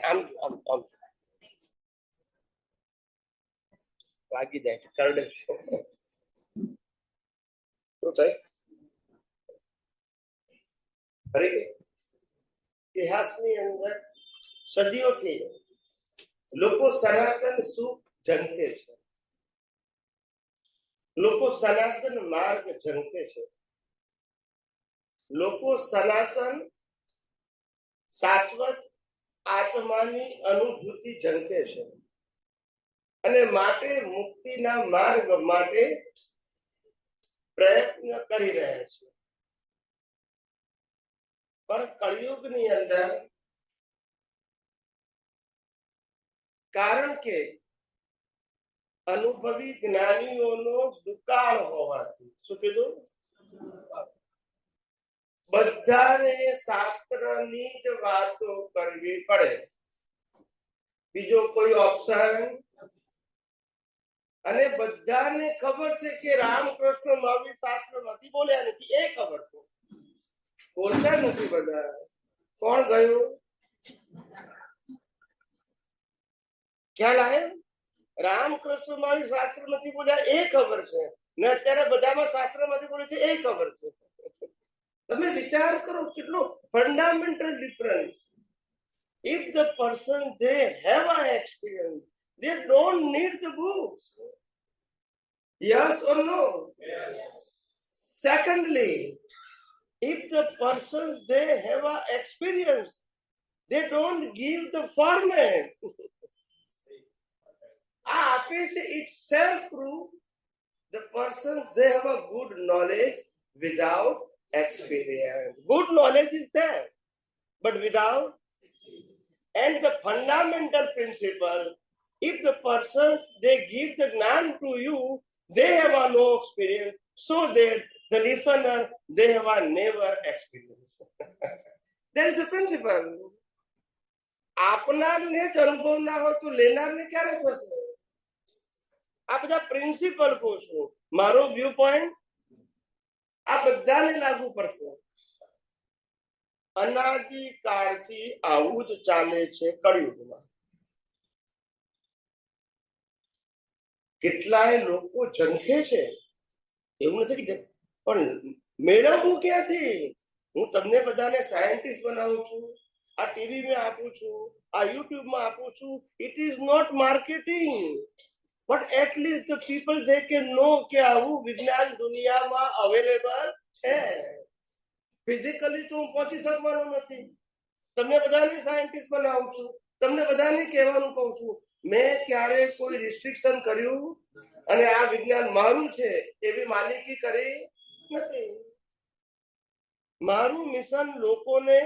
આમ આમ લાગી જાય છે, કરડે છે. શું થાય? ઇતિહાસની અંદર સદીઓથી લોકો સનાતન સુખ ઝંખે છે, લોકો સનાતન માર્ગ ઝંખે છે, લોકો સનાતન શાશ્વત આત્માની અનુભૂતિ ઝંખે છે અને માટે મુક્તિના માર્ગ માટે પ્રયત્ન કરી રહ્યા છે. પણ કળિયુગની અંદર કારણ કે અનુભવી જ્ઞાનીઓનો દુકાળ હોવાથી, શું કીધું, બધાને શાસ્ત્રની જ વાતો કરવી પડે, બીજો કોઈ ઓપ્શન. અને બધાને ખબર છે કે રામકૃષ્ણ મહાવીર શાસ્ત્ર નથી બોલ્યા નથી, એ ખબર છે, બોલતા નથી બધા. કોણ ગયું? ખ્યાલ આવે? રામકૃષ્ણ મહાવીર શાસ્ત્ર નથી બોલ્યા એ ખબર છે ને અત્યારે બધામાં શાસ્ત્ર નથી બોલ્યું છે એ ખબર છે. તમે વિચાર કરો કેટલો fundamental difference. If the person they have an experience, they don't need the books. Yes or no? Yes. Secondly, if the persons they have an experience, they don't give the format. Itself prove the persons they have a good knowledge without experience. Good knowledge is there, but without. And the fundamental principle, if the persons they give the gnan to you, they have a no experience, so that the listener they have a never experience. That is the principle. આપનારને જ અનુભવ ના હોય તો લેનારને ક્યારે થશે? આ બધા principal કહું છું, મારો વ્યૂ પોઈન્ટ આ બધાને લાગુ પડશે. અનાદિકાળથી આવું જ ચાલે છે કળિયુગમાં. કેટલાય લોકો ઝંખે છે, એવું નથી કે, પણ મેળવવું ક્યાંથી? હું તમને બધાને સાયન્ટિસ્ટ બનાવું છું, આ ટીવી માં આપું છું, આ યુટ્યુબ માં આપું છું. It is not marketing, but at least the people they can know કે આવું વિજ્ઞાન દુનિયામાં અવેલેબલ છે. ફિઝિકલી તો હું પહોંચી શકવાનો નથી. તમને બધાને સાયન્ટિસ્ટ બનાવું છું, તમને બધાને કહેવાનું કહું છું. મેં ક્યારે કોઈ રિસ્ટ્રિક્શન કર્યું અને આ વિજ્ઞાન મારું છે એવી માલિકી કરી નથી. મારું મિશન લોકોને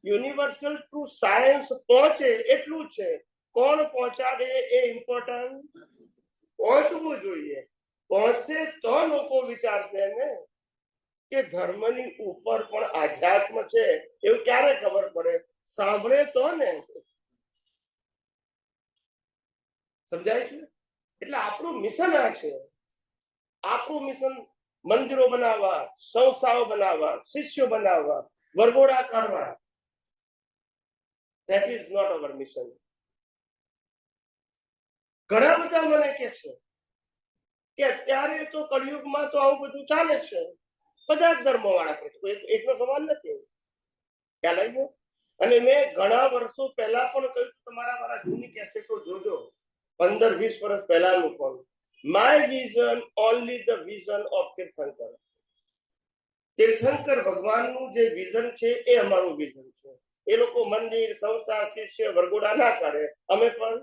યુનિવર્સલ ટુ સાયન્સ પહોંચે એટલું છે. કોણ પહોંચાડે એ ઇમ્પોર્ટન્ટ. પહોંચવું જોઈએ. પહોંચશે તો લોકો વિચારશે ને કે ધર્મની ઉપર પણ આધ્યાત્મ છે. એવું ક્યારે ખબર પડે? સાંભળે તો ને. સમજાય છે? એટલે આપણું મિશન આ છે. આપણું મિશન મંદિરો બનાવવા, સંસ્થાઓ બનાવવા, શિષ્યો બનાવવા, વરઘોડા કાઢવા. That is not our mission. ઘણા બધા મને કહે છે કે અત્યારે તો કળિયુગમાં તો આવું બધું ચાલે છે, બધા જ ધર્મો વાળા કહે છે, એકનો સવાલ નથી. ખ્યાલ આવી ગયો? અને મેં ઘણા વર્ષો પહેલા પણ કહ્યું, તમારા મારા જૂની કેસેટો જોજો, 15-20 વર્ષ પહેલાનું પણ. My vision only the vision of તીર્થંકર. તીર્થંકર ભગવાનનું જે વિઝન છે એ અમારું વિઝન છે. એ લોકો મંદિર, સંસ્થા, શિષ્ય, વરઘોડા ના કાઢે, અમે પણ.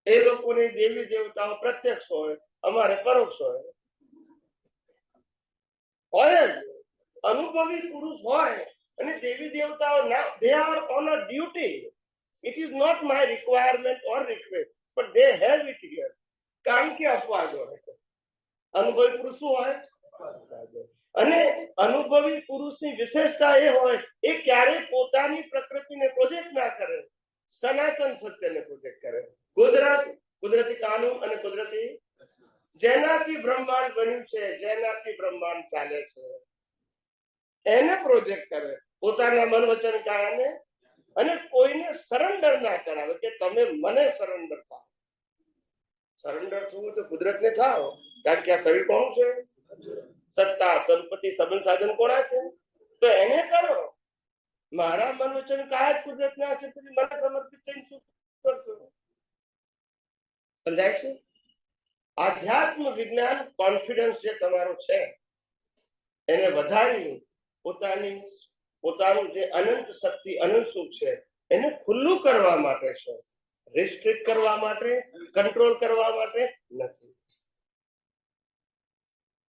એ લોકોની દેવી દેવતાઓ પ્રત્યક્ષ હોય, અમારે પરોક્ષ હોય. જ અનુભવી પુરુષ હોય અને દેવી દેવતાઓ ના, they are on a duty. It is not my requirement or request, but they have it here. કારણ કે અપવાદ હોય. અનુભવી પુરુષ હોય, અને અનુભવી પુરુષની વિશેષતા એ હોય, એ ક્યારેય પોતાની પ્રકૃતિને પ્રોજેક્ટ ના કરે, સનાતન સત્યને પ્રોજેક્ટ કરે. કુદરતી કાનૂન અને કુદરતી, જેનાથી બ્રહ્માંડ બન્યું છે, જેનાથી બ્રહ્માંડ ચાલે છે, એને પ્રોજેક્ટ કરે. પોતાના મન વચન કાયાને અને કોઈને સરેન્ડર ના કરાવે કે તમે મને સરેન્ડર થાઓ. સરેન્ડર થવું તો કુદરતને થાવ, કારણ કે આ શરીર કોણ છે? સત્તા, સંપત્તિ, સંબંધ, સાધન કોના છે? તો એને કરો. મારા મન વચન કાયા જ કુદરતના છે, પછી મને સમર્પિત થઈને શું કરશો? સમજાય છે? આધ્યાત્મ વિજ્ઞાન કોન્ફિડન્સ જે તમારો છે એને વધારી પોતાનું જે અનંત શક્તિ, અનંત સુખ છે એને ખુલ્લું કરવા માટે છે, રિસ્ટ્રિક્ટ કરવા માટે, કંટ્રોલ કરવા માટે નથી.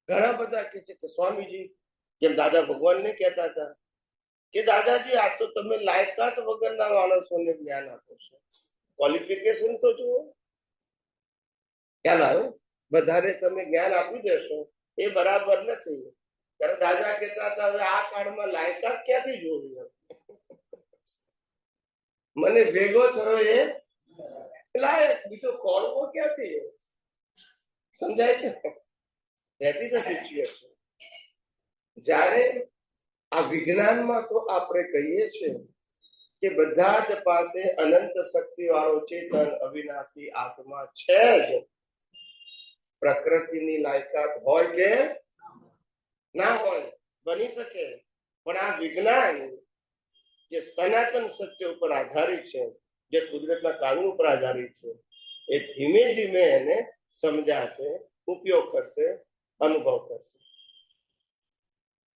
ઘણા બધા કે છે કે સ્વામીજી જેમ દાદા ભગવાનને કહેતા હતા કે દાદાજી આ તો તમે લાયકાત વગરના માણસોને જ્ઞાન આપો છો, ક્વોલિફિકેશન તો જુઓ. ખ્યાલ આવ્યો? બધાને તમે જ્ઞાન આપી દેશો એ બરાબર નથી. ત્યારે દાદા કહેતા હતા હવે આ કાળમાં લાયકાત ક્યાંથી જોવી? મને ભેગો થયો એ લાયક, બીજો ખોળવો ક્યાંથી? સમજાય છે? That is the situation. જ્યારે આ વિજ્ઞાનમાં તો આપણે કહીએ છીએ કે બધા જ પાસે અનંત શક્તિ વાળો ચેતન અવિનાશી આત્મા છે જ. પ્રકૃતિની લાયકાત હોય કે ના હોય, બની શકે, પણ આ વિજ્ઞાન જે સનાતન સત્ય ઉપર આધારિત છે, જે કુદરતના કાનૂન ઉપર આધારિત છે, એ ધીમે ધીમે એને સમજાશે, ઉપયોગ કરશે, અનુભવ કરશે.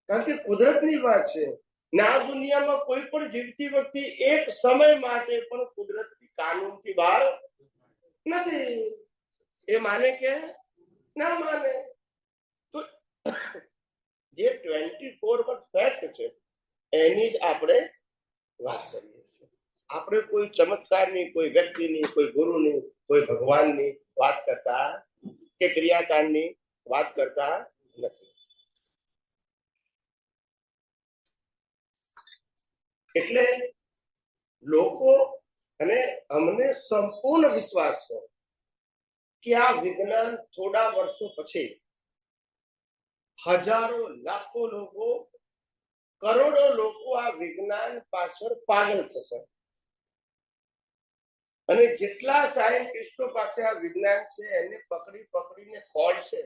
કારણ કે કુદરતની વાત છે ને આ દુનિયામાં કોઈ પણ જીવતી વ્યક્તિ એક સમય માટે પણ કુદરતી કાનૂનથી બહાર નથી. એ માને કે ના માને. તો જે 24 વર્ષ ફેક્ટ છે એની જ આપણે વાત કરીએ છીએ. આપણે કોઈ ચમત્કારની, કોઈ વ્યક્તિની, કોઈ ગુરુની, કોઈ ભગવાનની વાત કરતા કે ક્રિયાકાંડની વાત કરતા નથી. એટલે લોકો અને અમને સંપૂર્ણ વિશ્વાસ છે કે આ વિજ્ઞાન થોડા વર્ષો પછી હજારો, લાખો લોકો, કરોડો લોકો આ વિજ્ઞાન પાછળ પાગલ થશે. અને જેટલા સાયન્ટિસ્ટો પાસે આ વિજ્ઞાન છે એને પકડીને ખોળશે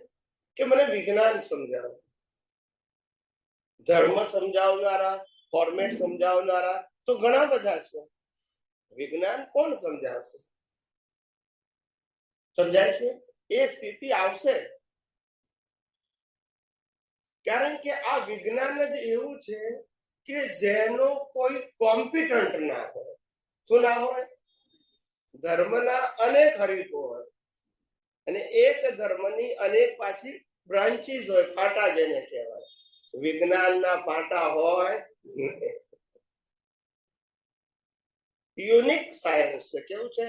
કે મને વિજ્ઞાન સમજાવો. ધર્મ સમજાવનારા, ફોર્મેટ સમજાવનારા તો ઘણા બધા છે. વિજ્ઞાન કોણ સમજાવશે? સમજાય છે? એ સ્થિતિ આવશે. કારણ કે આ વિજ્ઞાન જ એવું છે કે જેનો કોઈ કોમ્પિટન્ટ ના હોય. શું ના હોય? ધર્મના અનેક હરીફો હોય અને એક ધર્મની અનેક પાછી બ્રાન્ચીસ હોય, ફાટા જેને કહેવાય. વિજ્ઞાનના ફાટા હોય, યુનિક સાયન્સ છે. કેવું છે?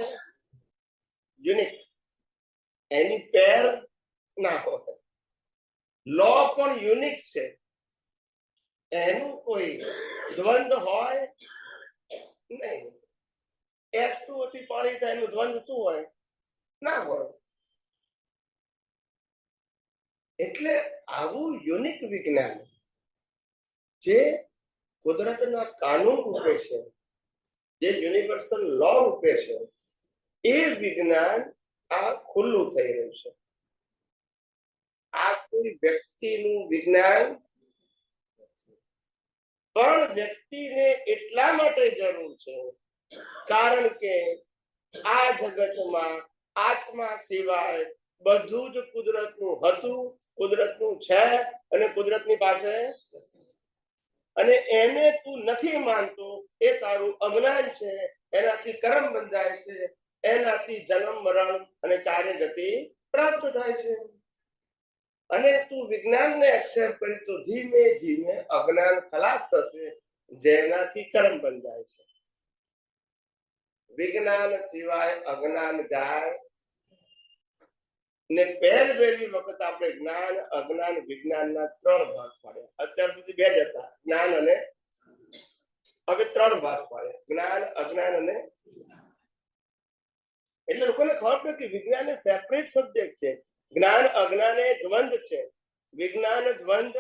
યુનિક. એની પેર ના હોય. લો પણ યુનિક છે, એનું કોઈ દ્વંદ્વ હોય નહીં. H2O થી પાણી થાય એનું દ્વંદ્વ શું હોય? ના હોય. એટલે આવું યુનિક વિજ્ઞાન જે કુદરતના કાનૂન રૂપે છે, જે યુનિવર્સલ લો રૂપે છે, એ વિજ્ઞાન આ ખુલ્લું થઈ રહ્યું છે. આ કોઈ વ્યક્તિનું વિજ્ઞાન પણ વ્યક્તિને એટલા માટે જરૂર છે કારણ કે આ જગતમાં આત્મા સિવાય બધું જ કુદરતનું હતું, કુદરતનું છે અને કુદરતની પાસે, અને એને તું નથી માનતો એ તારું અજ્ઞાન છે. એનાથી કર્મ બંધાય છે, એનાથી જન્મ, મરણ અને ચારે ગતિ પ્રાપ્ત થાય છે. અને તું વિજ્ઞાનને એક્સેપ્ટ કરી તો ધીમે ધીમે અજ્ઞાન ખલાસ થશે, જેનાથી કર્મ બંધાય છે. વિજ્ઞાન સિવાય અજ્ઞાન જાય ને પહેલી વખત આપણે જ્ઞાન, અજ્ઞાન, વિજ્ઞાનના 3 ભાગ પાડ્યા. અત્યાર સુધી 2 જ હતા, જ્ઞાન અને, હવે 3 ભાગ પાડ્યા, જ્ઞાન, અજ્ઞાન અને. એટલે લોકોને ખબર પડે કે વિજ્ઞાન એ સેપરેટ સબ્જેક્ટ છે. જ્ઞાન, અજ્ઞાન એ દ્વંદ છે. વિજ્ઞાન દ્વંદ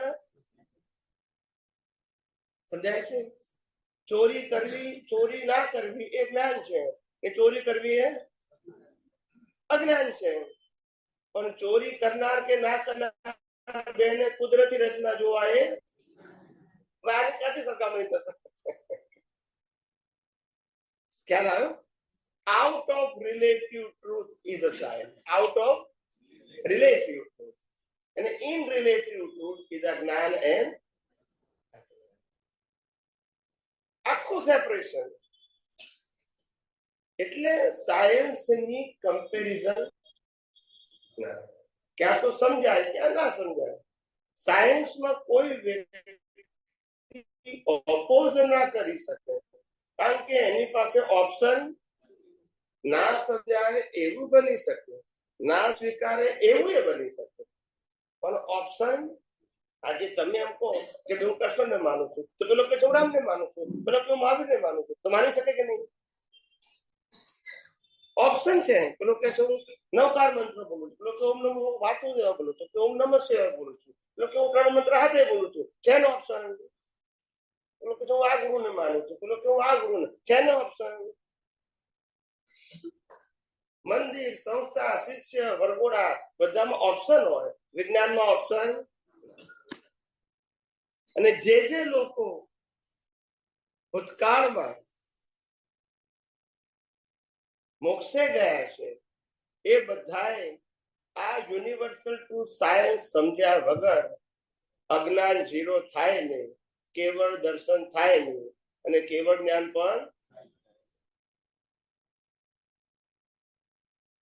સમજાય છે. ચોરી કરવી, ચોરી ના કરવી એ જ્ઞાન છે, એ ચોરી કરવી એ અજ્ઞાન છે. પણ ચોરી કરનાર કે ના કરનાર બેને કુદરતી રચના જોવા એ આની ક્યાંથી સરખામણી થશે? ખ્યાલ આવ્યો? Out of relative truth is a science. Out of relative truth. And in relative truth is a જ્ઞાન and આખું સેપરેશન. એટલે સાયન્સની કમ્પેરિઝન ક્યાં તો સમજાય ક્યાં ના સમજાય. સાયન્સમાં કોઈ વ્યક્તિ ઓપોઝ ના કરી શકે, કારણ કે એની પાસે ઓપ્શન ના સમજાય એવું બની શકે, ના સ્વીકારે એવું એ બની શકે. પણ ઓપ્શન, આજે તમે એમ કહો કે હું કૃષ્ણને માનું છું, તો પેલો કે હું રામને માનું છું, પેલો કે હું મહાવીરને માનું છું, તો માની શકે કે નહીં? ઓપ્શન છે. પેલો કે હું નવકાર મંત્ર બોલું છું, પેલો કે ઓમ નમો વાતું દેવા બોલું છું, ઓમ નમઃ શિવાય બોલું છું, પેલો કે હું ત્રણ મંત્ર હાથે બોલું છું. છે ને ઓપ્શન? પેલો કે હું આ ગુરુને માનું છું, પેલો કે હું આ ગુરુને. છે ને ઓપ્શન? મંદિર, સંસ્થા, શિષ્ય, વરઘોડા બધામાં ઓપ્શન હોય. વિજ્ઞાનમાં ઓપ્શન. અને જે લોકો ભૂતકાળમાં મોક્ષે ગયા છે એ બધાએ આ યુનિવર્સલ ટ્રુથ સાયન્સ સમજ્યા વગર અજ્ઞાન ઝીરો થાય નહીં, કેવળ દર્શન થાય નહીં, અને કેવળ જ્ઞાન પણ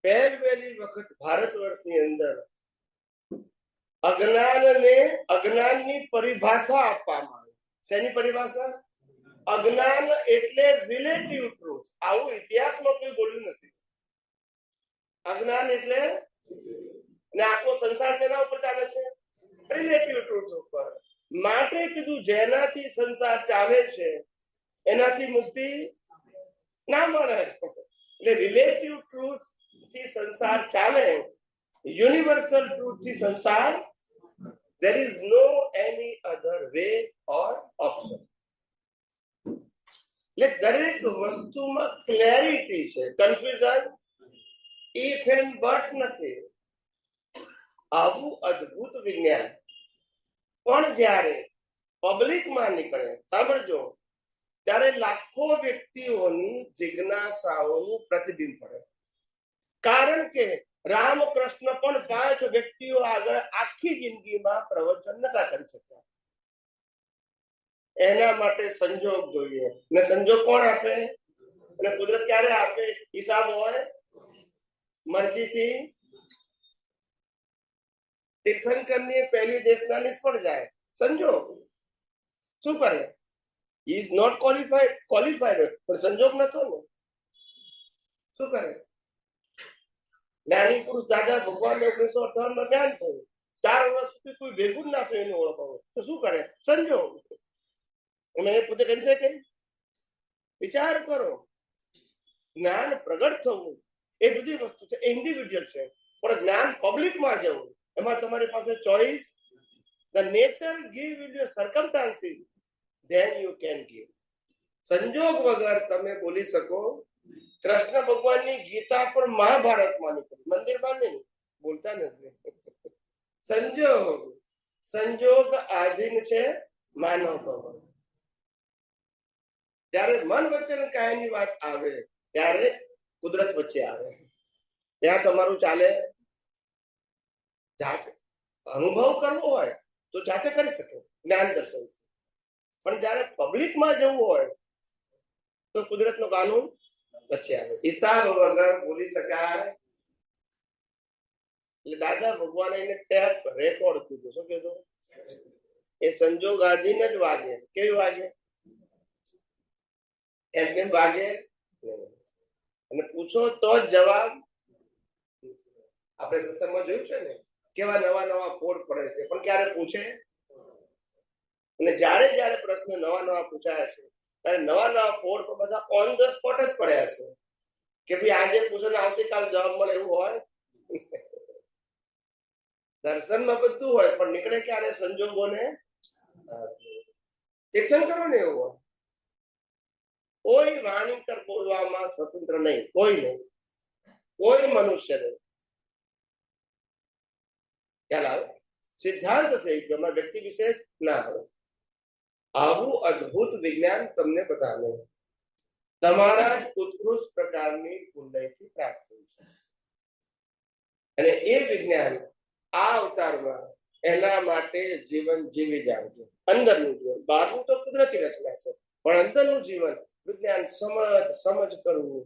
પહેલી વખત ભારત વર્ષની અંદર અજ્ઞાનને અજ્ઞાનની પરિભાષા આપવામાં આવી. શેની પરિભાષા? અજ્ઞાન એટલે રિલેટિવ ટ્રુથ. આવું ઇતિહાસમાં કોઈ બોલ્યું નથી. અજ્ઞાન એટલે, ને આખો સંસાર તેના ઉપર ચાલે છે રિલેટિવ ટ્રુથ ઉપર. માટે કીધું જેનાથી સંસાર ચાલે છે એનાથી મુક્તિ ના મળે. એટલે રિલેટિવ ટ્રુથ થી સંસાર ચાલે, યુનિવર્સલ ટ્રુથ થી સંસાર, there is no any other way or option. એટલે દરેક વસ્તુમાં ક્લેરિટી છે, કન્ફ્યુઝન ઇફ એન્ડ બટ નથી. આવું અદ્ભુત વિજ્ઞાન પણ જ્યારે પબ્લિકમાં નીકળે, સાંભળજો, ત્યારે લાખો વ્યક્તિઓની જિજ્ઞાસાઓનું પ્રતિબિંબ પડે. કારણ કે રામકૃષ્ણ પણ 5 વ્યક્તિઓ આગળ આખી જિંદગીમાં પ્રવચન નતા કરી શક્યા. એના માટે સંજોગ જોઈએ, ને સંજોગ કોણ આપે? અને કુદરત ક્યારે આપે? હિસાબ હોય, મરજીથી. તીર્થંકરની પહેલી દેશના નિષ્ફળ જાય, સંજોગ. શું કરે? He is not qualified, પણ સંજોગ નતો ને. શું કરે? જ્ઞાની પુરુષ દાદા ભગવાન 1958 જ્ઞાન થયું, 4 વર્ષ સુધી કોઈ ભેગું જ ના થયું એને ઓળખવું, તો શું કરે? સંજોગ. મેં પોતે કરી શકે? વિચાર કરો. જ્ઞાન પ્રગટ થવું એ જુદી વસ્તુ છે, ઇન્ડિવિજ્યુઅલ છે. પણ જ્ઞાન પબ્લિકમાં જવું, એમાં તમારી પાસે choice. The nature give you circumstances, then you can give. સંજોગ વગર તમે બોલી શકો. કૃષ્ણ ભગવાનની ગીતા પણ મહાભારતમાં નીકળી, મંદિરમાં નહીં, બોલતા નથી. સંજોગ આધીન છે માનવ ભવન. ત્યારે મન વચન કાયની વાત આવે ત્યારે કુદરત વચ્ચે આવે, ત્યાં તમારું ચાલે. જાતે અનુભવ કરવો હોય તો જાતે કરી શકે જ્ઞાન દર્શન. પણ જયારે પબ્લિકમાં જવું હોય તો કુદરતનો કાનૂન વચ્ચે આવે. હિસાબ વગર બોલી શકાય. એટલે દાદા ભગવાને એને ટેપ રેકોર્ડ કીધું. શું કીધું? એ સંજોગ આધીન જ વાગે. કેવી વાગે? એમ કેમ વાગે? અને પૂછો તો જ જવાબ. આપણે સત્સંગમાં જોયું છે ને, કેવા નવા નવા કોડ પડે છે, પણ ક્યારે પૂછે? અને જ્યારે પ્રશ્ન નવા પૂછાયા છે ત્યારે નવા કોડ પર બધા ઓન ધ સ્પોટ જ પડ્યા છે કે ભાઈ આજે પૂછો ને આવતીકાલ જવાબ મળે, એવું હોય? દર્શનમાં બધું હોય, પણ નીકળે ક્યારે? સંજોગોને તીર્થન કરો ને એવું હોય. કોઈ વાણીકર બોલવામાં સ્વતંત્ર નહીં, કોઈ નહીં, કોઈ મનુષ્ય નહીં. ખ્યાલ આવે? સિદ્ધાંત થઈ ગયો, એમાં વ્યક્તિ વિશેષ ના હોય. આવું અદ્ભુત વિજ્ઞાન તમને બધાને તમારા ઉત્કૃષ્ટ પ્રકારની કુંડળીથી પ્રાપ્ત થયું છે. અને એ વિજ્ઞાન આ અવતારમાં એના માટે જીવન જીવી જાણજો. અંદરનું જીવન, બહારનું તો કુદરતી રચના છે, પણ અંદરનું જીવન વિજ્ઞાન સમજ કરવું,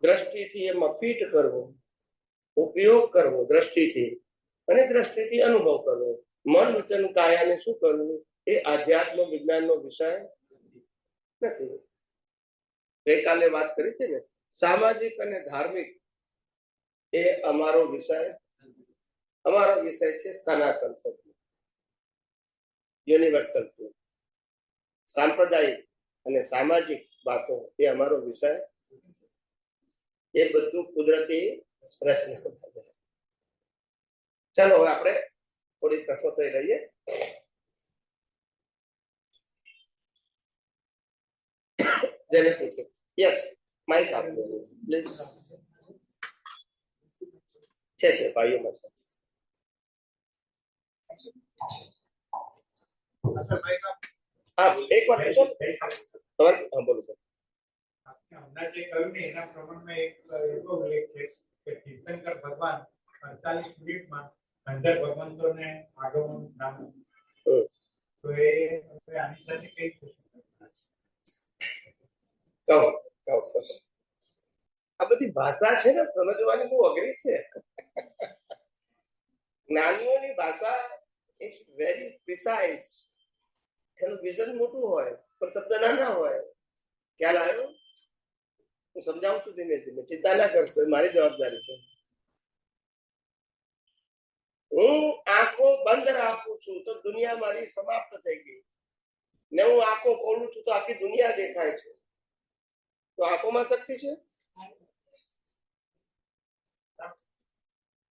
દ્રષ્ટિથી એમાં ફીટ કરવું, ઉપયોગ કરવો દ્રષ્ટિથી, અને દ્રષ્ટિથી અનુભવ કરવો. મન વચન કાયાને શું કરવું એ આધ્યાત્મ વિજ્ઞાનનો વિષય નથી. ગઈકાલે વાત કરી છે ને, સામાજિક અને ધાર્મિક એ અમારો વિષય છે સનાતન સત્ય, યુનિવર્સલ ટ્રુથ. સાંપ્રદાયિક અને સામાજિક વાતો એ અમારો વિષય, એ બધું કુદરતી રચના. ચાલો હવે આપણે થોડી કસરત લઈએ. જેને પૂછે યસ માઇક આપજો પ્લીઝ. છે ભાઈઓ માટે એક વાર પૂછો તમારે. હા બોલો. હમણાં જે કહ્યું ને એના પ્રમાણમાં એક એવો ઉલ્લેખ છે કે તીર્થંકર ભગવાન 48 મિનિટમાં 15 ભગવંતોને આગમન નામ, તો એ આની સાથે કઈ થશે? આ બધી ભાષા છે ને સમજવાની બહુ અઘરી છે. જ્ઞાનીઓની ભાષા ઇઝ વેરી પ્રિસાઇઝ. એનું વિઝન મોટું હોય પણ શબ્દ નાના હોય. ખ્યાલ આવ્યો? હું સમજાવું છું ધીમે ધીમે, ચિંતા ના કરશો, મારી જવાબદારી છે. હું આંખો બંધ રાખું છું તો દુનિયા મારી સમાપ્ત થઈ ગઈ, ને હું આંખો ખોલું છું તો આખી દુનિયા દેખાય છે. તો આંખોમાં શક્તિ છે,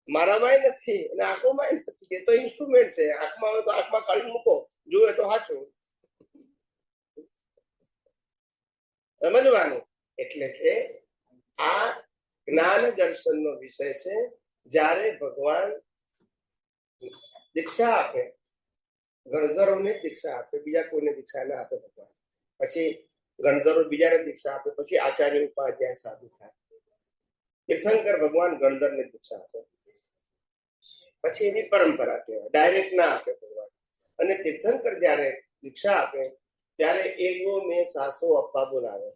મારામાં નથી અને આંખોમાં નથી. એ તો ઇન્સ્ટ્રુમેન્ટ છે. આંખમાં હોય તો આંખમાં કાઢી મૂકો, જુએ તો સાચું. સમજવાનું એટલે કે આ જ્ઞાન દર્શનનો વિષય છે. જ્યારે ભગવાન દીક્ષા આપે, ગણધરોને દીક્ષા આપે, બીજા કોઈને દીક્ષા ના આપે ભગવાન. પછી ગણધરો બીજાને દીક્ષા આપે, પછી આચાર્ય ઉપાધ્યાય સાધુ થાય. તીર્થંકર ભગવાન ગણધરને દીક્ષા આપે, પછી એની પરંપરા કહેવાય, ડાયરેક્ટ ના આપે ભગવાન. અને તીર્થંકર જયારે દીક્ષા આપે ત્યારે એગો મેં સાસો અપ્પા બોલાવે.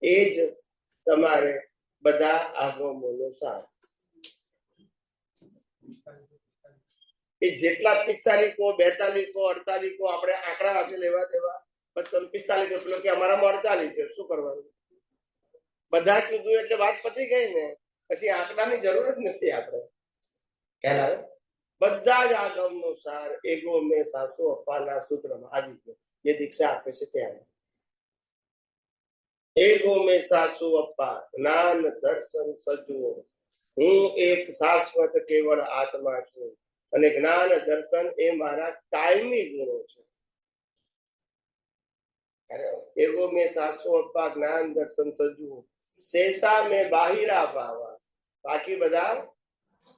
એ જ તમારે બધા આગમોનો સાર. એ જેટલા 45 42 48 આપણે આંકડા વાંચી લેવા દેવા. પછી 45 પેલો કે અમારામાં 48 છે, શું કરવાનું? બધા કીધું એટલે વાત પતી ગઈ ને, પછી આંકડાની જરૂર જ નથી. આપણે ખ્યાલ આવે? બધા જ આગમનો સાર એગો મેં સાસો અપ્પાના સૂત્રમાં આવી ગયો. જે દીક્ષા આપે છે ત્યાં એગો મેં સાસુ અપ્પા જ્ઞાન દર્શન સજ્જુઓ. હું એક શાશ્વત કેવળ આત્મા છું અને જ્ઞાન દર્શન એ મારા કાયમી ગુણો છે. એગો મેં સાસુ અપ્પા જ્ઞાન દર્શન સજ્જુઓ. શેષા મેં બાહિરા ભાવા. બાકી બધા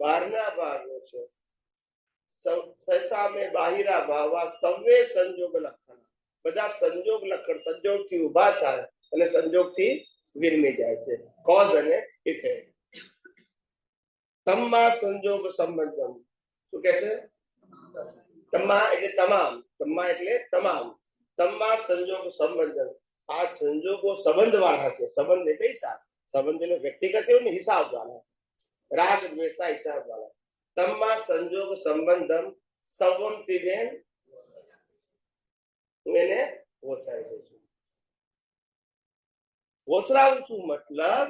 બહારના ભાગો છે. શેષા મેં બાહિરા ભાવા સર્વે સંજોગ લક્ષણ. બધા સંજોગ લક્ષણ, સંજોગથી ઉભા થાય અને સંજોગથી વિરમી જાય છે. કોઝ અને ઇફેક્ટ. તમ્મા સંજોગ સંબંધમ. શું કે છે? તમ્મા એટલે તમામ, તમ્મા એટલે તમામ, તમ્મા સંજોગ સંબંધમ. આ સંજોગો સંબંધ વાળા છે. સંબંધ એટલે હિસાબ. સંબંધ એટલે વ્યક્તિગત એવું ને, હિસાબ વાળા, રાગ દ્વેષના હિસાબ વાળા. તમ્મા સંજોગ સંબંધમ સવમ તિબેન. હું એને ઓસાઈ દઉં છું. ઓસરાવું છું મતલબ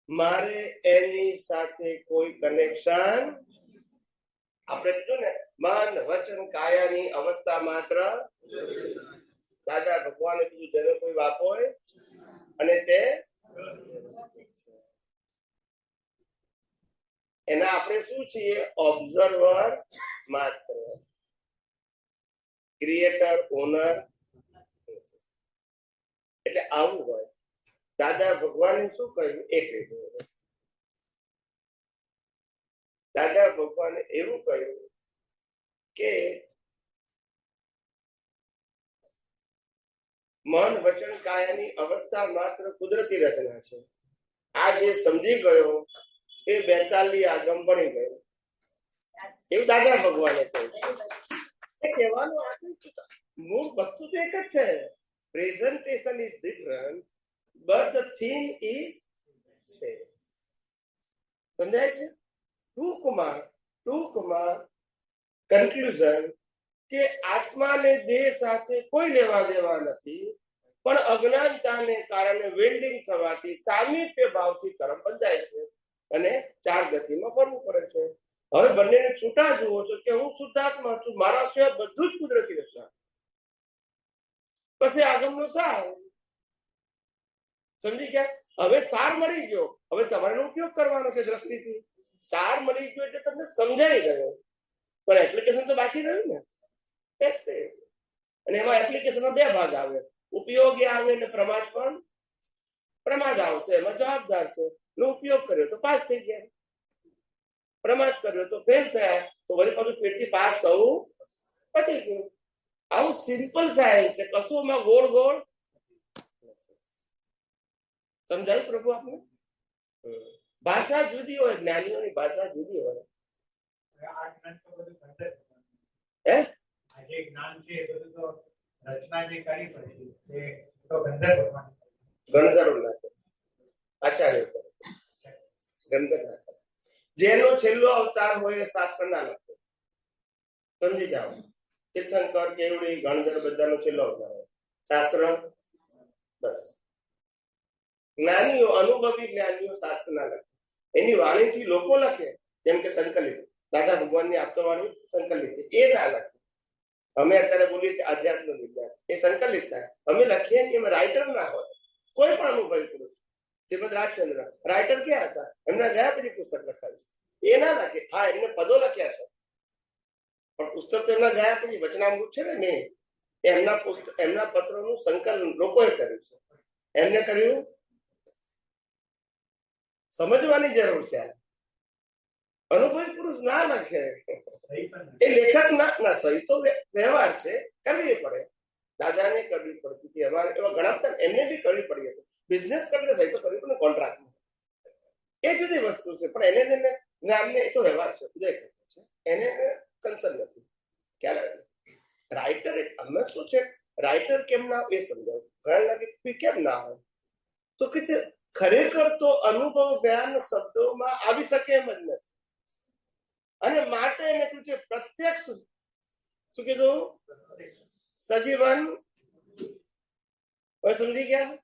મારે એની સાથે કોઈ કનેક્શન. આપણે કીધું ને, મન વચન કાયાની અવસ્થા માત્ર. દાદા ભગવાને કીધું જેને કોઈ વાપ હોય અને તે એના આપણે શું છીએ? ઓબ્ઝર્વર માત્ર. Creator owner. એટલે આવું હોય. દાદા ભગવાને શું કહ્યું એ કહ્યું. દાદા ભગવાને એવું કહ્યું કે મન વચન કાયાની અવસ્થા માત્ર કુદરતી રચના છે. આ જે સમજી ગયો એ 42 આગમ ભણી ગયો, એવું દાદા ભગવાને કહ્યું. એ કહેવાનું આશય મૂળ વસ્તુ તો એક જ છે. Presentation is different but the theme is same. સમજાય છે? ટૂંકમાં કન્ક્લુઝન કે આત્માને દેહ સાથે કોઈ લેવા દેવા નથી, પણ અજ્ઞાનતાને કારણે વેલ્ડિંગ થવાથી સામીપ્ય ભાવથી કર્મ બંધાય છે અને 4 ગતિમાં ફરવું પડે છે. હવે બંનેને છૂટા જુઓ તો કે હું શુદ્ધાત્મા છું, મારા સિવાય બધું જ કુદરતી રચના. પછી આગળનો સાર સમજી ગયા? હવે સાર મળી ગયો, હવે તમારે ઉપયોગ કરવાનો છે દ્રષ્ટિથી. સાર મળી ગયો એટલે તમને સમજાઈ ગયો, પણ એપ્લિકેશન તો બાકી રહ્યું ને. અને એમાં એપ્લિકેશનમાં 2 ભાગ આવે, ઉપયોગી આવે અને પ્રમાદ પણ. પ્રમાદ આવશે એમાં જવાબદાર છે. ઉપયોગ કર્યો તો પાસ થઈ ગયા, પ્રમાદ કર્યો તો ફેલ થયા, તો વળી પાછું પેટથી પાસ થવું પતી ગયું. આવું સિમ્પલ સાયન્સ છે, કશુંમાં ગોળ ગોળ. સમજાયું પ્રભુ આપને? ભાષા જુદી હોય, જ્ઞાનીઓની ભાષા જુદી હોય. આ જ્ઞાન તો બધું અંદર હે આ જે જ્ઞાન છે એ બધું તો રચના જે કરી પડી એ તો ગંધર્વ ભગવાન ગણધર્વ ના કરે, આચાર્ય કરે, ગણધર્વ ના કરે. જેનો છેલ્લો અવતાર હોય એ શાસ્ત્ર ના લખે. સમજી જાઓ, તીર્થંકર, કેવડી, ગણધર્વ બધાનો છેલ્લો અવતાર હોય. શાસ્ત્ર બસ. જ્ઞાનીઓ, અનુભવી જ્ઞાનીઓ શાસ્ત્ર ના લખે, એની વાણીથી લોકો લખે. જેમ કે સંકલિત, દાદા ભગવાનની આપતો વાણી સંકલિત છે, એ ના લખે. અમે અત્યારે બોલીએ છીએ આધ્યાત્મ વિજ્ઞાન, એ સંકલિત થાય. અમે લખીએ કે એમાં રાઇટર ના હોય. કોઈ પણ અનુભવી પુરુષ, શ્રીમદ રાજચંદ્ર રાઇટર ક્યાં હતા? એમના ગયા પછી પુસ્તક લખાયું, એ ના લખે. હા, એમને પદો લખ્યા છે, પણ પુસ્તક તો એમના ગયા પછી વચનામૃત છે ને મેં, એમના પુસ્તક, એમના પત્રોનું સંકલન લોકોએ કર્યું છે. એમને કર્યું. સમજવાની જરૂર છે. અનુભવી પુરુષ ના લખે. એ લેખક ના સહી તો વ્યવહાર છે, કરવી પડે. દાદાને કરવી પડતી હતી, અમારે એવા ઘણા બધા એમને બી કરવી પડી હશે. બિઝનેસ કરીને સહી તો કરવી પડે કોન્ટ્રાક્ટમાં, એ જુદી વસ્તુ છે. પણ એને જ્ઞાનને એ તો વ્યવહાર છે, છે એને કન્સર્ન નથી. ખ્યાલ આવે? રાઇટર અમે શું છે, રાઇટર કેમ ના એ સમજાવું. ઘણા લાગે કેમ ના હોય, તો કે ખરેખર તો અનુભવ જ્ઞાન શબ્દોમાં આવી શકે એમ જ નથી. અને માટે એને શું છે, પ્રત્યક્ષ, શું કીધું, સજીવન. હવે સમજી ગયા?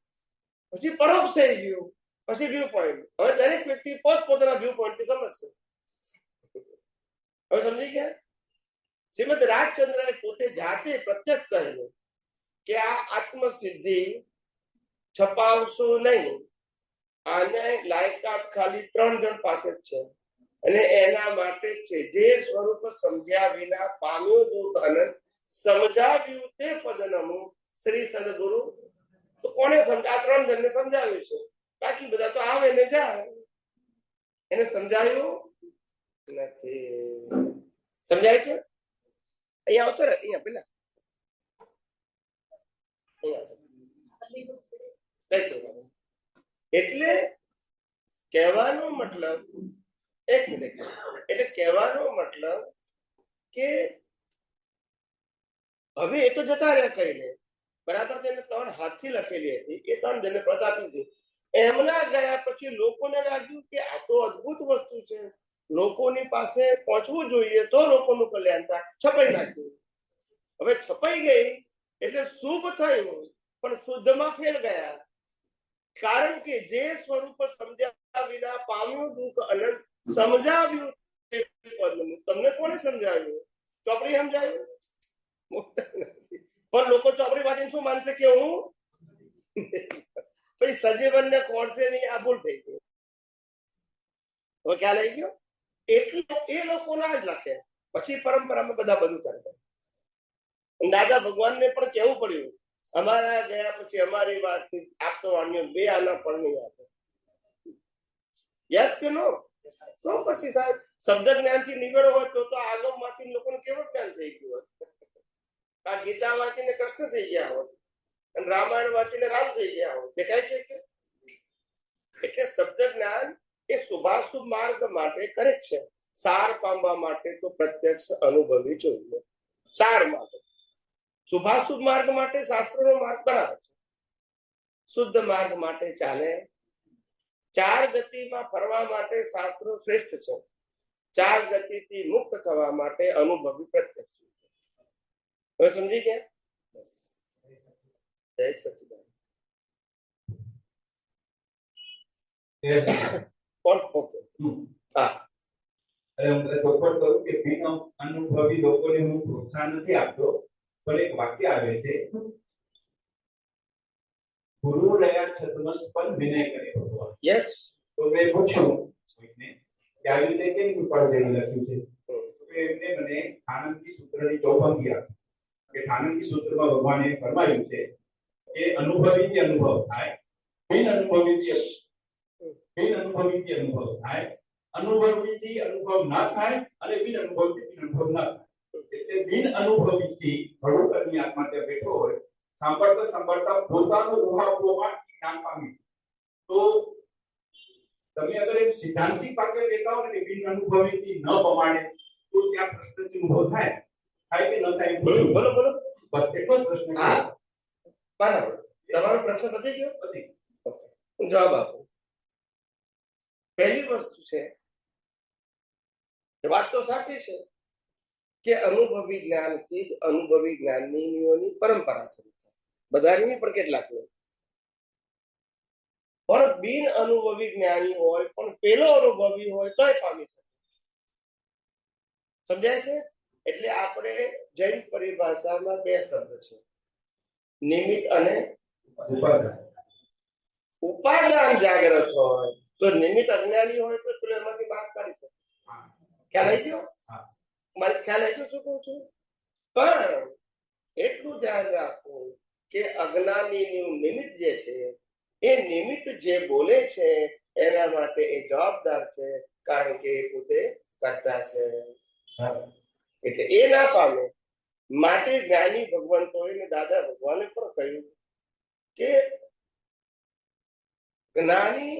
પછી પરોક્ષ થઈ ગયું, પછી વ્યૂ પોઈન્ટ. હવે દરેક વ્યક્તિ પોતપોતાના વ્યૂ પોઈન્ટ થી સમજશે. હવે સમજી ગયા? શ્રીમદ રાજચંદ્રએ પોતે જાતે પ્રત્યક્ષ કહેલું કે આ આત્મસિદ્ધિ છપાવશો નહીં, આને લાયકાત ખાલી 3 જણ પાસે જ છે, અને એના માટે છે જે સ્વરૂપ સમજ્યા વિના પામ્યો દુઃખ અનંત, સમજાવ્યું તે પદ નમો શ્રી સદગુરુ. તો કોને સમજા? 3 જણને સમજાવ્યું છે, બાકી બધા તો આવે ને જાય, એને સમજાયું નથી. સમજાય છે? અહીંયા આવતો રે, અહીંયા પેલા એટલે કહેવાનો મતલબ, એક મિનિટ, એટલે કહેવાનો મતલબ કે હવે એ તો જતા રહ્યા કહીને, બરાબર છે. એને 3 હાથથી લખેલી હતી, એ 3 જણને પદ આપી દીધી. એમના ગયા પછી લોકોને લાગ્યું કે આ તો અદભુત વસ્તુ છે, લોકોની પાસે પહોંચવું જોઈએ તો લોકોનું કલ્યાણ થાય. છપાઈ નાખ્યું. હવે છપાઈ ગઈ એટલે શુભ થયું, પણ શુદ્ધમાં ફેલ ગયા. કારણ કે જે સ્વરૂપ સમજ્યા વિના પામ્યું દુઃખ અનંત, સમજાવ્યું તમને કોને સમજાવ્યું? ચોપડી સમજાવ્યું? પણ લોકો ચોપડી વાંચીને શું માનશે કે હું પછી સજીવનને ખોડશે નહીં. આ ભૂલ થઈ ગઈ. હવે ખ્યાલ આવી ગયો? એટલે એ લોકો ના જ લખે, પછી પરંપરામાં બધા બધું કરે. દાદા ભગવાનને પણ કેવું પડ્યું, અમારા ગયા પછી અમારી વાત આપતો વાણીઓ બે આના પણ નહીં આપે. યસ કે નો? તો પછી સાહેબ શબ્દ જ્ઞાન થી નિવેડો હોય તો આગમ માંથી લોકોને કેવું જ્ઞાન થઈ ગયું હોત? આ ગીતા વાંચીને કૃષ્ણ થઈ ગયા હોત અને રામાયણ વાંચીને રામ થઈ ગયા હોત. દેખાય છે કે એટલે શબ્દ જ્ઞાન એ શુભાશુભ માર્ગ માટે કરેક્ટ છે. સાર પામવા માટે તો પ્રત્યક્ષ અનુભવી જોઈએ. સાર માટે શુભાશુભ માર્ગ માટે શાસ્ત્રોનો માર્ગ બરાબર છે. શુદ્ધ માર્ગ માટે ચાલે. ચાર ગતિમાં ફરવા માટે શાસ્ત્રો શ્રેષ્ઠ છે. ચાર ગતિથી મુક્ત થવા માટે અનુભવી પ્રત્યક્ષ. હવે સમજી ગયા? બસ. જય સચિદાનંદ. કોણ? ઓકે. હા, હું ચોખવટ કરું કે બિન અનુભવી લોકોને હું પ્રોત્સાહન નથી આપતો, પણ એક વાક્ય આવે છે, ગુરુ રહ્યા છદ્મસ્ત પણ વિનય કરે ભગવાન. યસ. તો મેં પૂછ્યું કોઈને કે આવી રીતે કેમ પડદેલું લખ્યું છે? તો એમને મને ઠાણંકી સૂત્રની ચોપંક્તિ આપી કે ઠાણંકી સૂત્રમાં ભગવાને ફરમાયું છે કે અનુભવીથી અનુભવ થાય, બિન અનુભવીથી અનુભવ થાય, અનુભવીથી અનુભવ ના થાય અને બિન અનુભવીથી અનુભવ ના થાય. એટલે બિન અનુભવીથી ભગવતની આત્મા ત્યાં બેઠો હોય, સાંભળતા પોતાનું ઉહાપોમાં જ્ઞાન પામી. તો તમે અગર એક સિદ્ધાંતિક વાક્ય કહેતા હો ને બિન અનુભવીથી ન પમાડે તો ત્યાં પ્રશ્નથી ઉભો થાય કે ન થાય? બોલો બોલો. બસ એટલો જ પ્રશ્ન. હા, બરાબર. તમારો પ્રશ્ન પતી ગયો? હું જવાબ આપું. પહેલી વસ્તુ છે, વાત તો સાચી છે કે અનુભવી જ્ઞાનથી જ અનુભવી જ્ઞાનીઓની પરંપરા શરૂ થાય. બધાની પણ કેટલાકની. પણ બિન અનુભવી જ્ઞાની હોય પણ પેલો અનુભવી હોય તોય પામી શકે. સમજાય છે? એટલે આપણે જૈન પરિભાષામાં બે શબ્દ છે, નિમિત્ત અને ઉપાદાન. જાગ્રત હોય તો નિમિત્ત અજ્ઞાની હોય તો પેલો એમાંથી બહાર કાઢી શકે. ખ્યાલ આવી ગયો? મારે ખ્યાલ આવી ગયો શું કહું છું? પણ એટલું ધ્યાન રાખવું કે અજ્ઞાનીનું નિમિત્ત જે છે એ નિમિત્ત જે બોલે છે એના માટે એ જવાબદાર છે, કારણ કે એ પોતે કરતા છે. એટલે એ ના પામે. માટે જ્ઞાની ભગવંતોએ ને દાદા ભગવાને પણ કહ્યું કે જ્ઞાની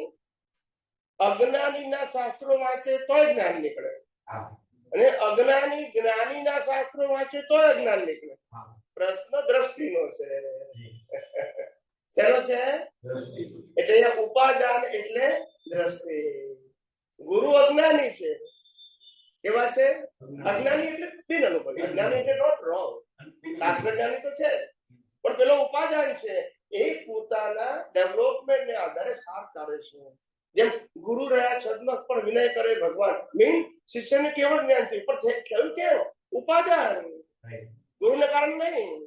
અજ્ઞાનીના શાસ્ત્રો વાંચે તોય જ્ઞાન નીકળે, અને અજ્ઞાની જ્ઞાનીના શાસ્ત્રો વાંચે તોય અજ્ઞાન નીકળે. પ્રશ્ન દ્રષ્ટિનો છે. શેનો છે? એટલે અહીંયા ઉપાદાન એટલે દ્રષ્ટિ. ગુરુ અજ્ઞાની છે. કેવા છે? અજ્ઞાની એટલે બિન અનુભવી. અજ્ઞાની એટલે નોટ રોંગ. શાસ્ત્ર જ્ઞાની તો છે, પણ પેલો ઉપાદાન છે એ પોતાના ડેવલપમેન્ટ ને આધારે સાર કરે છે. જેમ ગુરુ રહ્યા છદ્મસ્ત પણ વિનય કરે ભગવાન. મીન શિષ્યને કેવળ જ્ઞાન થયું, પણ થયું કેમ? ઉપાદાન. ગુરુને કારણે નહીં.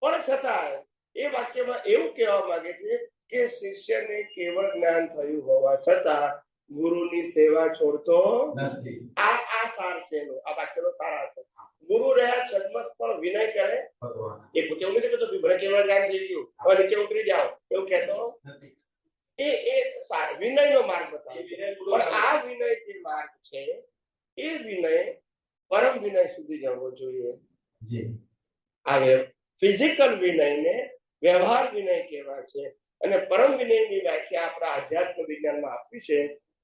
પણ છતાં એ વાક્યમાં એવું કહેવા માંગે છે કે શિષ્યને કેવળ જ્ઞાન થયું હોવા છતાં ગુરુની સેવા છોડતો નથી. આ સાર છે એનો. આ વાક્યનો સાર છે. ગુરુ રહ્યા છદ્મસ્ત પણ વિનય કરે ભગવાન. એ પોતે એવું નથી કહેતો મને કેવળ જ્ઞાન થઈ ગયું, હવે નીચે ઉતરી જાઓ, એવું કહેતો નથી. એ વિનયનો માર્ગ બતાવે. પણ આ વિનય જે માર્ગ છે એ વિનય પરમ વિનય સુધી જવો જોઈએ. આવે ફિઝિકલ વિનયને વ્યવહાર વિનય કહેવાય છે, અને પરમ વિનયની વ્યાખ્યા આપણા આધ્યાત્મ વિજ્ઞાનમાં આપી છે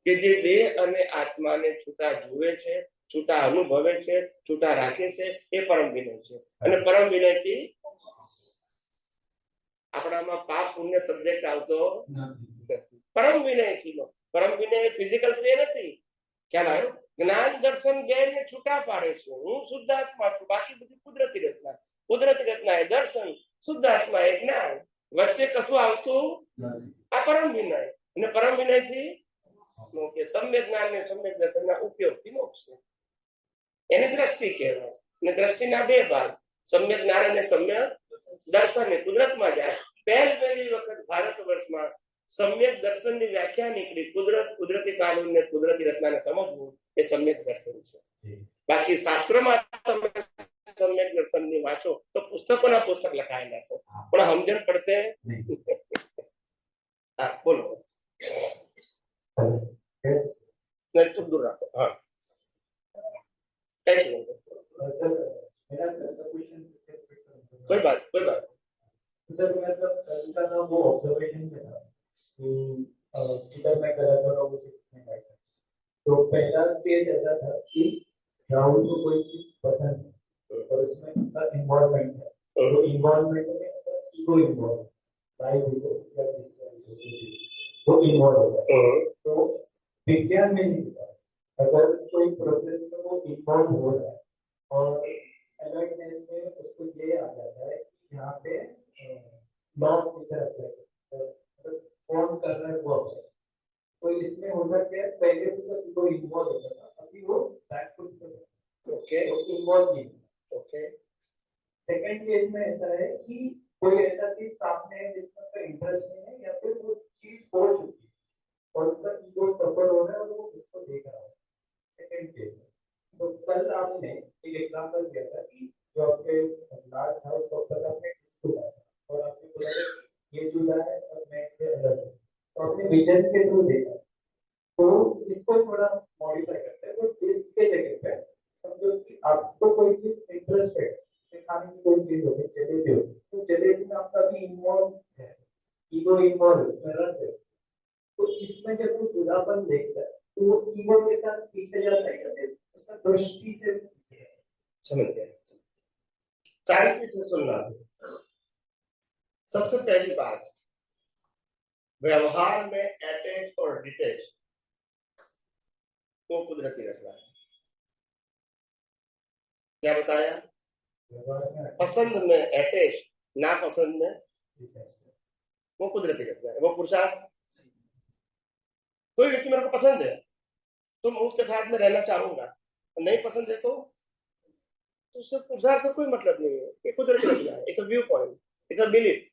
કે જે દેહ અને આત્માને છૂટા જુએ છે, છૂટા અનુભવે છે, છૂટા રાખે છે, એ પરમ વિનય છે. અને પરમ વિનયથી આપણામાં પાપ પુણ્ય સબ્જેક્ટ આવતો નથી. પરમ વિનયથી નો. પરમ વિનય ફિઝિકલ ક્રિયા નથી. ખ્યાલ આવ્યો? જ્ઞાન દર્શન બે ને છૂટા પાડે છે. હું શુદ્ધ આત્મા છું, બાકી બધી કુદરતી રચના. કુદરતી રચના એ દર્શન, શુદ્ધ આત્મા એ જ્ઞાન. વચ્ચે કશું આવતું આ પરમ વિનય. અને પરમ વિનય થી સમ્યક જ્ઞાન ને સમ્યક દર્શન ના ઉપયોગ થી મોક્ષ છે. એની દ્રષ્ટિ કહેવાય. અને દ્રષ્ટિના બે ભાગ, સમ્યક જ્ઞાન અને સમ્યક દર્શન. કુદરતમાં જાય પહેલી વખત ભારત વર્ષમાં સમ્યક દર્શન ની વ્યાખ્યા નીકળી. કુદરતી કાનૂન ને કુદરતી રચનાને સમજવું એ સમ્યક દર્શન છે. બાકી શાસ્ત્રમાં તમે સમ્યક દર્શનની વાંચો તો પુસ્તકોના પુસ્તક લખાયેલા છે, પણ સમજણ પડશે નહીં. હા બોલો, नहीं तुम दूर रखो. हाँ थैंक यू. कोई बात सर मतलब इसका ना वो ऑब्जर्वेशन था कि इधर मैं गलत हो रहा हूँ सीखने का. तो पहला केस ऐसा था कि राहुल को कोई चीज पसंद है और उसमें उसका इन्वॉल्वमेंट है, तो इन्वॉल्वमेंट में उसका ईगो इन्वॉल्व है, वो इन्वॉल्व होता है. तो विज्ञान में नहीं होता, अगर कोई प्रोसेस में वो इन्वॉल्व हो रहा है और अलर्टनेस में उसको ये आ जाता है कि यहाँ पे लॉक फीचर अप्लाई फोन कर रहा है वो ऑप्शन. तो इसमें होता क्या है, पहले उसका ईगो इन्वॉल्व होता था, अभी वो बैकफुट पे है. ओके, इन्वॉल्व नहीं. ओके, सेकंड केस में ऐसा है कि कोई ऐसा चीज सामने है जिसमें उसका इंटरेस्ट नहीं है या फिर वो चीज हो चुकी है और उसका ईगो सफर हो रहा है और वो उसको देख रहा है. सेकंड केस में तो कल आपने एक एग्जांपल दिया था कि जो आपके लास्ट हाउस उसका ऊपर आपने जुड़ा और आपने बोला ये जुड़ा है और मैं इससे अलग हूँ, तो आपने विजन के थ्रू देखा. तो इसको थोड़ा मॉडिफाई करते हैं. तो इसके जगह पे समझो कि आपको कोई चीज इंटरेस्ट है, सिखाने की कोई चीज होगी, जलेबी होगी, तो जलेबी में आपका भी इन्वॉल्व है, ईगो इन्वॉल्व है, उसमें रस है. तो इसमें जब वो जुड़ापन देखता है तो वो ईगो के साथ पीछे जाता है या फिर उसका दृष्टि से समझ गया. शांति से सुनना. सबसे पहली बात, व्यवहार में अटैच और डिटैच को कुदरती रखना है. क्या बताया? पसंद में अटैच, ना पसंद में वो कुदरती रखना है. वो पुरुषार्थ. कोई व्यक्ति मेरे को पसंद है तो मैं उसके साथ में रहना चाहूंगा, नहीं पसंद है तो उससे पुरुषार्थ से कोई मतलब नहीं है. ये कुदरती रचना है. It's a view point, it's a belief.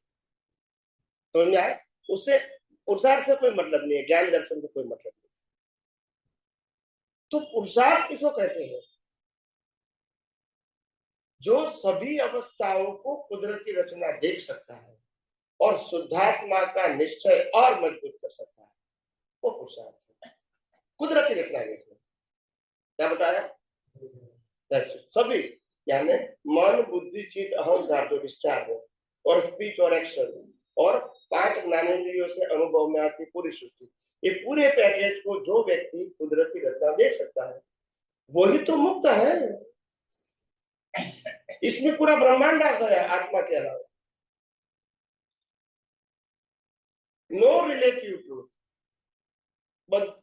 समझ में आया? उससे पुरुषार्थ से कोई मतलब नहीं है, ज्ञान दर्शन से कोई मतलब नहीं. तो पुरुषार्थ किसको कहते हैं? जो सभी अवस्थाओं को कुदरती रचना देख सकता है और शुद्धात्मा का निश्चय और मजबूत कर सकता है, वो पुरुषार्थ है. कुदरती रचना देखना. क्या बताया? सभी यानी मन, बुद्धि, चित्त, अहंकार जो डिस्चार्ज है और स्पीच और एक्शन और 5 ज्ञानेंद्रियों से अनुभव में आती पूरी सृष्टि, ये पूरे पैकेज को जो व्यक्ति कुदरती रचना देख सकता है वही तो मुक्त है. इसमें पूरा ब्रह्मांड आ गया आत्मा के अलावा. नो रिलेटिव ट्रूथ,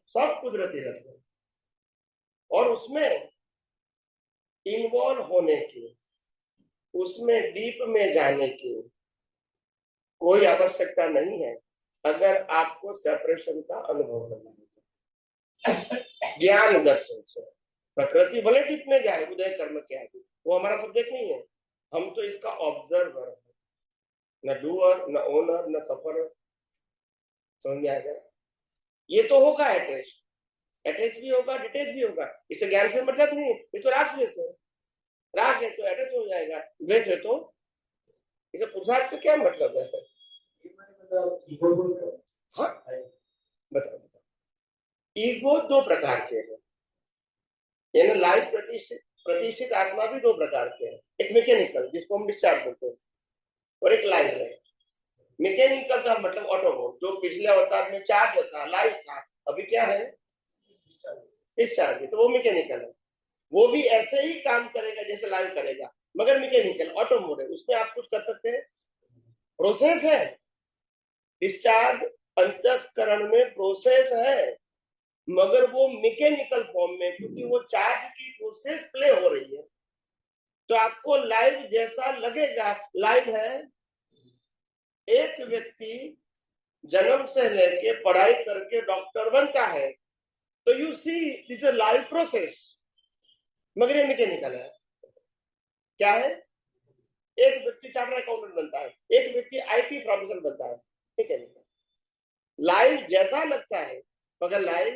सब कुदरती रचना. और उसमें इन्वॉल्व होने की, उसमें डीप में जाने की कोई आवश्यकता नहीं है अगर आपको सेपरेशन का अनुभव करना है. ज्ञान दर्शन से प्रकृति भले डीप में जाए, उदय कर्म के आगे, वो हमारा सब्जेक्ट नहीं है. हम तो इसका ऑब्जर्वर है, न डूअर, न ओनर, न सफर. समझ में आएगा? ये तो होगा अटैच भी होगा, डिटैच भी होगा. इसे ज्ञान से मतलब नहीं. ये तो राग द्वेष है. राग है तो अटैच हो जाएगा, द्वेष है तो इसे पुरुषार्थ से क्या मतलब है? हाँ बताओ. ईगो 2 प्रकार के हैं. यानी लाइव प्रतिष्ठित आत्मा भी 2 प्रकार के हैं. एक मैकेनिकल जिसको हम डिस्चार्ज बोलते हैं और एक लाइव है. मैकेनिकल का मतलब ऑटोमोट, जो पिछले अवतार में चार्ज था, लाइव था, अभी क्या है? डिस्चार्ज. तो वो मैकेनिकल है. वो भी ऐसे ही काम करेगा जैसे लाइव करेगा, मगर मैकेनिकल ऑटोमोट है. उसमें आप कुछ कर सकते हैं. प्रोसेस है. डिस्चार्ज अंतस्करण में प्रोसेस है, मगर वो मैकेनिकल फॉर्म में, क्योंकि वो चार्ज की प्रोसेस प्ले हो रही है. तो आपको लाइव जैसा लगेगा, लाइव है. एक व्यक्ति जन्म से लेके पढ़ाई करके डॉक्टर बनता है तो you see this a live process, मगर ये मैकेनिकल है. क्या है? एक व्यक्ति चार्टर्ड अकाउंटेंट बनता है, एक व्यक्ति आईटी प्रोफेसर बनता है, मैकेनिकल. लाइव जैसा लगता है मगर लाइव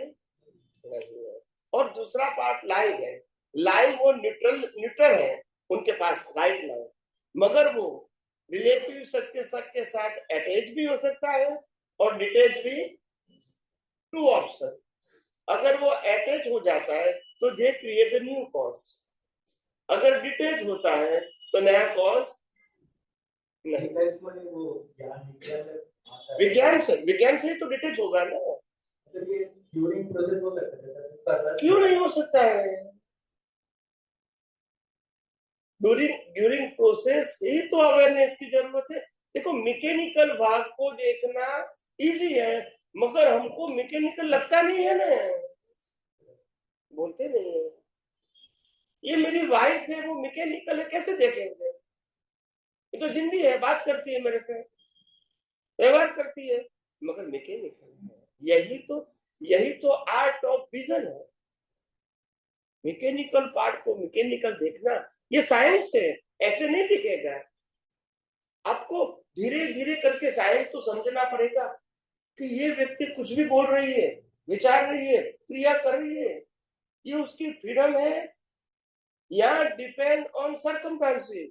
नहीं है. और दूसरा पार्ट लाइव है. लाइव वो न्यूट्रल है, उनके पास राइट ना हो, मगर वो रिलेटिव सत्य के साथ अटैच भी हो सकता है और डिटेच भी। टू ऑप्शन, अगर वो अटैच हो जाता है तो दे क्रिएट न्यू कॉज, अगर डिटेच होता है तो नया कॉज नहीं। विज्ञान से तो डिटेच होगा ना, ड्यूरिंग प्रोसेस हो सकता है, क्यों नहीं हो सकता है? ड्यूरिंग प्रोसेस ही तो अवेयरनेस की जरूरत है। देखो, मैकेनिकल भाग को देखना इजी है, मगर हमको मैकेनिकल लगता नहीं है ना, बोलते नहीं है। ये मेरी वाइफ है, वो मैकेनिकल है, कैसे देखेंगे? ये तो जिंदी है, बात करती है मेरे से, व्यवहार करती है, मगर मैकेनिकल है। यही तो आर्ट ऑफ विजन है। मैकेनिकल पार्ट को मैकेनिकल देखना, ये साइंस है, ऐसे नहीं दिखेगा। आपको धीरे धीरे करके साइंस तो समझना पड़ेगा कि ये व्यक्ति कुछ भी बोल रही है, विचार रही है, क्रिया कर रही है, ये उसकी फ्रीडम है या डिपेंड ऑन सर्कमस्टांसेस।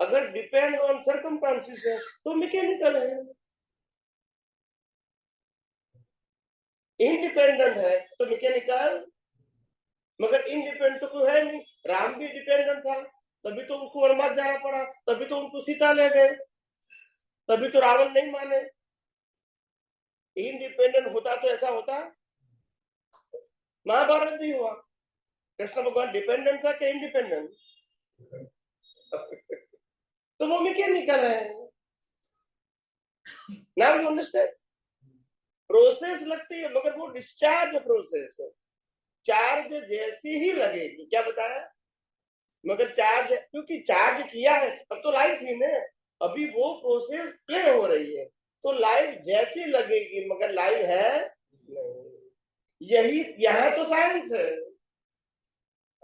अगर डिपेंड ऑन सर्कमस्टांसेस है तो मैकेनिकल है, इंडिपेंडेंट है तो मैकेनिकल। मगर इंडिपेंडेंट तो कोई है नहीं। राम भी डिपेंडेंट था, तभी तो उनको वनवास जाना पड़ा, तभी तो उनको सीता ले गए, तभी तो रावण नहीं माने। इंडिपेंडेंट होता तो ऐसा होता? महाभारत भी हुआ, कृष्ण भगवान डिपेंडेंट था कि इंडिपेंडेंट? तो वो मैकेनिकल है। Now you understand? प्रोसेस लगती है मगर वो डिस्चार्ज प्रोसेस है, चार्ज जैसी ही लगेगी। क्या बताया? मगर चार्ज, क्योंकि चार्ज किया है तब तो लाइव थी ना, अभी वो प्रोसेस प्ले हो रही है तो लाइव जैसी लगेगी, मगर लाइव है नहीं। यही यहाँ तो साइंस है,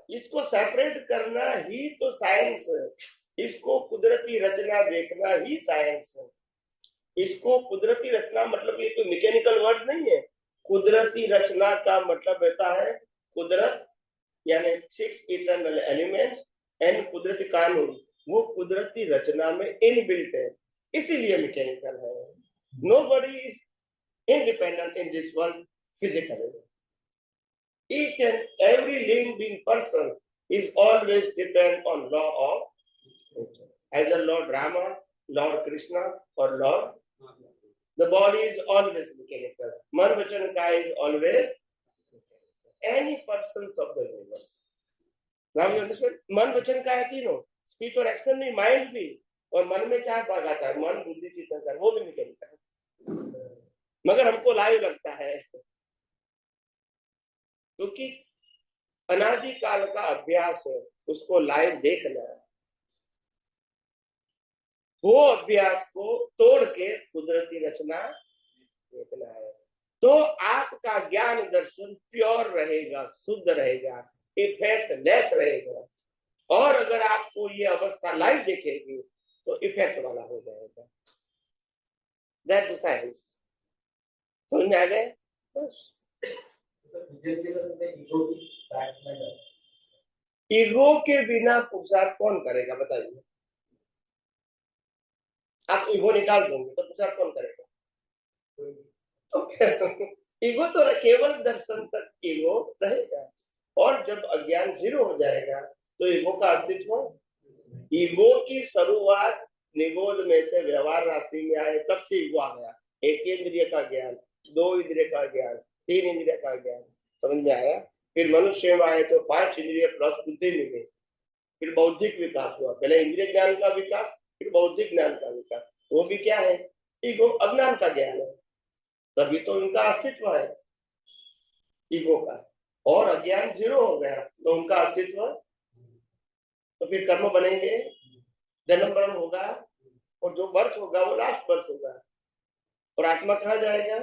इसको सेपरेट करना ही तो साइंस है। इसको कुदरती रचना देखना ही साइंस है। इसको कुदरती रचना मतलब ये कोई मैकेनिकल वर्ड नहीं है। कुदरती रचना का मतलब रहता है कुदरत यानी 6 इटर्नल एलिमेंट्स एंड कुदरती कानून, वो कुदरती रचना में इनबिल्ट है, इसीलिए मैकेनिकल है। Nobody is independent in this world physically. Each and every living being person is always depend on law of nature. Either Lord Rama, Lord Krishna, or Lord. The body is always mechanical. Man vachan kaya is always any persons of the universe. Now you understand? मन वचन का है तीनों, speech और action नहीं, mind भी। और मन में 4 भाग आता है, मन बुद्धि चित्त अहंकार, वो भी मैकेनिकल है, मगर हमको लाइव लगता है क्योंकि अनादि काल का अभ्यास है, उसको लाइव देखना है। वो अभ्यास को तोड़ के कुदरती रचना देखना है, तो आपका ज्ञान दर्शन प्योर रहेगा, शुद्ध रहेगा, इफेक्ट लेस रहेगा। और अगर आपको ये अवस्था लाइव दिखेगी तो इफेक्ट वाला हो जाएगा। That is science. समझ में आ गए? बस। ईगो के बिना पुरुषार्थ कौन करेगा बताइए? आप ईगो निकाल देंगे तो पुरुषार्थ कौन करेगा? ईगो तो केवल दर्शन तक ईगो रहेगा, और जब अज्ञान 0 हो जाएगा तो ईगो का अस्तित्व। ईगो की शुरुआत निगोद में से व्यवहार राशि में आए, तब से ईगो आ गया। 1 इंद्रिय का ज्ञान, 2 इंद्रिय का ज्ञान, 3 इंद्रिय का ज्ञान, समझ में आया? फिर मनुष्य में आए तो 5 इंद्रिय प्लस बुद्धि मिले, फिर बौद्धिक विकास हुआ। पहले इंद्रिय ज्ञान का विकास, फिर बौद्धिक ज्ञान का विकास। वो भी क्या है? ईगो, अज्ञान का ज्ञान है, तभी तो उनका अस्तित्व है ईगो का। और अज्ञान 0 हो गया तो उनका अस्तित्व, तो फिर कर्म बनेंगे, जन्म मरण होगा, और जो बर्थ होगा वो लास्ट बर्थ होगा, और आत्मा कहाँ जाएगा?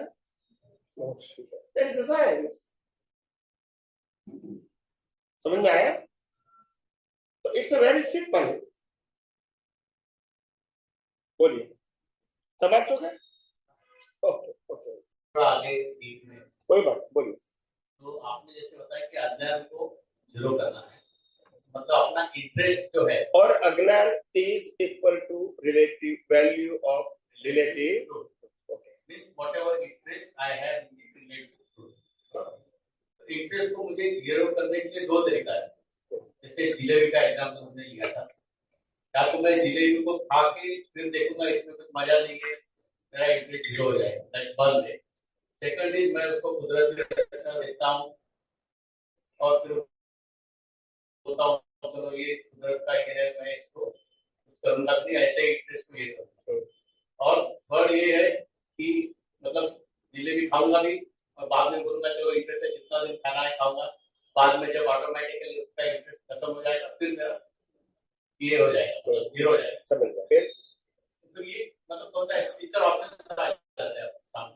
मोक्ष। That is the science. समझ में आया? तो इट्स अ वेरी सिंपल। बोलिए, समाप्त हो गया? ओके ओके, आगे बीच में कोई बात, बोलिए। तो आपने जैसे बताया कि अध्ययन को 0 करना है, मतलब अपना इंटरेस्ट जो है I have इंटरेस्ट को मुझे क्लियर करने के लिए दो तरीका है। जैसे जिलेबी का एग्जाम्पल हमने लिया था, या तो मैं जिलेबी को खा के फिर देखूंगा इसमें कुछ मजा नहीं है, मेरा इंटरेस्ट जीरो हो जाएगा, that's one way. Second is मैं उसको कुदरती रचना देखता हूँ और फिर होता हूँ चलो ये कुदरत का ये है, मैं इसको करूंगा नहीं, ऐसे ही इंटरेस्ट को ये करूंगा। और थर्ड ये है कि मतलब जिलेबी खाऊंगा भी और बाद में बोलूंगा चलो इंटरेस्ट है जितना दिन खाना है खाऊंगा, बाद में जब ऑटोमेटिकली उसका इंटरेस्ट खत्म हो जाएगा फिर मेरा ये हो जाएगा, मतलब जीरो हो जाएगा। समझ गया। फिर ये मतलब कौन सा टीचर ऑप्शन आ जाता है सामने,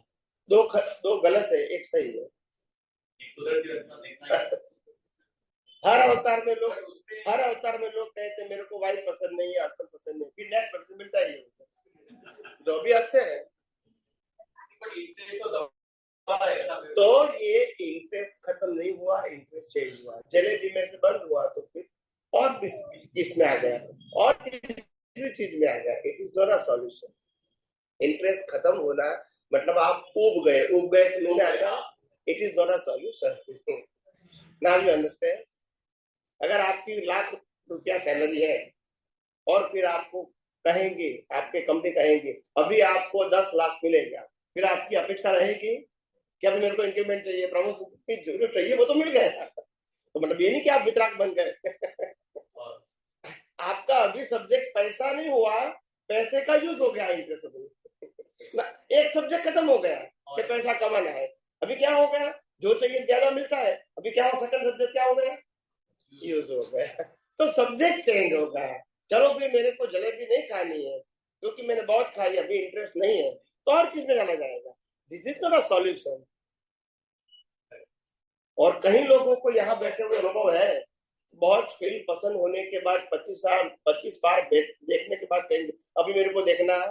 दो गलत है, एक सही है। एक कुदरती रचना देखना है। हर अवतार में लोग कहते हैं मेरे को वाइफ पसंद नहीं है, हस्बैंड पसंद नहीं, फिर नेक्स्ट पर्सन मिलता ही है, जो भी हंसते हैं। तो ये इंटरेस्ट खत्म नहीं हुआ, इंटरेस्ट चेंज हुआ, जलेबी में से बंद हुआ तो फिर और इसमें आ गया और तीसरी चीज में आ गया। It is not a solution. Interest खत्म होना मतलब आप उब गए समझ में आता है। It is not a solution. Now you understand. अगर आपकी ₹1,00,000 सैलरी है और फिर आपको कहेंगे, आपके कंपनी कहेंगे अभी आपको 10 लाख मिलेगा, फिर आपकी अपेक्षा रहेगी कि अभी मेरे को इंक्रीमेंट चाहिए, प्रमोशन की जरूरत चाहिए, वो तो मिल गया। तो मतलब ये नहीं कि आप वितराग बन गए। आपका अभी सब्जेक्ट पैसा नहीं हुआ, पैसे का यूज हो गया इंटरेस्ट। एक सब्जेक्ट खत्म हो गया कि पैसा कमाना है, अभी क्या हो गया, जो चाहिए ज्यादा मिलता है, अभी क्या हो, सेकंड सब्जेक्ट क्या हो गया, यूज हो गया। तो सब्जेक्ट चेंज होगा। चलो भी मेरे को जलेबी नहीं खानी है क्योंकि मैंने बहुत खाई, अभी इंटरेस्ट नहीं है, तो हर चीज में जाना जाएगा। This is not a solution. और कई लोगों को यहाँ बैठे हुए अनुभव है, बहुत फिल्म पसंद होने के बाद 25 बार देखने के बाद कहेंगे अभी मेरे को देखना है।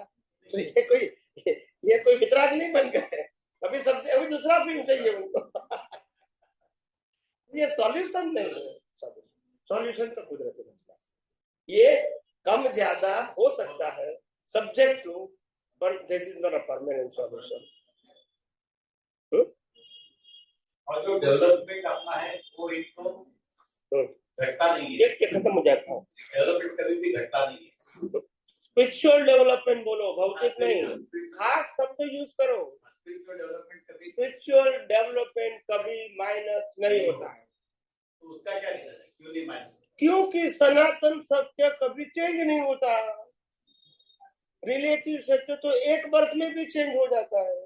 तो ये कोई वितराग नहीं बन गए, अभी दूसरा फिल्म चाहिए उनको। ये सॉल्यूशन नहीं है। सॉल्यूशन तो कुदरती रचना, ये कम ज्यादा हो सकता है subject to, but this is not a permanent solution. और जो डेवलपमेंट अपना है वो इसको घटता नहीं है, ये खत्म हो जाता है। डेवलपमेंट कभी भी घटता नहीं है। स्पिरिचुअल डेवलपमेंट बोलो, भौतिक नहीं, खास शब्द यूज करो। स्पिरिचुअल डेवलपमेंट कभी माइनस नहीं होता है। तो उसका क्या रीजन है, क्यों नहीं माइनस? क्योंकि सनातन सत्य कभी चेंज नहीं होता। रिलेटिव सत्य तो एक बर्थ में भी चेंज हो जाता है।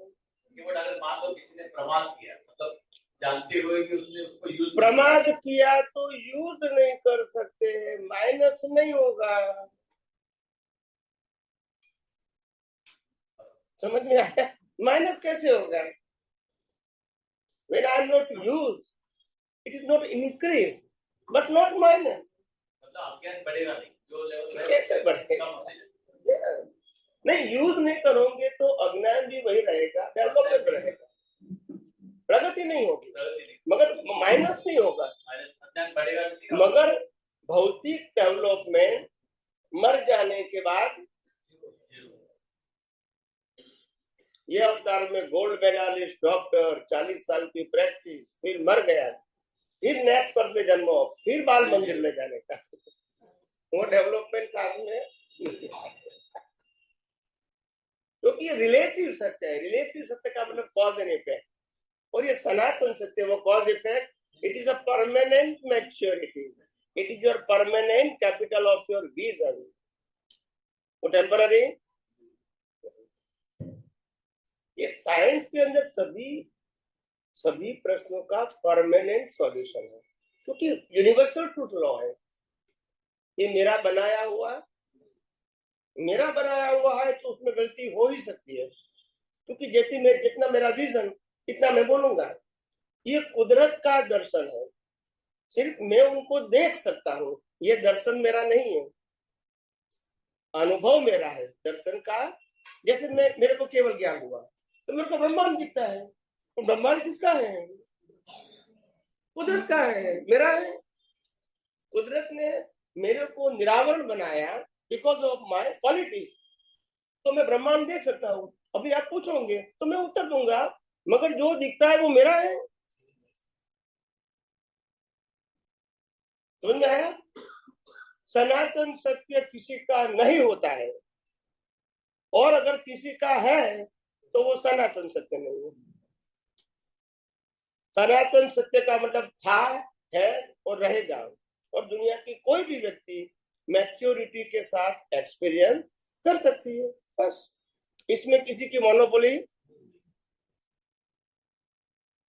अगर मान लो किसी ने प्रमाद किया, मतलब जानते हुए कि उसने उसको यूज प्रमाद किया तो यूज नहीं कर सकते, माइनस नहीं होगा। समझ में आया? माइनस कैसे होगा? When I am not used, it is not increase, but not minus. मतलब अज्ञान बढ़ेगा नहीं, जो लेवल कैसे बढ़ेगा? नहीं, यूज नहीं करोगे तो अज्ञान भी वही रहेगा, डेवलपमेंट रहेगा, प्रगति नहीं होगी, मगर माइनस नहीं होगा। अज्ञान बढ़ेगा, मगर भौतिक डेवलपमेंट मर जाने के बाद, ये अवतार में गोल्ड मेडलिस्ट डॉक्टर, 40 साल की प्रैक्टिस, फिर मर गया, फिर नेक्स्ट पर में जन्म, फिर बाल मंदिर में जाने का, वो डेवलपमेंट साथ में। क्योंकि ये रिलेटिव सत्य है। रिलेटिव सत्य का मतलब कॉज एंड इफेक्ट, और ये सनातन सत्य वो cause effect. It is a permanent maturity, it is your permanent capital of your vision, वो टेम्पररी। ये साइंस के अंदर सभी प्रश्नों का परमानेंट सॉल्यूशन है, क्योंकि यूनिवर्सल ट्रूथ लॉ है। ये मेरा बनाया हुआ है तो उसमें गलती हो ही सकती है, क्योंकि जितना मेरा विजन इतना मैं बोलूंगा। ये कुदरत का दर्शन है, सिर्फ मैं उनको देख सकता हूँ, ये दर्शन मेरा नहीं है, अनुभव मेरा है दर्शन का। जैसे मेरे को केवल ज्ञान हुआ तो मेरे को ब्रह्मांड दिखता है, तो ब्रह्मांड किसका है? कुदरत का है, मेरा है। कुदरत ने मेरे को निरावरण बनाया बिकॉज ऑफ माय क्वालिटी, तो मैं ब्रह्मांड देख सकता हूँ। अभी आप पूछोगे तो मैं उत्तर दूंगा, मगर जो दिखता है वो मेरा है। समझ में आया? सनातन सत्य किसी का नहीं होता है, और अगर किसी का है तो वो सनातन सत्य नहीं है। सनातन सत्य का मतलब था, है और रहेगा, और दुनिया की कोई भी व्यक्ति मैच्योरिटी के साथ एक्सपीरियंस कर सकती है। बस इसमें किसी की मोनोपोली,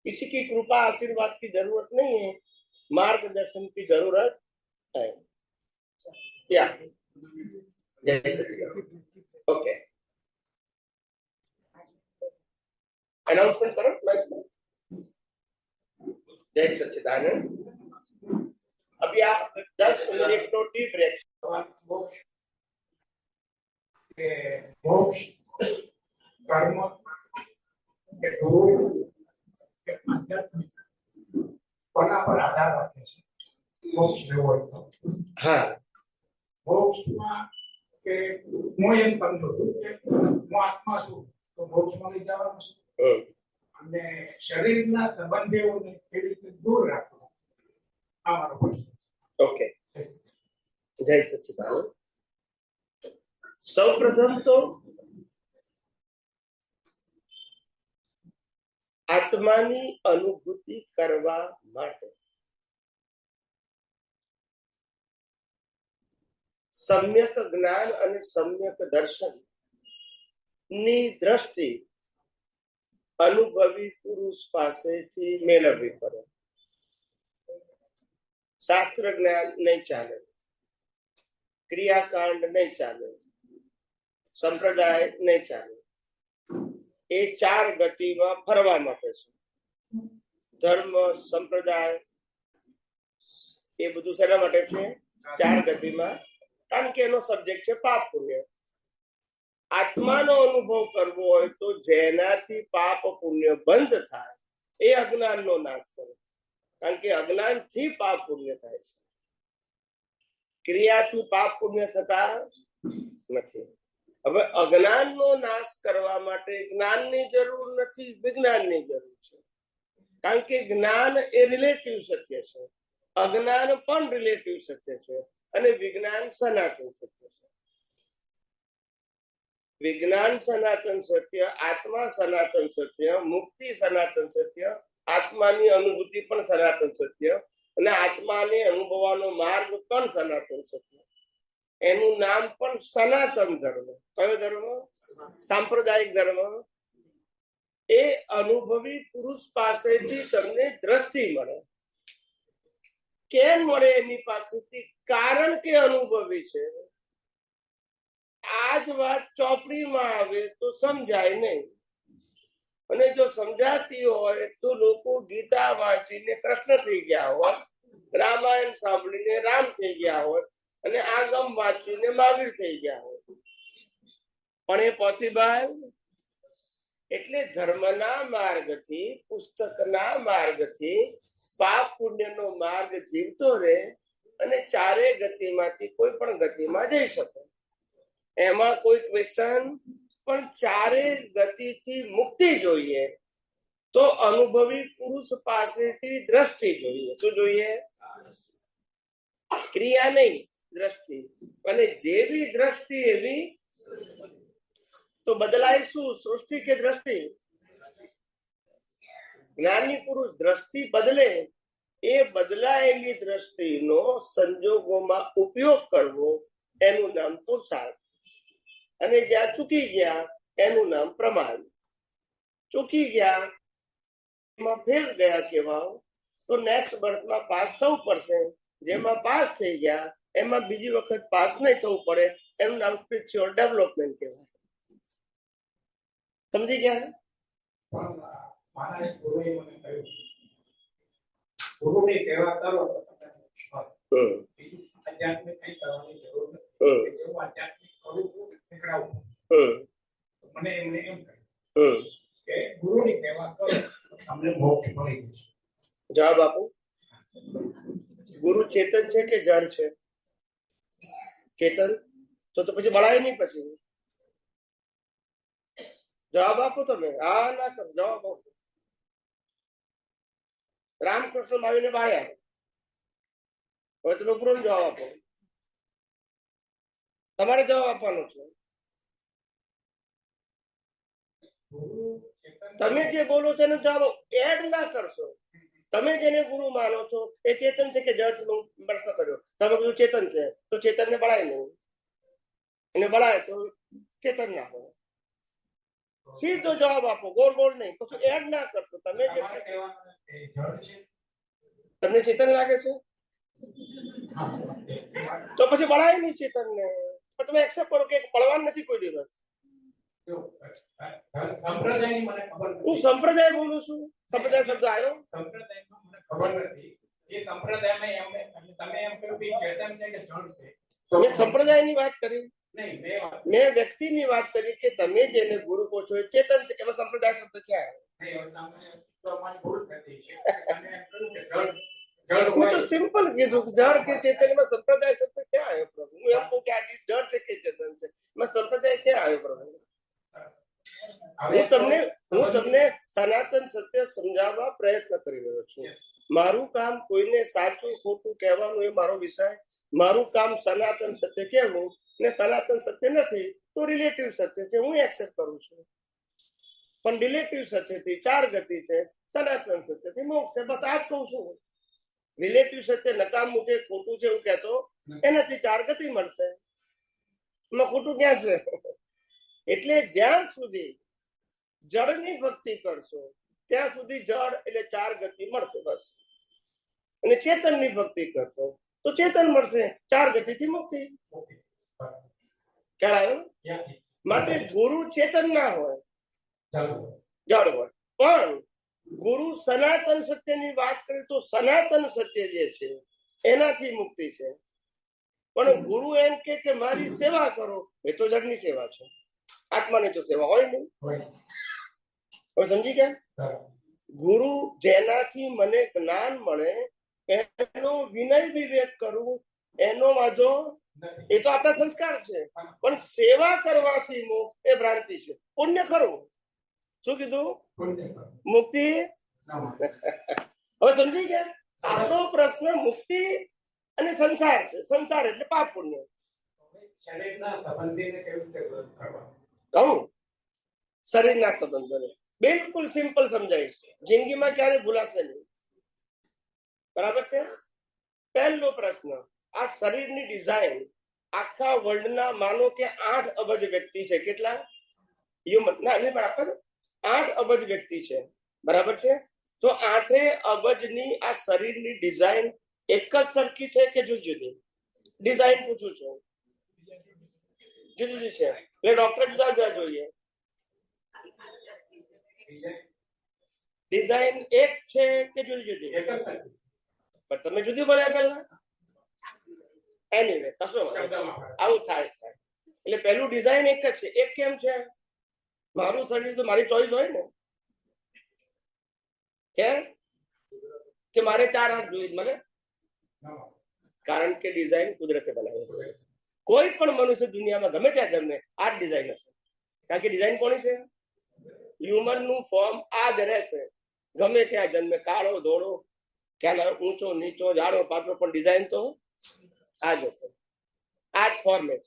किसी की कृपा आशीर्वाद की जरूरत नहीं है, मार्गदर्शन की जरूरत है। क्या ओके, अनाउंसमेंट करो। जय सच्चिदानंद। अभी आप 10 मिनट नो टी ब्रेक। मोक्ष कर्म के गुरु के आध्यात्मिक કોના પર આધાર રાખે છે મોક્ષ લેવો હોય તો? હા, મોક્ષમાં કે હું એમ સમજુ છું કે હું આત્મા છું તો મોક્ષમાં લઈ જવાનું છે, અને શરીરના સંબંધોને કેવી રીતે દૂર રાખવા, આ મારો પ્રશ્ન. ઓકે, જય સચ્ચિદાનંદ. સૌપ્રથમ તો આત્માની અનુભૂતિ કરવા માટે સમ્યક જ્ઞાન અને સમ્યક દર્શન ની દ્રષ્ટિ અનુભવી પુરુષ પાસેથી મેળવવી પડે. શાસ્ત્ર જ્ઞાન નહીં ચાલે, ક્રિયાકાંડ નહીં ચાલે, સંપ્રદાય નહીં ચાલે. એ 4 ગતિમાં ફરવા માટે છે. ધર્મ, સંપ્રદાય એ બધું શેના માટે છે? 4 ગતિમાં. કારણ કે એનો સબ્જેક્ટ છે પાપ પુણ્ય. આત્માનો અનુભવ કરવો હોય તો જેનાથી પાપ પુણ્ય બંધ થાય એ અજ્ઞાનનો નાશ કરે. કારણ કે અજ્ઞાનથી પાપ પુણ્ય થાય છે, ક્રિયાથી પાપ પુણ્ય થતા નથી. હવે અજ્ઞાનનો નાશ કરવા માટે જ્ઞાનની જરૂર નથી, વિજ્ઞાનની જરૂર છે. કારણ કે જ્ઞાન એ રિલેટિવ સત્ય છે, અજ્ઞાન પણ રિલેટિવ સત્ય છે, અને વિજ્ઞાન સનાતન સત્ય છે. વિજ્ઞાન સનાતન સત્ય, આત્મા સનાતન સત્ય, મુક્તિ સનાતન સત્ય, આત્માની અનુભૂતિ પણ સનાતન સત્ય, અને આત્માને અનુભવવાનો માર્ગ પણ સનાતન સત્ય. એનું નામ પણ સનાતન ધર્મ. કયો ધર્મ? સાંપ્રદાયિક ધર્મ. એ અનુભવી પુરુષ પાસેથી તમને દ્રષ્ટિ મળે. કેમ મળે એની પાસેથી? કારણ કે અનુભવી છે. આ જ વાત ચોપડીમાં આવે તો સમજાય નહીં, અને જો સમજાતી હોય તો લોકો ગીતા વાંચીને કૃષ્ણ થઈ ગયા હોય, રામાયણ સાંભળીને રામ થઈ ગયા હોય, અને આગમ વાંચીને મહાવીર થઈ ગયા હોય. પણ એ પોસિબલ? એટલે ધર્મના માર્ગથી, પુસ્તકના માર્ગથી પાપ પુણ્યનો માર્ગ જીવતો રહે, અને 4 ગતિમાંથી કોઈ પણ ગતિમાં જઈ શકે. એમાં કોઈ ક્વેશ્ચન? પણ 4 ગતિથી મુક્તિ જોઈએ તો અનુભવી પુરુષ પાસેથી દ્રષ્ટિ જોઈએ. શું જોઈએ? ક્રિયા નહીં, દ્રષ્ટિ. અને જેવી દ્રષ્ટિ એવી. તો બદલાય શું? સૃષ્ટિ કે દ્રષ્ટિ? જ્ઞાની પુરુષ દ્રષ્ટિ બદલે. એ બદલાયેલી દ્રષ્ટિનો સંજોગોમાં ઉપયોગ કરવો એનું નામ પુરુષાર્થ. અને જ્યાં ચૂકી ગયા એનું નામ પ્રમાણ. ચૂકી ગયા એમાં ફેલ ગયા કહેવાય તો નેક્સ્ટ બર્થમાં પાસ થવું પડશે. જેમાં પાસ થઈ ગયા એમાં બીજી વખત પાસ નહીં થવું પડે, એનું નામ સ્પિરિચ્યુઅલ ડેવલપમેન્ટ કહેવાય. સમજી ગયા? મારા એક ગુરુએ મને કહ્યું, ગુરુની સેવા કરો તો તમને મોક્ષ મળે. બીજું આધ્યાત્મિક કંઈ કરવાની જરૂર નથી. જેવું આધ્યાત્મિક કરું છું શીખડાવું. મને એમને એમ કહ્યું કે ગુરુની સેવા કરો તો તમને મોક્ષ મળી જશે. જવાબ આપો. ગુરુ ચેતન છે કે જળ છે? ચેતન. તો પછી બળાય નહીં. પછી જવાબ આપો તમે. હા ના કરો, જવાબ આપો. રામકૃષ્ણ આવીને બાળ્યા. હવે તમે પૂરો જવાબ આપો. તમારે જવાબ આપવાનો છે. તમે જે બોલો છો એનો જવાબ એડ ના કરશો. તમે જેને ગુરુ માનો છો એ ચેતન છે કે જડ પ્રશ્ન કર્યો. તમે કીધું ચેતન છે તો ચેતન ને બળાય નહીં, એને બળાય તો ચેતન ના હોય. સીધો જવાબ આપો, ગોળ ગોળ નહીં, કશું એડ ના કરશો. તમે જે તમને ચેતન લાગે છે તો પછી બળાય નહીં ચેતન ને. પણ તમે એક્સેપ્ટ કરો કે બળવાન નથી કોઈ દિવસ. સંપ્રદાયની મને ખબર નથી. હું સંપ્રદાય બોલું છું. સંપ્રદાય શબ્દ આવ્યો. સંપ્રદાયમાં મને ખબર નથી. એ સંપ્રદાયમાં એમને તમે એમ કહ્યું કે ચેતન છે કે જડ છે. મેં સંપ્રદાયની વાત કરી, નહીં, મેં વ્યક્તિની વાત કરી કે તમે જેને ગુરુ કહો છો એ ચેતન છે. એમાં સંપ્રદાય શબ્દ ક્યાં આવ્યો? મેં તો સિમ્પલ કીધું જળ કે ચેતન માં સંપ્રદાય શબ્દ ક્યાં આવ્યો પ્રભુ? હું એમ કહું કે આ જળ છે કે ચેતન છે, એમાં સંપ્રદાય ક્યાં આવ્યો પ્રભુ? હું તમને સનાતન સત્ય સમજાવવા પ્રયત્ન કરી રહ્યો છું. મારું કામ કોઈને સાચું ખોટું કહેવાનું એ મારો વિષય. મારું કામ સનાતન સત્ય કહેવું, ને સનાતન સત્ય નથી તો રિલેટિવ સત્ય છે, હું એક્સેપ્ટ કરું છું. પણ રિલેટિવ સત્યથી 4 ગતિ છે, સનાતન સત્યથી મોક્ષ છે. બસ આ જ કહું છું. રિલેટિવ સત્ય નકામું છે, ખોટું છે એવું કહેતો એનાથી 4 ગતિ મળશે. એમાં ખોટું ક્યાં છે? એટલે જ્યાં સુધી જળની ભક્તિ કરશો ત્યાં સુધી જળ એટલે 4 ગતિ મળશે બસ. અને ચેતનની ભક્તિ કરશો તો ચેતન મળશે, 4 ગતિથી મુક્તિ. ખ્યાલ આવ્યો? માટે ગુરુ ચેતન ના હોય, જળ હોય. પણ ગુરુ સનાતન સત્યની વાત કરે તો સનાતન સત્ય જે છે એનાથી મુક્તિ છે. પણ ગુરુ એમ કે મારી સેવા કરો, એ તો જળની સેવા છે. આત્માની તો સેવા હોય નહીં. હવે સમજી ગયા? ગુરુ જેનાથી મને જ્ઞાન મળે એનો વિનય વિવેક કરવું એનો વાંધો, એ તો આપણા સંસ્કાર છે. પણ સેવા કરવાથી મોક્ષ એ ભ્રાંતિ છે. પુણ્ય કરવું. શું કીધું? મુક્તિ. હવે સમજી ગયા? આપણો પ્રશ્ન મુક્તિ અને સંસાર છે. સંસાર એટલે પાપ પુણ્ય. કહું શરીરના સંબંધોને બિલકુલ સિમ્પલ સમજાય છે, જિંદગીમાં ક્યારે ભૂલાશે નહીં. બરાબર છે? પહેલો પ્રશ્ન, આ શરીરની ડિઝાઇન આખા વર્લ્ડના માનો કે 8 અબજ વ્યક્તિ છે. કેટલા? હ્યુમન ના નહીં બરાબર, 8 અબજ વ્યક્તિ છે. બરાબર છે? તો 8 અબજની આ શરીરની ડિઝાઇન એક જ સરખી છે કે જુદી જુદી? ડિઝાઇન પૂછું છું. જુદી જુદી છે એટલે ડોક્ટર જુદા જુદા જોઈએ. ડિઝાઇન એક છે કે જુદી જુદી? પણ તમે જુદી બોલ્યા પહેલા. એનીવે કશો આવું થાય. એટલે પહેલું ડિઝાઇન એક જ છે. એક કેમ છે? મારું શરીર તો મારી ચોઈસ હોય ને, છે કે મારે 4 હાથ જોઈએ મને? કારણ કે ડિઝાઇન કુદરતે બનાવી. કોઈ પણ મનુષ્ય દુનિયામાં ગમે ત્યાં જન્મે આ ડિઝાઇન હશે. કારણ કે ડિઝાઇન કોની છે? હ્યુમન નું ફોર્મ આ જ રહેશે. ગમે ત્યાં જન્મે, કાળો ધોળો, ક્યાં ઊંચો નીચો, જાડો પાતળો, પણ ડિઝાઇન તો આ જ હશે. આ જ ફોર્મેટ.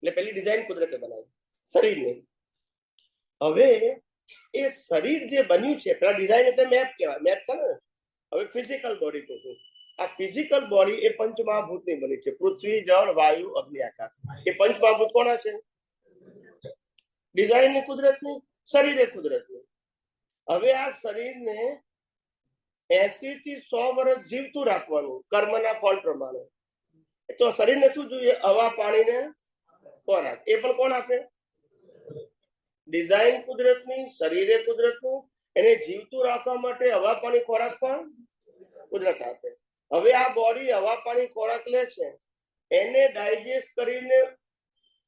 એટલે પેલી ડિઝાઇન કુદરતે બનાવી શરીરની. હવે એ શરીર જે બન્યું છે, પેલા ડિઝાઇન એટલે મેપ કહેવાય. મેપ છે ને. હવે ફિઝિકલ બોડી કહું છું. આ ફિઝિકલ બોડી એ પંચમહાભૂતની બની છે. પૃથ્વી, જળ, વાયુ, અગ્નિ, આકાશ. એ પંચમહાભૂત કોના છે? ડિઝાઇન ની કુદરતની, શરીર એ કુદરતની. હવે આ શરીરને 80 થી 100 વર્ષ જીવતું રાખવાનું કર્મના ફળ પ્રમાણે. તો શરીરને શું જોઈએ? હવા, પાણીને ખોરાક. એ પણ કોણ આપે? ડિઝાઇન કુદરતની, શરીરે કુદરતનું. એને જીવતું રાખવા માટે હવા, પાણી, ખોરાક પણ કુદરત આપે. હવે આ બોડી હવા, પાણી, ખોરાક લે છે, એને ડાયજેસ્ટ કરીને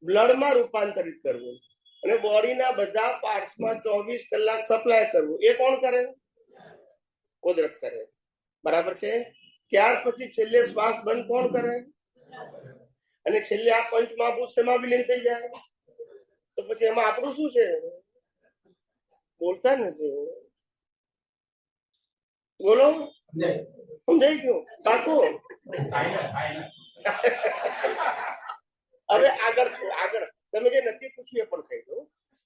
બ્લડમાં રૂપાંતરિત કરવું અને બોડીના બધા પાર્ટ્સમાં 24 કલાક સપ્લાય કરવું. એ કોણ કરે? કુદરત કરે. બરાબર છે? ત્યાર પછી છેલ્લે શ્વાસ બંધ કોણ કરે? અને છેલ્લે આ પંચમહાભૂત શેમાં વિલીન થઈ જાય? તો પછી એમાં આપણું શું છે? બોલતા નથી. બોલો. સમજાઈ ગયું પાકું? હવે આગળ આગળ તમે જે નથી પૂછ્યું એ પણ કહી દઉં.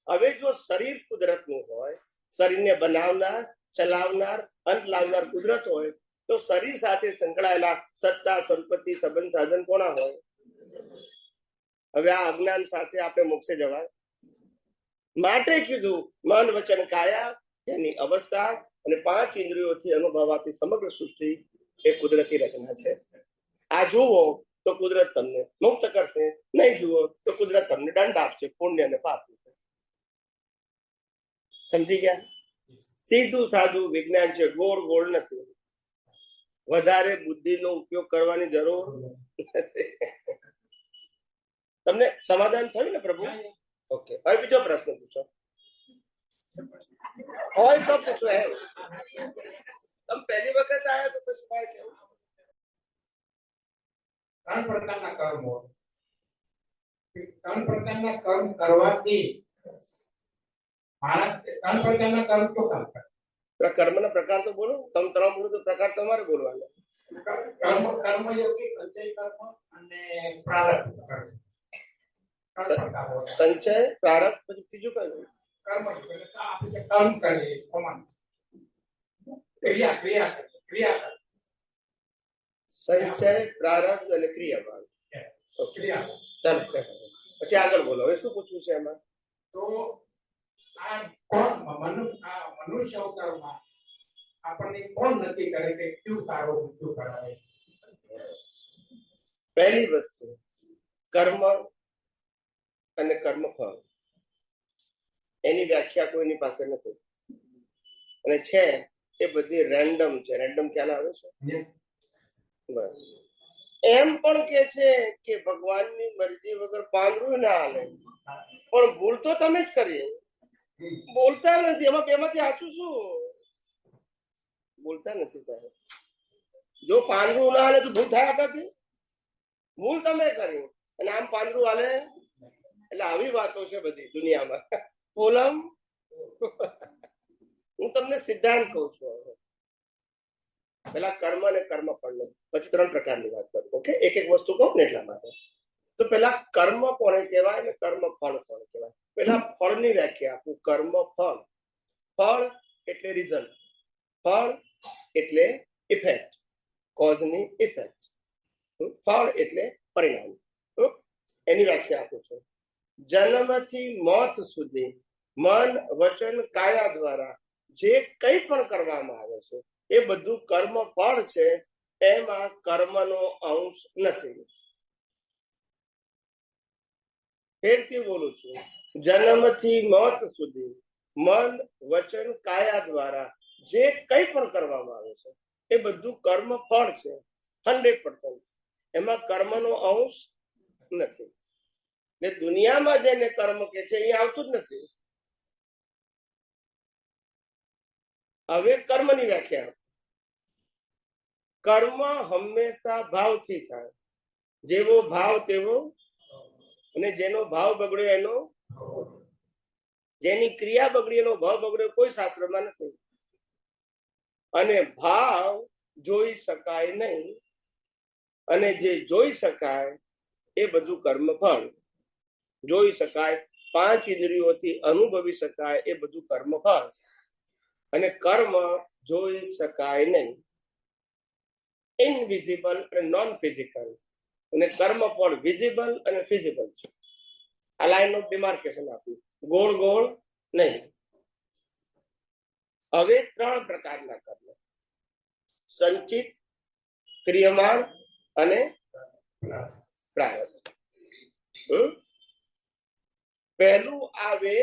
હવે જો શરીર કુદરતનું હોય, શરીરને બનાવનાર, ચલાવનાર, અંત લાવનાર કુદરત હોય, તો શરીર સાથે સંકળાયેલા સત્તા, સંપત્તિ, સંબંધ, સાધન કોના હોય? હવે આ અજ્ઞાન સાથે આપણે મોક્ષે જવાય? માટે કીધું મન, વચન, કાયા એની અવસ્થા અને 5 ઇન્દ્રિયોથી અનુભવાતી સમગ્ર સૃષ્ટિ એ કુદરતી રચના છે. આ જુઓ તો કુદરત તમને મુક્ત કરશે, નહીં જુઓ તો કુદરત તમને દંડ આપશે, પુણ્ય અને પાપ. સમજી ગયા? સીધું સાદું વિજ્ઞાન છે, ગોળ ગોળ નથી. વધારે બુદ્ધિનો ઉપયોગ કરવાની જરૂર નથી. તમને સમાધાન થયું ને પ્રભુ? ઓકે, હવે બીજો પ્રશ્ન પૂછો. હોય તો પૂછો. એમ તમે પહેલી વખત આવ્યા તો પછી મારે કેવું? 3 પ્રકારના કર્મો. 3 પ્રકારના કર્મ કરવાથી માણસ 3 પ્રકારના કર્મ શું કામ કરે? કર્મના પ્રકાર તો બોલો. તમે 3 બોલો તો પ્રકાર તમારે બોલવાનો. કર્મયોગી, સંચય કર્મ અને પ્રારબ્ધ કર્મ. સંચય, પ્રારબ્ધ, પછી ત્રીજું કયું? કર્મયોગ એટલે આપણે જે કર્મ કરીએ, ક્રિયા સંચય, પ્રારબ્ધ અને ક્રિયાવાદ. ચાલો પછી આગળ બોલો. હવે શું પૂછવું છે એમાં? તો આ કોણ મનુષ્ય અવતારમાં આપણને કોણ નક્કી કરે કે કયું સારું કયું ખરાબ? પહેલી વસ્તુ કર્મ અને કર્મફળ, એની વ્યાખ્યા કોઈની પાસે નથી અને છે એ બધી રેન્ડમ છે. રેન્ડમ ખ્યાલ આવે છે? બસ. એમ પણ કે છે કે ભગવાનની મરજી વગર પાંદડું ના હાલે, પણ ભૂલ તો તમે જ કરી. બોલતા નથી. એમાં બેમાંથી સાચું શું? બોલતા નથી સાહેબ. જો પાંદડું ના હાલે તો ભૂલ થાય આપણાથી? ભૂલ તમે કરી અને આમ પાંદડું હાલે. એટલે આવી વાતો છે બધી દુનિયામાં. પોલમ હું તમને સિદ્ધાંત કહું છું. પેલા કર્મ અને કર્મફળ, પછી 3 પ્રકારની વાત કરું. ઓકે, એક એક વસ્તુ કહું ને એટલા માટે. તો પેલા કર્મ કોને કહેવાય અને કર્મફળ કોને કહેવાય? પેલા ફળની વ્યાખ્યા આપું. કર્મ ફળ. ફળ એટલે રિઝલ્ટ. ફળ એટલે ઇફેક્ટ, કોઝની ઇફેક્ટ. ફળ એટલે પરિણામ. એની વ્યાખ્યા આપું છું. જન્મથી મોત સુધી મન, વચન, કાયા દ્વારા જે કંઈ પણ કરવામાં આવે છે એ બધું કર્મ ફળ છે. એમાં કર્મનો અંશ નથી. ફેરથી બોલું છું. જન્મથી મોત સુધી મન, વચન, કાયા દ્વારા જે કંઈ પણ કરવામાં આવે છે એ બધું કર્મ ફળ છે. 100%. એમાં કર્મનો અંશ નથી. ને દુનિયામાં જેને કર્મ કે છે એ આવતું જ નથી. હવે કર્મની વ્યાખ્યા. કર્મ હંમેશા ભાવથી થાય. જેવો ભાવ તેવો, અને જેનો ભાવ બગડ્યો એનો, જેની ક્રિયા બગડી એનો ભાવ બગડ્યો કોઈ શાસ્ત્રમાં નથી. અને ભાવ જોઈ શકાય નહીં, અને જે જોઈ શકાય એ બધું કર્મ ફળ. જોઈ શકાય, 5 ઇન્દ્રિયોથી અનુભવી શકાય એ બધું કર્મ ફળ. અને કર્મ જોઈ શકાય નહીં, ઇનવિઝિબલ અને નોન ફિઝિકલ. અને કર્મ પણ વિઝિબલ અને ફિઝિબલ છે. આ લાઈન ઓફ ડિમાર્કેશન આપ્યું. ગોળ ગોળ નહીં. હવે 3 પ્રકારના કર્મ: સંચિત, ક્રિયમાણ અને પ્રારબ્ધ. પહેલું આવે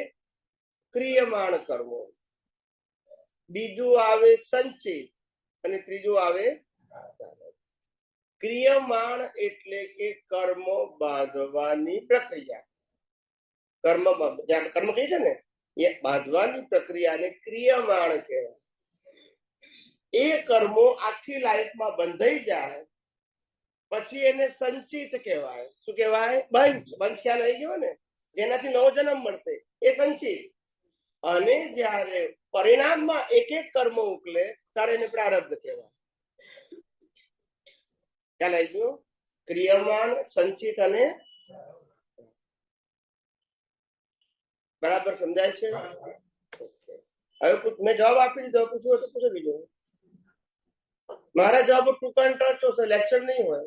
ક્રિયમાણ કર્મો, બીજું આવે સંચિત અને ત્રીજું આવે પ્રારબ્ધ. ક્રિયમાણ એટલે કે કર્મ બાંધવાની પ્રક્રિયા. કર્મ કહે છે ને, એ બાંધવાની પ્રક્રિયાને ક્રિયમાણ કહેવાય. એ કર્મો આખી લાઈફમાં બંધાઈ જાય પછી એને સંચિત કહેવાય. શું કહેવાય? બંચ. બંચ ખ્યાલ આવી ગયો ને, જેનાથી નવો જન્મ મળશે એ સંચિત. અને જ્યારે પરિણામમાં એક એક કર્મ ઉકલે ત્યારે એને પ્રારબ્ધ કહેવાય. ખ્યાલ આવી ગયો? ક્રિયમાણ, સંચિત અને બરાબર સમજાય છે? હવે મેં જવાબ આપી દીધો, પૂછ્યો તો પૂછો બીજો. મારા જવાબ ટૂંક એન્ડ ટચ હશે, લેક્ચર નહીં હોય.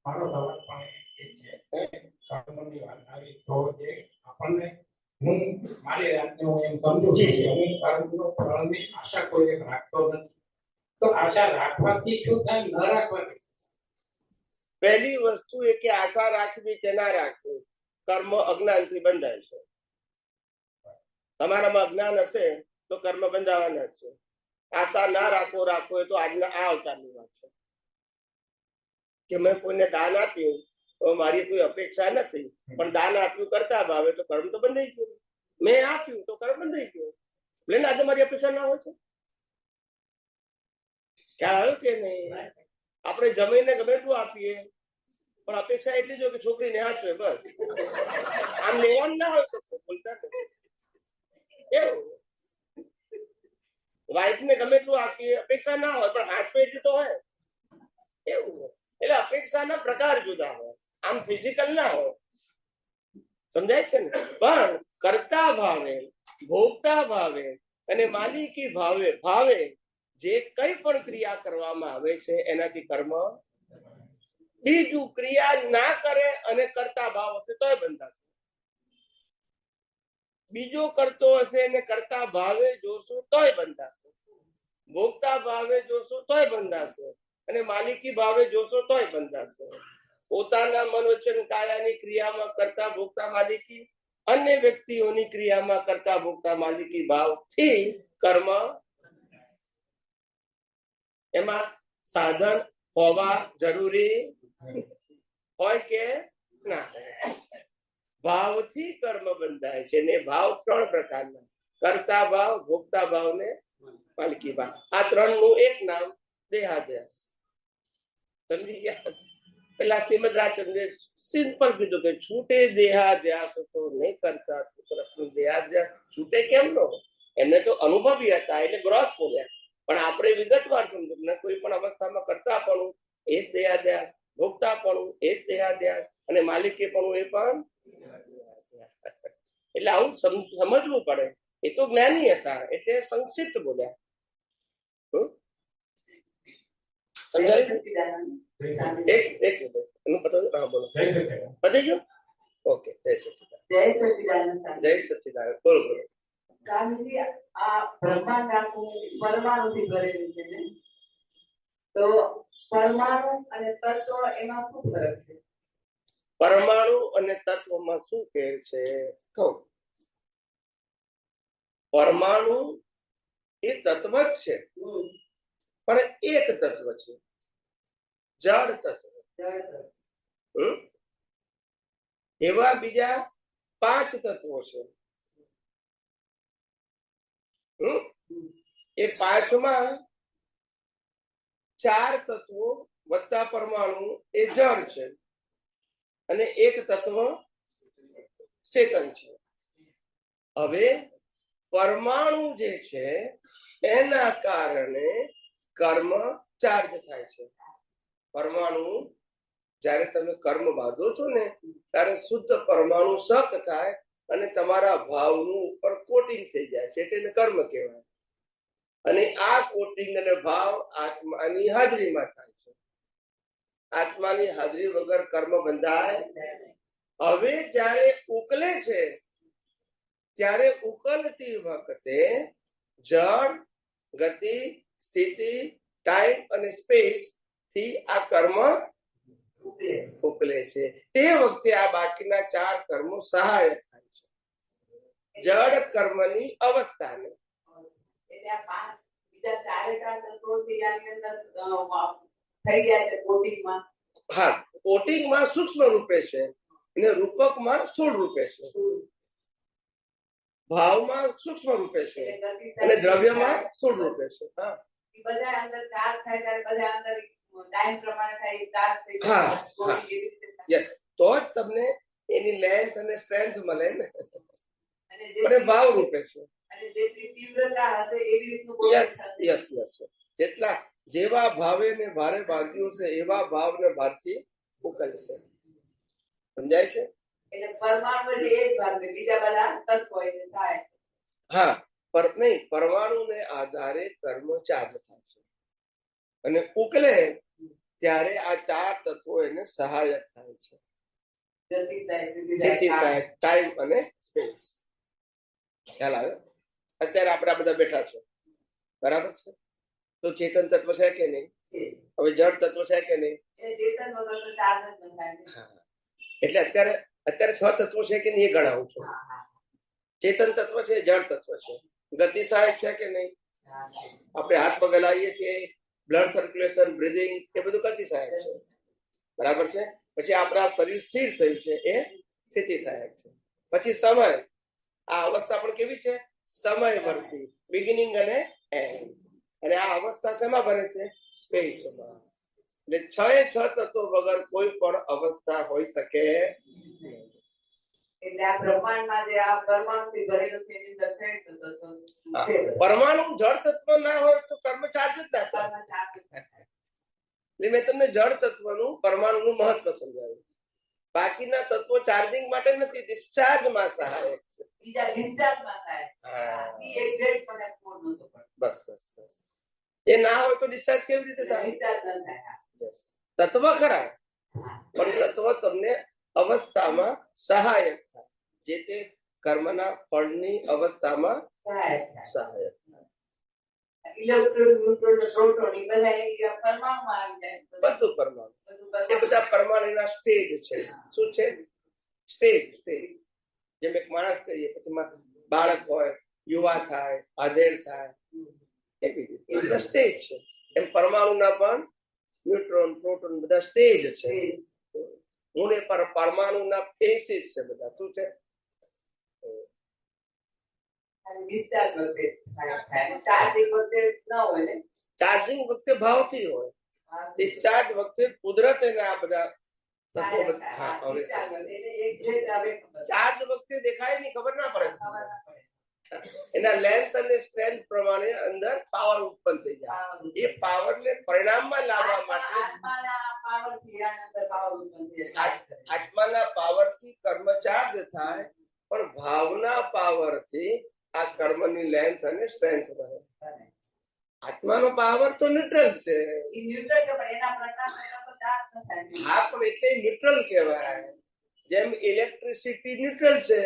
મારો સવાલ પણ એ છે કર્મની વાત આવી તો જે આપણને હું મારી જાતને હું એમ સમજુ છું કે હું કર્મનો ફળની આશા કોઈ રાખતો નથી, તો આશા રાખવાથી શું થાય, ન રાખવાથી? પહેલી વસ્તુ એ કે આશા રાખવી કે ના રાખવી, કર્મ અજ્ઞાનથી બંધાય છે. તમારામાં અજ્ઞાન હશે તો કર્મ બંધાવાના જ છે. આશા ના રાખો એ તો આજના આ અવતારની વાત છે કે મેં કોઈને દાન આપ્યું તો મારી કોઈ અપેક્ષા નથી, પણ દાન આપ્યું કરતા ભાવે તો કર્મ તો બંધાઈ ગયું. મેં આપ્યું તો કર્મ બંધાઈ ગયું. ભલે ને આજે મારી અપેક્ષા ના હોય છે. ખ્યાલ આવ્યો કે નહીં? આપણે જમીને ગમે એટલું આપીએ પણ અપેક્ષા એટલી જ હોય કે છોકરીને હાચવે, બસ. આમ લેવાનું ના હોય તો બોલતા એવું. વાઈફને ગમે એટલું આપીએ, અપેક્ષા ના હોય પણ હાચવે એટલી તો હોય એવું. એટલે અપેક્ષાના પ્રકાર જુદા હોય, આમ ફિઝિકલ ના હોય. સમજાય છે ને? પણ કર્તા ભાવે, ભોગતા ભાવે અને માલિકી ભાવે જે કઈ પણ ક્રિયા કરવામાં આવે છે એનાથી કર્મ. બીજું, ક્રિયા ના કરે અને કરતા ભાવ હશે તોય બંધાશે. બીજો કરતો હશે અને કરતા ભાવે જોશો તોય બંધાશે. ભોગતા ભાવે જોશો તોય બંધાશે અને માલિકી ભાવે જોશો તોય બંધાશે. પોતાના મન વચન કાયાની ક્રિયામાં કરતા ભોગતા માલિકી, અન્ય વ્યક્તિઓની ક્રિયામાં કરતા ભોગતા માલિકી ભાવથી કર્મ. એમાં સાધન હોવા જરૂરી હોય કે ના? ભાવથી કર્મ બંધાય છે ને ભાવ ત્રણ પ્રકારના: કરતા ભાવ, ભોગતા ભાવ ને માલિકી ભાવ. આ ત્રણ નું એક નામ દેહાધ્યાસ. સમજી ગયા? પેલા શ્રીમદ રાજચંદ્રે સિમ્પલ કીધું કે છૂટે દેહાધ્યાસ તો નહીં કરતા દેહાધ્યાસ છૂટે કેમ નો? એમને તો અનુભવી હતા એટલે ગ્રોસ બોલ્યા, પણ આપણે વિગતવાર સમજો. કોઈ પણ અવસ્થામાં કરતા પણ એ જ દેહાધ્યાસ, ભોગતા પણ એ જ દેહાધ્યાસ અને માલિકી પણ એ પણ. એટલે આવું સમજવું પડે. એ તો જ્ઞાની હતા એટલે સંક્ષિપ્ત બોલ્યા. સમજાય? એક એનું પતા. હા બોલો. પતી ગયું? ઓકે. જય સચિદાનંદ. જય સચિદાનંદ. બોલો બોલો. સ્વામીજી, આ બ્રહ્માંડ આખું પરમાણુથી ભરેલું છે ને, તો પરમાણુ અને તત્વ એમાં શું ફરક છે? પરમાણુ અને તત્વમાં શું ફેર છે કહું. પરમાણુ એ તત્વ જ છે પણ એક તત્વ છે, જળ તત્વ. એવા બીજા 5 તત્વો છે. એ 5માં 4 તત્વો વત્તા પરમાણુ એ જળ છે અને એક તત્વ ચેતન છે. હવે પરમાણુ જે છે એના કારણે કર્મ ચાર્જ થાય છે. પરમાણુ જ્યારે તમે કર્મ બાંધો છો ને ત્યારે શુદ્ધ પરમાણુ સક થાય અને તમારા ભાવનું ઉપર કોટિંગ થઈ જાય છે, એટલે કર્મ કહેવાય. અને આ કોટિંગ અને ભાવ આત્માની હાજરીમાં થાય છે. આત્માની હાજરી વગર કર્મ બંધાય. હવે જ્યારે ઉકલે છે ત્યારે ઉકલતી વખતે જળ, ગતિ, સ્થિતિ, ટાઈમ અને સ્પેસ થી આ કર્મ ઉકલે છે. તે વખતે આ બાકીના 4 કર્મો સહાયક થાય છે જળ કર્મની અવસ્થાને. હા, કોટિંગમાં સૂક્ષ્મ રૂપે છે અને રૂપકમાં સ્થૂળ રૂપે છે. ભાવમાં સૂક્ષ્મ રૂપે છે અને દ્રવ્યમાં સ્થૂળ રૂપે છે. હા, બધા અંદર ચાર્જ થાય ત્યારે બધા અંદર ટાઈમ પ્રમાણે થાય ચાર્જ થઈ હા, જાય. યસ. તો જ તમને એની લેન્થ અને સ્ટ્રેન્થ મળે ને. અને અને ભાવ રૂપે છે. અને જેટલી તીવ્રતા હશે એવી રીતનું યસ યસ યસ. જેટલા જેવા ભાવે ને ભારે બાંધ્યું છે એવા ભાવ ને ભારથી ઉકલશે. સમજાય છે? એટલે પરમાણુ એટલે એક ભાગ ને બીજા બધા તત્વો એટલે સહાયક. હા, પર નહીં, પરમાણુને આધારે કર્મ ચાર્જ થાય છે અને ઉકલે ત્યારે આ 4 તત્વો એને સહાયક થાય છે. ગતિ સહાયક, સ્થિતિ સ્થિતિ સહાયક. સહાયક, ટાઈમ અને સ્પેસ. ખ્યાલ આવે? અત્યારે આપણે આ બધા બેઠા છો, બરાબર છે? તો ચેતન તત્વ છે કે નહીં? છે. હવે જળ તત્વ છે કે નહીં? એ ચેતન વગર તો ચાર્જ જ ન થાય. હા. એટલે અત્યારે 6 તત્વો છે કે નહીં એ ગણાવું છું. હા, હા, ચેતન તત્વ છે, જળ તત્વ છે, ગતિ સહાયક છે કે નહીં? હા, છે. આપણે હાથ પગ હલાવીએ કે બ્લડ સર્ક્યુલેશન, બ્રીધિંગ, એ બધું ગતિ સહાયક છે, બરાબર છે? પછી આપણા શરીર સ્થિર થયું છે એ સ્થિતિ સહાયક છે. પછી સમય, આ અવસ્થા પણ કેવી છે? સમયવર્તી, બિગિનિંગ અને એન્ડ. અને આ અવસ્થા શેમાં બને છે? સ્પેસમાં. એટલે 6 તત્વો વગર કોઈ પણ અવસ્થા હોઈ શકે નહીં. એટલે આ બ્રહ્માંડમાં જે આ પરમાણુથી ભરેલું છે એની અંદર છે તત્વો છે. પરમાણુ જળ તત્વ ના હોય તો કર્મ ચાર્જ જ ના થાય. પરમાણુ ચાર્જ જ થાય. એટલે મેં તમને જળ તત્વનું પરમાણુનું મહત્વ સમજાવ્યું. બાકીના તત્વો ચાર્જિંગ માટે નથી, ડિસ્ચાર્જમાં સહાયક છે. બીજા ડિસ્ચાર્જમાં થાય. હા. ઈ એક્ઝેક્ટ મને ફોન નતો પડતો. બસ બસ બસ. એ ના હોય તો ડિસ્ચાર્જ કેવી રીતે થાય? ડિસ્ચાર્જ ન થાય. Yes. તત્વ ખરા, પણ તત્વ તમને અવસ્થામાં સહાયક થાય, જે તે કર્મના ફળની અવસ્થામાં સહાયક થાય. સહાયક થાય. ઇલેક્ટ્રોન, ન્યુટ્રોન, પ્રોટોન એ બધા એ પરમાણુમાં આવી જાય. બધું પરમાણુ, બધું એ પરમાણુ. બધા પરમાણુના સ્ટેજ છે. શું છે? સ્ટેજ. જેમ એક માણસ કહીએ, પછી બાળક હોય, યુવા થાય, આધેડ થાય, એવી રીતે બધા સ્ટેજ છે. એમ પરમાણુના પણ ન્યુટ્રોન, પ્રોટોન બધા સ્ટેજ છે. હું એ પરમાણુના ફેસીસ છે બધા. શું છે? અને ડિસ્ચાર્જ વખતે સહાયક થાય. ચાર્જિંગ વખતે ન હોય ને. ચાર્જિંગ વખતે ભાવથી હોય, ડિસ્ચાર્જ વખતે કુદરત એને આ બધા તત્વો બધા- હા, હવે ડિસ્ચાર્જ વખતે એટલે exact આપણે ખબર. ચાર્જ વખતે દેખાય નહીં, ખબર ના પડે. ખબર ના પડે. એના લેન્થ અને સ્ટ્રેન્થ પ્રમાણે અંદર પાવર ઉત્પન્ન થઈ જાય. એ પાવરને પરિણામમાં લાવવા માટે આત્માના પાવરથી આના અંદર પાવર ઉત્પન્ન થાય. આત્માના પાવરથી કર્મ ચાર્જ થાય, પણ ભાવના પાવરથી આ કર્મની લેન્થ અને સ્ટ્રેન્થ બને. આત્માનો પાવર તો ન્યુટ્રલ છે. ઈ ન્યુટ્રલ છે પણ એના પ્રકાશ તો ચાર્જ ન થાય. હા, પણ એટલે ન્યુટ્રલ કહેવાય. જેમ ઇલેક્ટ્રિસિટી ન્યુટ્રલ છે.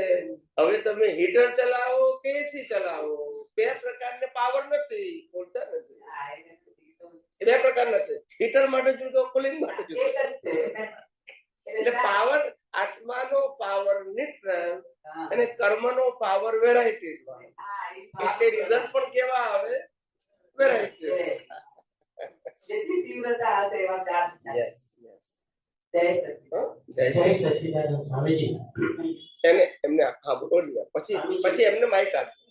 હવે તમે હીટર ચલાવો કે એસી ચલાવો, 2 પ્રકારને પાવર નથી, બોલતા નથી. હા, એટલે એ 2 પ્રકારના છે. હીટર માટે જુદો, કુલિંગ માટે જુદો. એક જ છે. એટલે પાવર, આત્માનો પાવર ન્યુટ્રલ હા. અને કર્મનો પાવર વેરાયટીઝ માં. હા, ઈ એટલે રિઝલ્ટ પણ કેવા આવે? વેરાયટીઝ. જેટલી તીવ્રતા હશે એવા ચાર્જ થાય. Yes yes. જય સચિદાનંદ. જય જય શ્રી સચિદાનંદ સ્વામીજી. એમને હા બોલીએ, પછી એમને માઇક આપજો.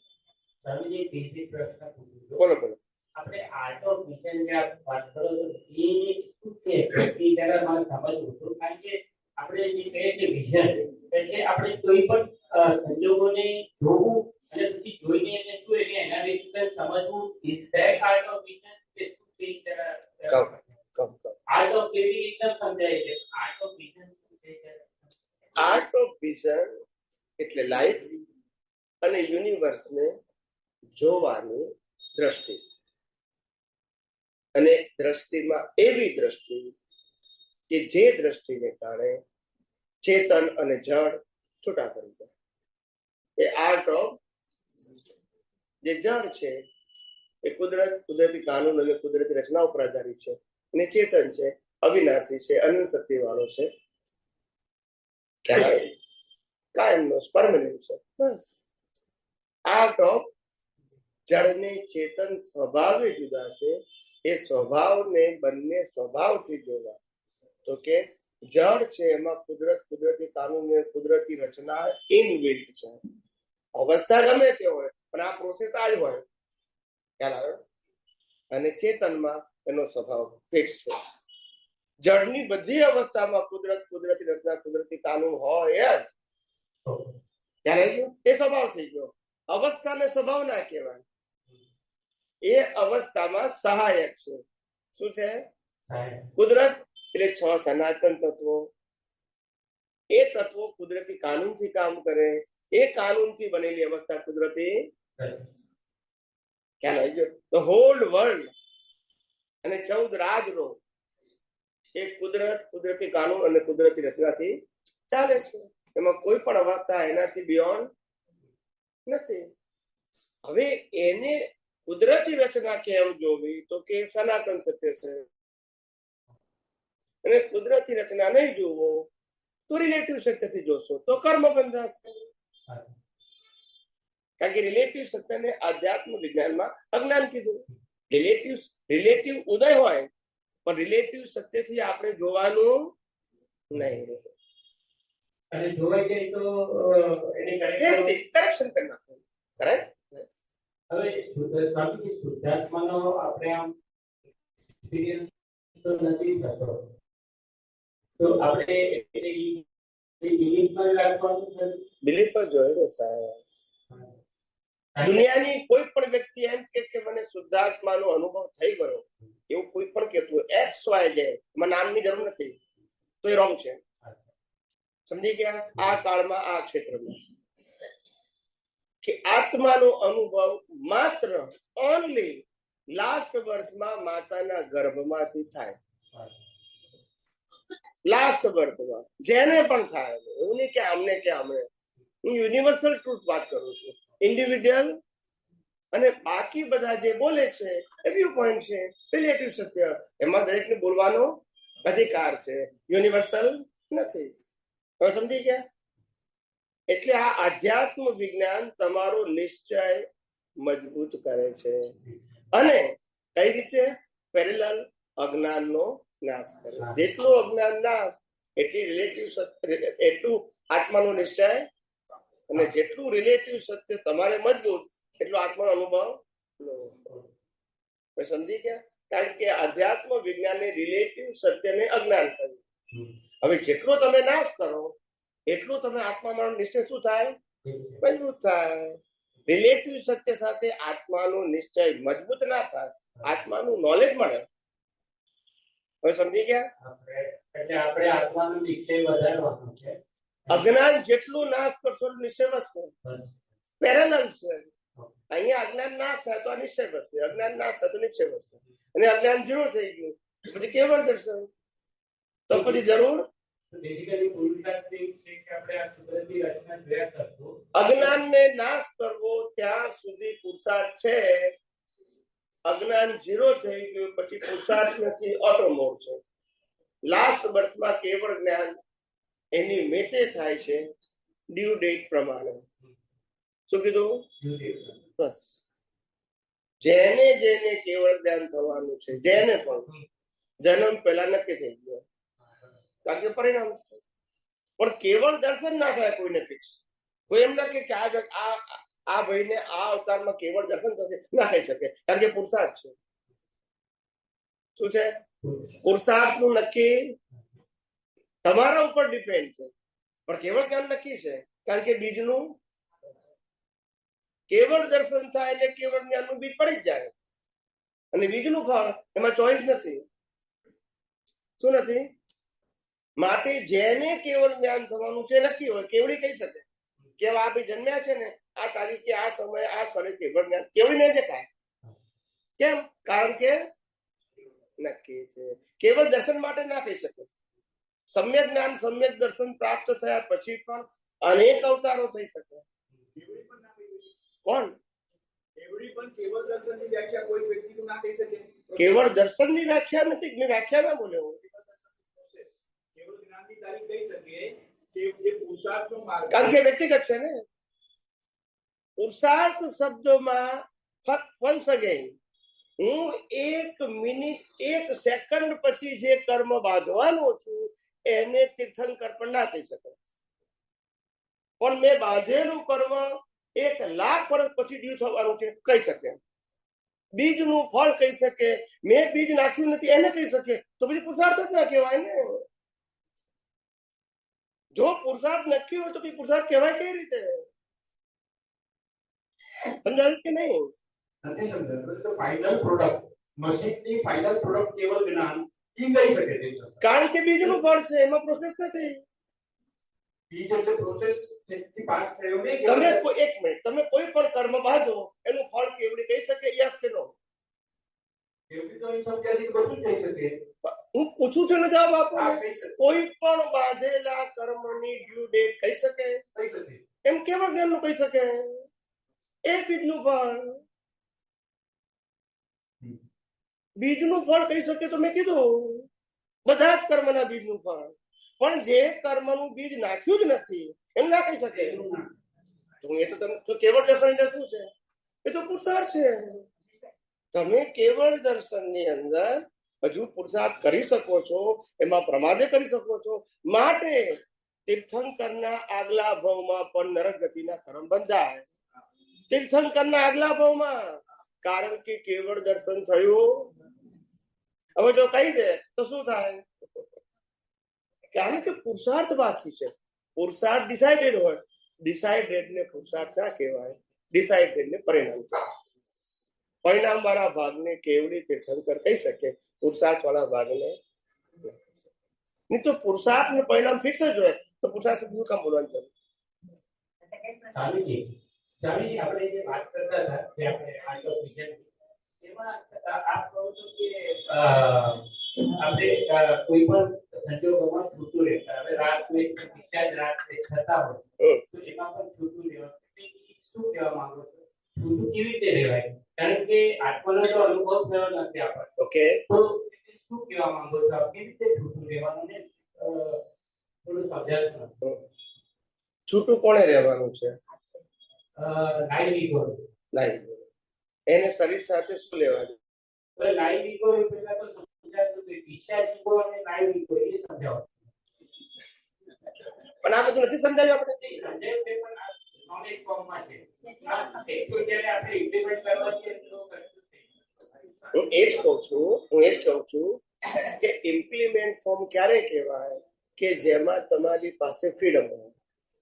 સ્વામીજી બેઝિક પ્રશ્ન પૂછું છું. બોલો બોલો. આપણે આર્ટ ઓફ વિઝન જે આપ વાત કરો છો એ શું છે? એ જરા મારે સમજવું હતું. કારણ કે આપણે જે કહીએ છીએ વિઝન એટલે આપણે કોઈ પણ સંજોગોને જોવું અને પછી જોઈને એને શું એને એનાલિસિસ સમજવું. Is that art of vision કે શું છે? જરા કમ. આર્ટ ઓફ કેવી રીતે સમજાય છે? આર્ટ ઓફ વિઝન શું છે? આર્ટ ઓફ વિઝન એટલે લાઈફ અને યુનિવર્સને જોવાની દ્રષ્ટિ. અને દ્રષ્ટિમાં એવી દ્રષ્ટિ કે જે દ્રષ્ટિને કારણે ચેતન અને જળ છૂટા પડી જાય. એ આર્ટ ઓફ. જે જળ છે એ કુદરતી કાનૂન અને કુદરતી રચના ઉપર આધારિત છે, અને ચેતન છે અવિનાશી છે, અનંત શક્તિ વાળો છે, કાયમનો પરમેનન્ટ છે. બસ આર્ટ ઓફ. જળને ચેતન સ્વભાવે જુદા છે. એ સ્વભાવને બંને સ્વભાવથી જોવા તો કે જળ છે એમાં કુદરતી કાનૂન, કુદરતી રચના ઇનબિલ્ટ છે. અવસ્થા ગમે તે હોય પણ આ પ્રોસેસ આ જ હોય. ખ્યાલ આવે? અને ચેતનમાં એનો સ્વભાવ ફિક્સ છે. જળની બધી અવસ્થામાં કુદરતી રચના, કુદરતી કાનૂન હોય જ. ત્યારે એ સ્વભાવ થઈ ગયો. અવસ્થાને સ્વભાવ ના કહેવાય. એ અવસ્થામાં સહાયક છે. શું છે? સાહેબ, કુદરત એટલે 6 સનાતન તત્વો. એ તત્વો કુદરતી કાનૂનથી કામ કરે. એ કાનૂનથી બનેલી અવસ્થા કુદરતી. ખ્યાલ આવી ગયો? ધ હોલ વર્લ્ડ અને 14 રાજનો એ કુદરત, કુદરતી કાનૂન અને કુદરતી રચનાથી ચાલે છે. એમાં કોઈ પણ અવસ્થા એનાથી બિયોન્ડ નથી. હવે એને કુદરતી રચના કેમ જોવી? તો કે સનાતન સત્ય છે. અને કુદરતી રચના નહીં જોવો તો રિલેટિવ સત્યથી જોશો તો કર્મ બંધાશે. કારણ કે રિલેટિવ સત્યને આધ્યાત્મ વિજ્ઞાનમાં અજ્ઞાન કીધું. રિલેટિવ ઉદય હોય પણ રિલેટિવ સત્યથી આપણે જોવાનું નહીં. અને જોવાઈ જાય તો એને કરેક્શન કરી નાખવું. કરેક્ટ. હવે સ્વામીજી, શુદ્ધાત્માનો આપણે આમ એક્સપિરિયન્સ તો નથી થતો, તો આપણે બિલીફમાં રાખવાનું છે. બિલીફ પર જોઈએ ને સાહેબ. દુનિયાની કોઈ પણ વ્યક્તિ એમ કે મને શુદ્ધાત્માનો અનુભવ થઈ ગયો એવું કોઈ પણ કહેતું એક્સ વાય ઝેડ, એમાં નામની જરૂર નથી, તો એ રોંગ છે. સમજી ગયા? આ કાળમાં આ ક્ષેત્રમાં કે આત્માનો અનુભવ માત્ર ઓનલી લાસ્ટ બર્થમાં માતાના ગર્ભમાંથી થાય. લાસ્ટ બર્થમાં જેને પણ થાય, એવું નહીં કે આમને કે આમને. હું યુનિવર્સલ ટ્રુથ વાત કરું છું. ઇન્ડિવિડ્યુઅલ અને બાકી બધા જે બોલે છે એ વ્યૂ પોઈન્ટ છે, રિલેટિવ સત્ય. એમાં દરેકને બોલવાનો અધિકાર છે, યુનિવર્સલ નથી. તમે સમજી ગયા? એટલે આ આધ્યાત્મ વિજ્ઞાન તમારો નિશ્ચય મજબૂત કરે છે અને કઈ રીતે? પેરેલલ અજ્ઞાનનો નાશ કરે. જેટલું અજ્ઞાન નાશ એટલી રિલેટિવ સત્ય, એટલું આત્માનો નિશ્ચય. અને જેટલું રિલેટિવ સત્ય તમારે મજબૂત એટલો આત્માનો અનુભવ. સમજી ગયા? કારણ કે આધ્યાત્મ વિજ્ઞાને રિલેટિવ સત્યને અજ્ઞાન કર્યું. હવે જેટલો તમે નાશ કરો એટલું તમે આત્માનો નિશ્ચય શું થાય? મજબૂત થાય. રિલેટિવ સત્ય સાથે આત્માનો નિશ્ચય મજબૂત ના થાય, આત્માનું નોલેજ મળે. હવે સમજી ગયા? એટલે આપણે આત્માનો નિશ્ચય વધારવાનો છે. અજ્ઞાન જેટલું નાશ કરશો નિશ્ચય વધશે. પેરેલલ છે. અહીંયા અજ્ઞાન નાશ થાય તો આ નિશ્ચય વધશે, અજ્ઞાન નાશ થાય તો નિશ્ચય વધશે. અને અજ્ઞાન જીરો થઈ ગયું પછી કેવળ દર્શન. તો પછી જરૂર અજ્ઞાનને નાશ કરવો ત્યાં સુધી પુરુષાર્થ છે. અજ્ઞાન જીરો થઈ ગયું પછી પુરુષાર્થ નથી, ઓટોમોડ છે. લાસ્ટ બર્થમાં કેવળ જ્ઞાન એની મેતે થાય છે ડ્યુ ડેટ પ્રમાણે. શું કીધું? બસ. જેને જેને કેવળ જ્ઞાન થવાનું છે, જેને પણ જન્મ પહેલા નક્કી થઈ ગયો, કારણ કે પરિણામ છે. પણ કેવળ દર્શન ના થાય કોઈને ફિક્સ. કોઈ એમ ના કે આ ભાઈને આ અવતારમાં કેવળ દર્શન થશે, ના કહી શકે, કારણ કે પુરુષાર્થ છે. શું છે? પુરુષાર્થ નું નક્કી તમારા ઉપર ડિપેન્ડ છે. પણ કેવળ જ્ઞાન નક્કી છે, કારણ કે બીજનું કેવળ દર્શન થાય એટલે કેવળ જ્ઞાનનું બીજ પડી જ જાય. અને બીજનું ફળ એમાં ચોઈસ નથી. શું નથી? માટે જેને કેવળ જ્ઞાન થવાનું છે નક્કી હોય, કેવડી કહી શકે કે આ ભાઈ જન્મ્યા છે ને આ તારીખે આ સમયે આ સ્થળે કેવળ જ્ઞાન, કેવડી નહીં દેખાય. કેમ? કારણ કે નક્કી છે. કેવળ દર્શન માટે ના કહી શકે. સમ્યક જ્ઞાન, સમ્યક દર્શન પ્રાપ્ત થયા પછી પણ અનેક અવતારો થઈ શકે. કોણ? કેવળ દર્શનની વ્યાખ્યા કોઈ વ્યક્તિનું ના કહી શકે. કેવળ દર્શનની વ્યાખ્યા નથી, વ્યાખ્યા ના બોલ્યો. કેવળ જ્ઞાનની તારીખ કહી શકીએ કે જે પુરુષાર્થનો માર્ગ, કારણ કે વ્યક્તિગત છે ને. પુરુષાર્થ શબ્દમાં વન્સ અગેન હું 1 મિનિટ 1 સેકન્ડ પછી જે કર્મ બાંધવાનો છું એને તીર્થંકર પણ ના કહી શકે. પણ મેં બાંધેલું કર્મ 1 લાખ વર્ષ પછી ડ્યુ થવાનું છે કહી શકે. બીજનું ફળ કહી શકે. મેં બીજ નાખ્યું નથી એને કહી શકે. તો પછી પુરુષાર્થ જ ના કહેવાય ને. જો પુરુષાર્થ નક્કી હોય તો પછી પુરુષાર્થ કહેવાય કઈ રીતે? સમજાયું કે નહીં? નથી સમજાતું. ફાઇનલ પ્રોડક્ટ મશીનની ફાઇનલ પ્રોડક્ટ કેવલ જ્ઞાન ઈ કહી શકે તેમ છતાં કારણ કે બીજનું ફળ છે, એમાં પ્રોસેસ નથી. બીજ એટલે પ્રોસેસ થી પાસ થયો નહીં કે તમે કોઈ એક મિનિટ, તમે કોઈ પણ કર્મ બાંધો એનું ફળ કેવડી કહી શકે? યસ કે નો? એવી તો એ સમજાય બધું કહી શકે. હું પૂછું છું ને જવાબ આપો. આ કહી શકે, કોઈ પણ બાંધેલા કર્મની ડ્યુ ડેટ કહી શકે? કહી શકે. એમ કેવા જ્ઞાનનું કહી શકે? એ બીજનું ફળ. બીજનું ફળ કહી શકે તો મેં કીધું બધા જ કર્મના બીજનું ફળ. પણ જે કર્મનું બીજ નાખ્યું જ નથી એમ ના કહી શકે. એ તો તમે કેવળ દર્શન એટલે શું છે? એ તો પુરુષાર્થ છે. તમે કેવળ દર્શનની અંદર હજુ પુરુષાર્થ કરી શકો છો, એમાં પ્રમાદે કરી શકો છો. માટે તીર્થંકરના આગલા ભાવમાં પણ નરક ગતિના કર્મ બંધાય. તીર્થંકરના આગલા ભાવમાં, કારણ કે કેવળ દર્શન થયું. હવે જો કહી દે તો શું થાય? કારણ કે પુરુષાર્થ બાકી છે. પુરુષાર્થ ડિસાઇડેડ હોય, ડિસાઇડેડ ને પુરુષાર્થ ના કહેવાય, ડિસાઇડેડ ને પરિણામ કહેવાય. પરિણામ વાળા ભાગને કેવડી તીર્થંકર કહી શકે, પુરુષાર્થ વાળા ભાગને નહીં. તો પુરુષાર્થ ને પરિણામ ફિક્સ જ હોય તો પુરુષાર્થ સુધી શું કામ બોલવાનું છે? સ્વામીજી, આપણે જે વાત કરતા હતા કે આપણે આર્ટ ઓફ વિઝન, એમાં આપ કહો છો કે આપણે કોઈ પણ સંજોગોમાં છૂટું રહેતા. હવે રાત હોય, નિશાળ રાત થતા હોય તો એમાં પણ છૂટું રહેવાનું. શું કહેવા માંગો છો? છૂટું કેવી રીતે રહેવાય? કારણ કે આત્માનો તો અનુભવ થયો નથી આપણને. ઓકે, તો શું કહેવા માંગો છો? કેવી રીતે છૂટું રહેવાનું ને થોડું સમજાવશો? છૂટું કોણે રહેવાનું છે? Live ego. લાઈવ એને શરીર સાથે શું લેવાનું? લાઈવ ઈગો પેલા તો સમજાતું કે વિશાળ ઈગો અને લાઈવ ઈગો એ સમજાવો. પણ આ બધું નથી સમજાવ્યું આપણે. સમજાય છે પણ આ નોલેજ ફોર્મમાં છે. એકચ્યુઅલી જ્યારે આપણે ઇમ્પ્લિમેન્ટ કરવા છીએ તો હું એ જ કહું છું કે ઇમ્પ્લિમેન્ટ ફોર્મ ક્યારે કહેવાય? કે જેમાં તમારી પાસે ફ્રીડમ હોય.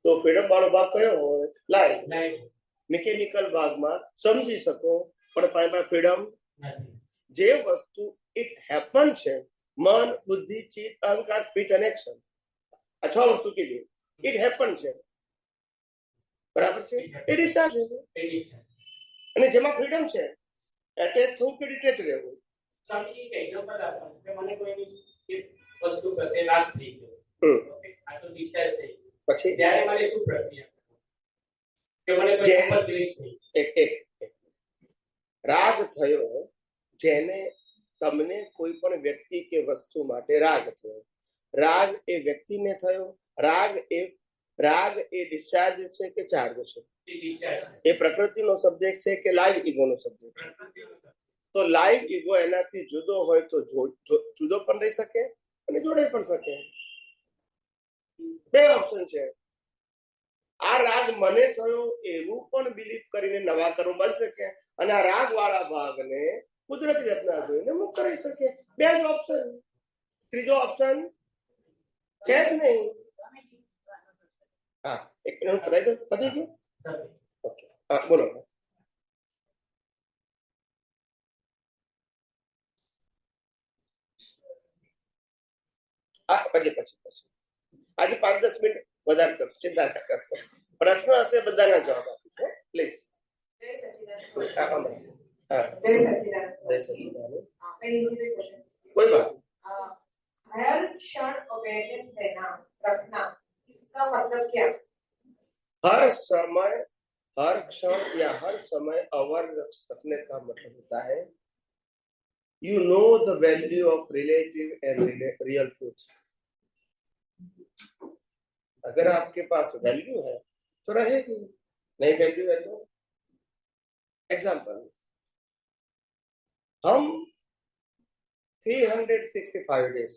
તો ફ્રીડમ વાળો ભાગ કયો હોય? લાઈવ. મિકેનિકલ ભાગમાં સમજી શકો પણ તમારી પાસે ફ્રીડમ નથી. જે વસ્તુ ઇટ હેપન છે, મન, બુદ્ધિ, ચિત્ત, અહંકાર, સ્પીચ અને એક્શન, આ 6 વસ્તુ કીધી. ઇટ હેપન છે, બરાબર છે? એ ડિસ્ચાર્જ છે. અને જેમાં ફ્રીડમ છે, એટેચ થવું કે ડિટેચ રહેવું. સ્વામીજી એક એક્ઝામ્પલ આપો કે મને કોઈની વસ્તુ પ્રત્યે રાગ થઈ ગયો. ઓકે, આ તો ડિસ્ચાર્જ થઈ ગયો. પછી ત્યારે મારે શું પ્રક્રિયા કે મને કોઈ ઉપર દ્વેષ થઈ? એક રાગ થયો, જેને તમને કોઈ પણ વ્યક્તિ કે વસ્તુ માટે રાગ થયો. રાગ એ વ્યક્તિને થયો. રાગ એ ડિસ્ચાર્જ છે કે ચાર્જ છે? એ પ્રકૃતિનો સબ્જેક્ટ છે કે લાઈવ ઈગોનો સબ્જેક્ટ છે? તો લાઈવ ઈગો એનાથી જુદો હોય તો જુદો પણ રહી શકે અને જોડાઈ પણ શકે. 2 ઓપ્શન છે. આ રાગ મને થયો એવું પણ બિલીફ કરીને નવા કર્મ બની શકે અને આ રાગ વાળા ભાગને કુદરતી રચના જોઈને મુક્ત કરી શકે. 2 જ ઓપ્શન, ત્રીજો ઓપ્શન છે જ નહીં. હા, એક મિનિટ પતાવી દો. પતી ગયું? ઓકે, હા બોલો. પછી આજે 5-10 મિનિટ વધારે કરશો, ચિંતા ના કરશો. પ્રશ્ન હશે બધાના જવાબ આપીશું. પ્લીઝ. कोई बात हर क्षण अवेयरनेस देना रखना, इसका मतलब क्या? हर समय, हर क्षण या हर समय अवेयरनेस रखने का मतलब होता है you know the value of relative and real truth. अगर आपके पास वैल्यू है तो रहेगी, नहीं वैल्यू है तो. एग्जाम्पल, हम 365 डेज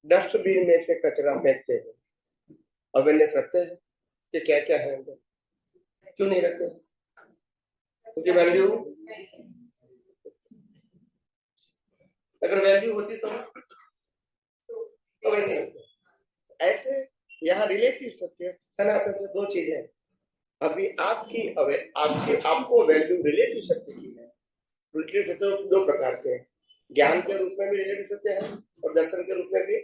डस्टबिन में से कचरा फेंकते हैं. अवेयरनेस रखते हैं कि क्या क्या है अंदर? क्यों नहीं रखते? क्योंकि वैल्यू, अगर वैल्यू होती तो वैसे ऐसे यहाँ रिलेटिव सत्य सनातन से 2 चीजें. अभी आपको वैल्यू रिलेटिव सत्य की है, रिलेटिव सत्य दो प्रकार के हैं, ज्ञान के रूप में भी रिलेटिव सत्य है और दर्शन के रूप में भी,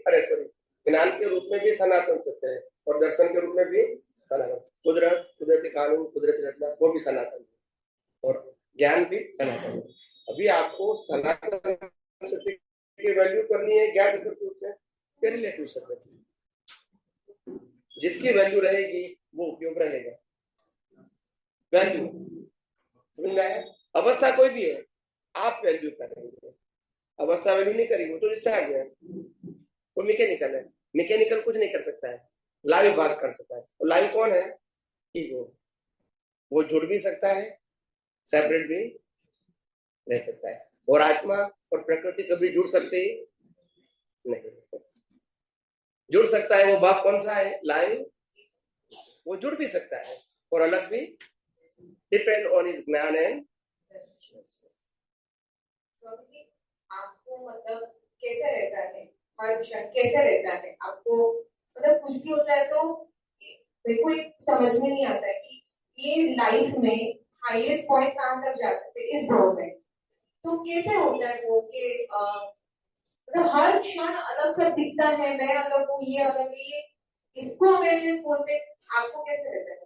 ज्ञान के रूप में भी सनातन सत्य है और दर्शन के रूप में भी सनातन। कुदरत, कुदरती कानून, कुदरती रचना, वो भी सनातन है और ज्ञान भी सनातन है। अभी आपको सनातन सत्य की वैल्यू करनी है ज्ञान सत्य के रिलेटिव सत्य की। जिसकी वैल्यू रहेगी वो उपयोग रहेगा। वैल्यू समझ गए? अवस्था कोई भी है, आप वैल्यू करेंगे, अवस्था वैल्यू नहीं करेगी, वो तो डिस्चार्ज है, वो मैकेनिकल है। मैकेनिकल कुछ नहीं कर सकता है, लाइव बात कर सकता है। और लाइव कौन है? ईगो। वो जुड़ भी सकता है, सेपरेट भी रह सकता है। और आत्मा और प्रकृति कभी जुड़ सकते ही नहीं। जुड़ सकता है वो भाग कौन सा है? लाइव। वो जुड़ भी सकता है और अलग भी, डिपेंड ऑन हिज ज्ञान एंड। आपको मतलब कैसे रहता है, हर क्षण कैसे रहता है आपको, मतलब कुछ भी होता है तो मेरे को एक समझ में नहीं आता है कि ये लाइफ में हाईएस्ट पॉइंट कहाँ तक जा सकते हैं इस दौर में, तो कैसे होता है वो कि मतलब हर क्षण अलग सा दिखता है, मैं अलग हूँ, ये अलग है, ये इसको अवेयरनेस बोलते हैं। आपको कैसे रहता है?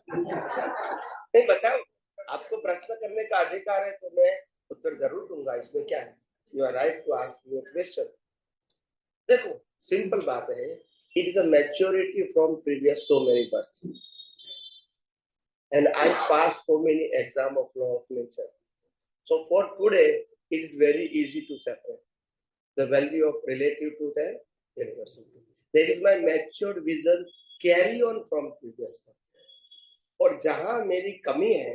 नहीं बताओ, आपको प्रश्न करने का अधिकार है तो मैं उत्तर जरूर दूंगा, इसमें क्या है। You are right to ask your question. देखो सिंपल बात है, it is a maturity from previous so many birth and I pass so many exam of law of nature. So for today it is very easy to separate the value of relative truth and universal truth. That is my matured vision carry on from previous birth. और जहां मेरी कमी है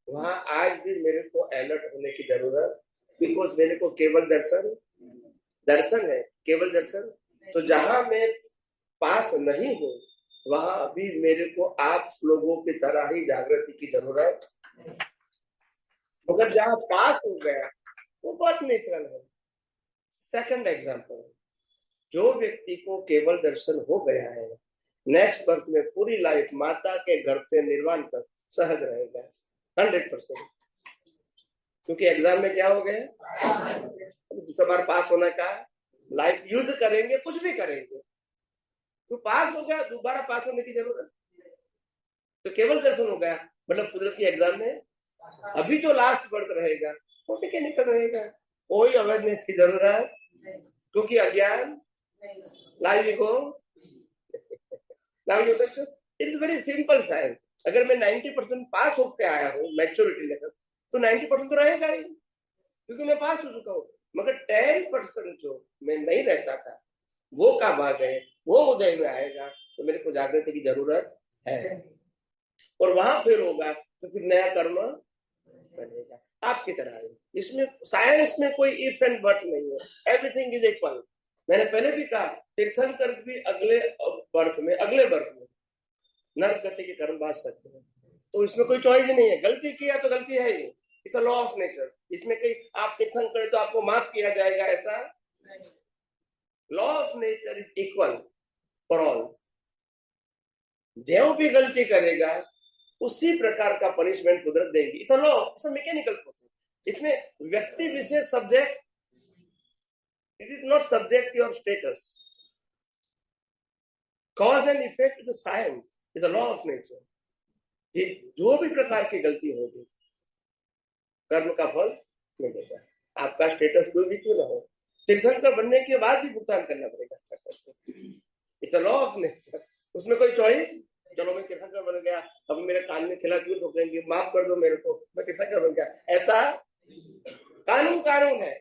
वहां आज भी मेरे को अलर्ट होने की जरूरत, बिकॉज मेरे को केवल दर्शन है, केवल दर्शन। तो जहां मैं पास नहीं हूं वहां भी मेरे को आप लोगों की तरह ही जागृति की जरूरत। मगर जहां पास हो गया वो बहुत नेचुरल है। सेकंड एग्जांपल, जो व्यक्ति को केवल दर्शन हो गया है नेक्स्ट बर्थ में पूरी लाइफ माता के गर्भ से निर्वाण तक सहज रहेगा 100%। क्योंकि एग्जाम में क्या हो गया, दूसरा बार पास होने का, लाइफ युद्ध करेंगे, कुछ भी करेंगे, तो पास हो गया, दोबारा पास होने की जरूरत। तो केवल दर्शन हो गया मतलब कुदरती एग्जाम में अभी जो लास्ट बर्थ रहेगा वो मैकेनिकल रहेगा, कोई अवेयरनेस की जरूरत, क्योंकि अज्ञान live ego. Now you understand, it is very simple science. अगर मैं 90% पास होकर आया हूँ मैच्योरिटी लेकर, तो 90% तो रहेगा ही, क्योंकि मैं पास हो चुका हूँ। मगर 10% जो मैं नहीं रहता था वो कब आ गए, वो उदय में आएगा, तो मेरे को जागृति की जरूरत है। और वहां फिर होगा तो फिर नया कर्म बनेगा आपकी तरह है। इसमें साइंस में कोई इफ एंड बट नहीं है, एवरीथिंग इज इक्वल। मैंने पहले भी कहा तीर्थंकर भी अगले बर्थ में नर्क गति के कर्म बांध सकते हैं, तो इसमें कोई चॉइस ही नहीं है। गलती किया तो गलती है ही, it's a law of nature. इसमें कहीं आप तीर्थंकर तो आपको माफ किया जाएगा, ऐसा law of nature is equal for all. जो भी गलती करेगा उसी प्रकार का पनिशमेंट कुदरत देगी। It's a law, it's a mechanical process. इसमें व्यक्ति विशेष subject, it is not subject your status. Cause and effect is science, is a law of nature. ये जो भी प्रकार की गलती होगी कर्म का फल मिलेगा, आपका स्टेटस कोई भी क्यों ना हो। तीर्थंकर बनने के बाद भी भुगतान करना पड़ेगा। It's a law of nature, उसमें कोई चॉइस। चलो मैं तीर्थंकर बन गया, अब मेरे कान में खिला क्यों ठोकेंगे, माफ कर दो मेरे को, मैं तीर्थंकर बन गया, ऐसा कानून है।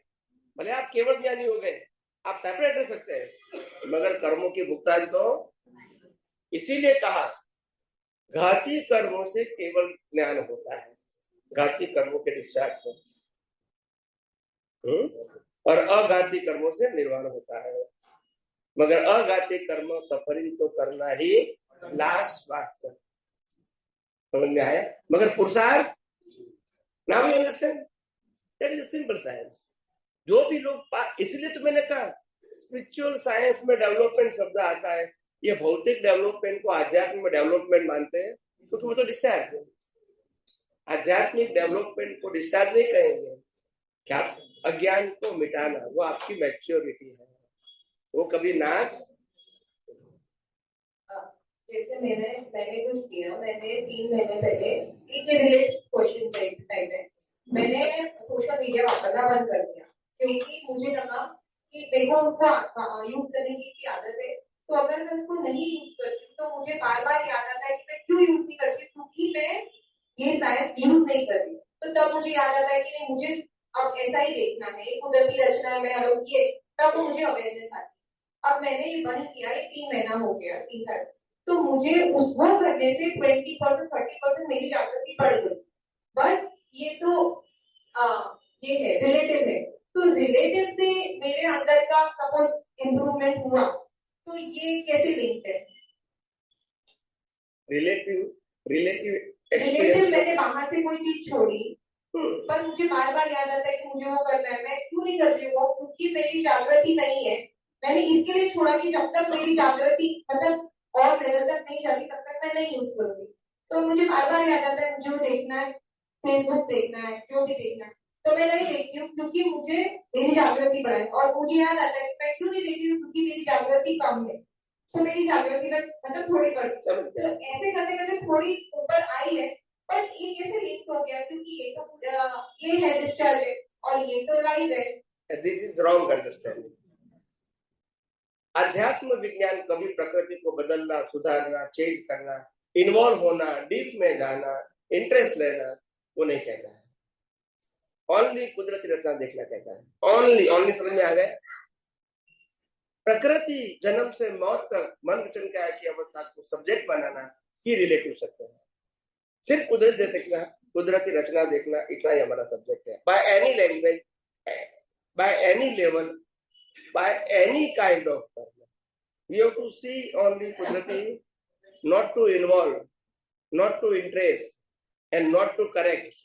भले आप केवल ज्ञानी हो गए, आप सेपरेट रह सकते हैं, मगर कर्मों की भुगतान तो। इसीलिए कहा घाती कर्मों से केवल ज्ञान होता है, घाती कर्मों के डिस्चार्ज से, और अघाती कर्मों से निर्वाण होता है। मगर अघाती कर्म सफरिंग तो करना ही लास्ट वास्तव, समझ में आया। मगर पुरुषार्थ, now you understand, that is simple science. जो भी लोग, इसलिए तो मैंने कहा स्पिरिचुअल साइंस में डेवलपमेंट शब्द आता है, ये भौतिक डेवलपमेंट को आध्यात्म में डेवलपमेंट मानते हैं, क्योंकि वो तो डिस्चार्ज है। आध्यात्मिक डेवलपमेंट को डिस्चार्ज नहीं कहेंगे। क्या अज्ञान को मिटाना, वो आपकी मैच्योरिटी है, वो कभी नाश। जैसे मैंने कुछ किया, मैंने 3 महीने पहले एक रिलेटेड क्वेश्चन टाइप है, मैंने सोशल मीडिया वापरना बंद कर दिया क्योंकि मुझे लगा कि मेरे को उसको यूज करने की आदत है, तो अगर मैं उसको नहीं यूज करती तो मुझे बार बार याद आता है कि मैं क्यों यूज नहीं करती, क्योंकि मैं ये साइंस यूज नहीं कर रही। तो तब मुझे याद आता है कि नहीं, मुझे अब ऐसा ही देखना है, ये कुदरती रचना है, मैं ये, तब मुझे अवेयरनेस आती। अब मैंने ये बंद किया, ये 3 महीना हो गया, 3-4, तो मुझे उसको करने से 20% 30% मेरी जागृति बढ़ गई। बट ये तो ये है रिलेटिव है, तो रिलेटिव से मेरे अंदर का सपोज इम्प्रूवमेंट हुआ, तो ये कैसे लिंक्ड है? रिलेटिव मैंने बाहर से कोई चीज छोड़ी, पर मुझे बार बार याद आता है कि मुझे वो करना है, मैं क्यों नहीं कर रही हूँ? क्योंकि मेरी जागृति नहीं है। मैंने इसके लिए छोड़ा कि जब तक मेरी जागृति मतलब और लेवल तक नहीं जाती तब तक मैं नहीं यूज करूंगी। तो मुझे बार बार याद आता है मुझे वो देखना है, फेसबुक देखना है, जो भी देखना है, तो मैं नहीं देखती हूँ क्योंकि मुझे मेरी जागृति बढ़ाए। और मुझे याद आता है मैं क्यों नहीं देखती हूँ, क्योंकि मेरी जागृति कम है, तो मेरी जागृति में मतलब थोड़ी बढ़ सकती है। तो ऐसे करते करते थोड़ी ऊपर आई है, पर ये कैसे लिंक हो गया? क्योंकि ये तो ये है डिस्चार्ज है और ये तो लाइव है। This is wrong understanding. अध्यात्म विज्ञान कभी प्रकृति को बदलना, सुधारना, चेंज करना, इन्वॉल्व होना, डीप में जाना, इंटरेस्ट लेना, वो नहीं कहता है। ओनली कुदरती रचना देखना कहता है। ओनली समझ में आ गया? प्रकृति जन्म से मौत तक मन वचन काया की अवस्था को सब्जेक्ट बनाना ही रिलेटिव सत्य है। सिर्फ कुदरती रचना देखना, इतना ही हमारा सब्जेक्ट है। By any language, by any level, by any kind of karma, we have to see only Kudrati, not to involve, not to interest, and not to correct.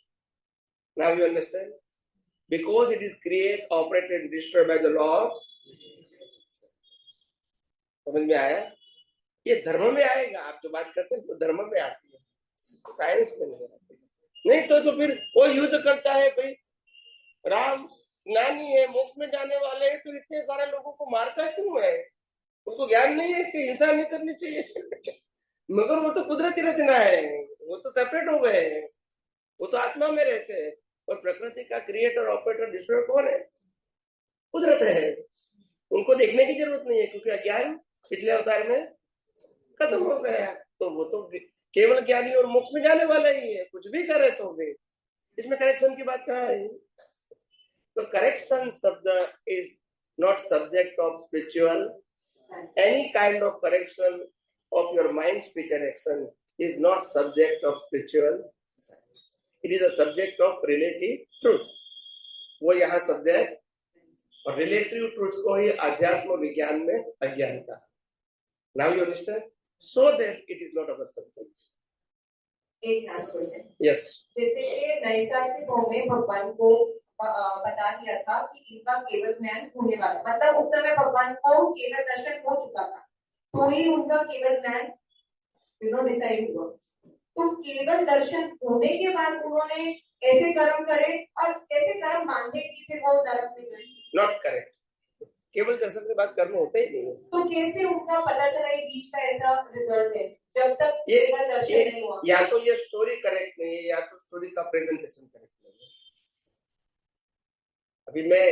Now you understand? Because it is created, operated, and destroyed by the law of. समझ में आया? ये धर्म में आएगा। आप जो बात करते हैं वो धर्म में आती है, साइंस में नहीं आती। नहीं तो फिर वो युद्ध करता है भाई, राम ज्ञानी है, मोक्ष में जाने वाले हैं, तो इतने सारे लोगों को मारता क्यों है? उसको ज्ञान नहीं है कि हिंसा नहीं करनी चाहिए। मगर वो तो कुदरती रचना है, वो तो सेपरेट हो गए हैं, वो तो आत्मा में रहते हैं। और प्रकृति का क्रिएटर, ऑपरेटर, डिस्ट्रॉयर कौन है? कुदरत है। उनको देखने की जरूरत नहीं है, क्योंकि अज्ञान पिछले अवतार में खत्म हो गया। तो वो तो केवल ज्ञानी और मोक्ष में जाने वाला ही है, कुछ भी करे तो भी। इसमें करेक्शन की बात कहाँ है? तो correction शब्द is not subject of spiritual. Any kind of correction of your mind, speech and action is not subject of spiritual science. It is a subject of relative truth. वो यहाँ subject और relative truth को ही अध्यात्म विज्ञान में अज्ञानता। Now you understand? So that it is not our subject. एक last question. Yes. जैसे कि नैसर्गिक भाव में भगवान को बता दिया था कि इनका केवल ज्ञान होने वाला, मतलब उस समय भगवान को केवल दर्शन हो चुका था, तो ही उनका केवल ज्ञान डिसाइड हुआ। तो केवल दर्शन होने के बाद उन्होंने ऐसे कर्म करे और ऐसे कर्म बांधे कि फिर वो नरक में गए। Not correct. केवल दर्शन के बाद कर्म होते ही नहीं है। तो कैसे उनका पता चला ये बीच का ऐसा रिजल्ट है जब तक केवल दर्शन नहीं हुआ? या तो ये स्टोरी करेक्ट नहीं है, या तो स्टोरी का प्रेजेंटेशन करेक्ट नहीं है। अभी मैं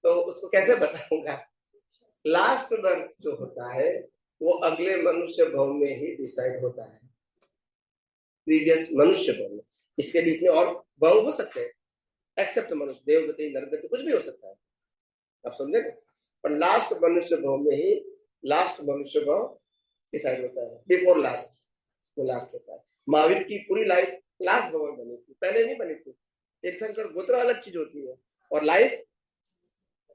तो उसको कैसे बताऊंगा? लास्ट बर्थ जो होता है वो अगले मनुष्य भव में ही डिसाइड होता है, प्रीवियस मनुष्य भव में। इसके बीच में और भव हो सकते हैं, एक्सेप्ट मनुष्य, देवगति, नरगति, कुछ भी हो सकता है, आप समझे? पर लास्ट मनुष्य भव में ही लास्ट मनुष्य भव डिसाइड होता है। बिफोर लास्ट वो लास्ट होता है। महावीर की पूरी लाइफ लास्ट भव में बनी थी, पहले नहीं बनी थी। तीर्थंकर गोत्र अलग चीज होती है और लाइफ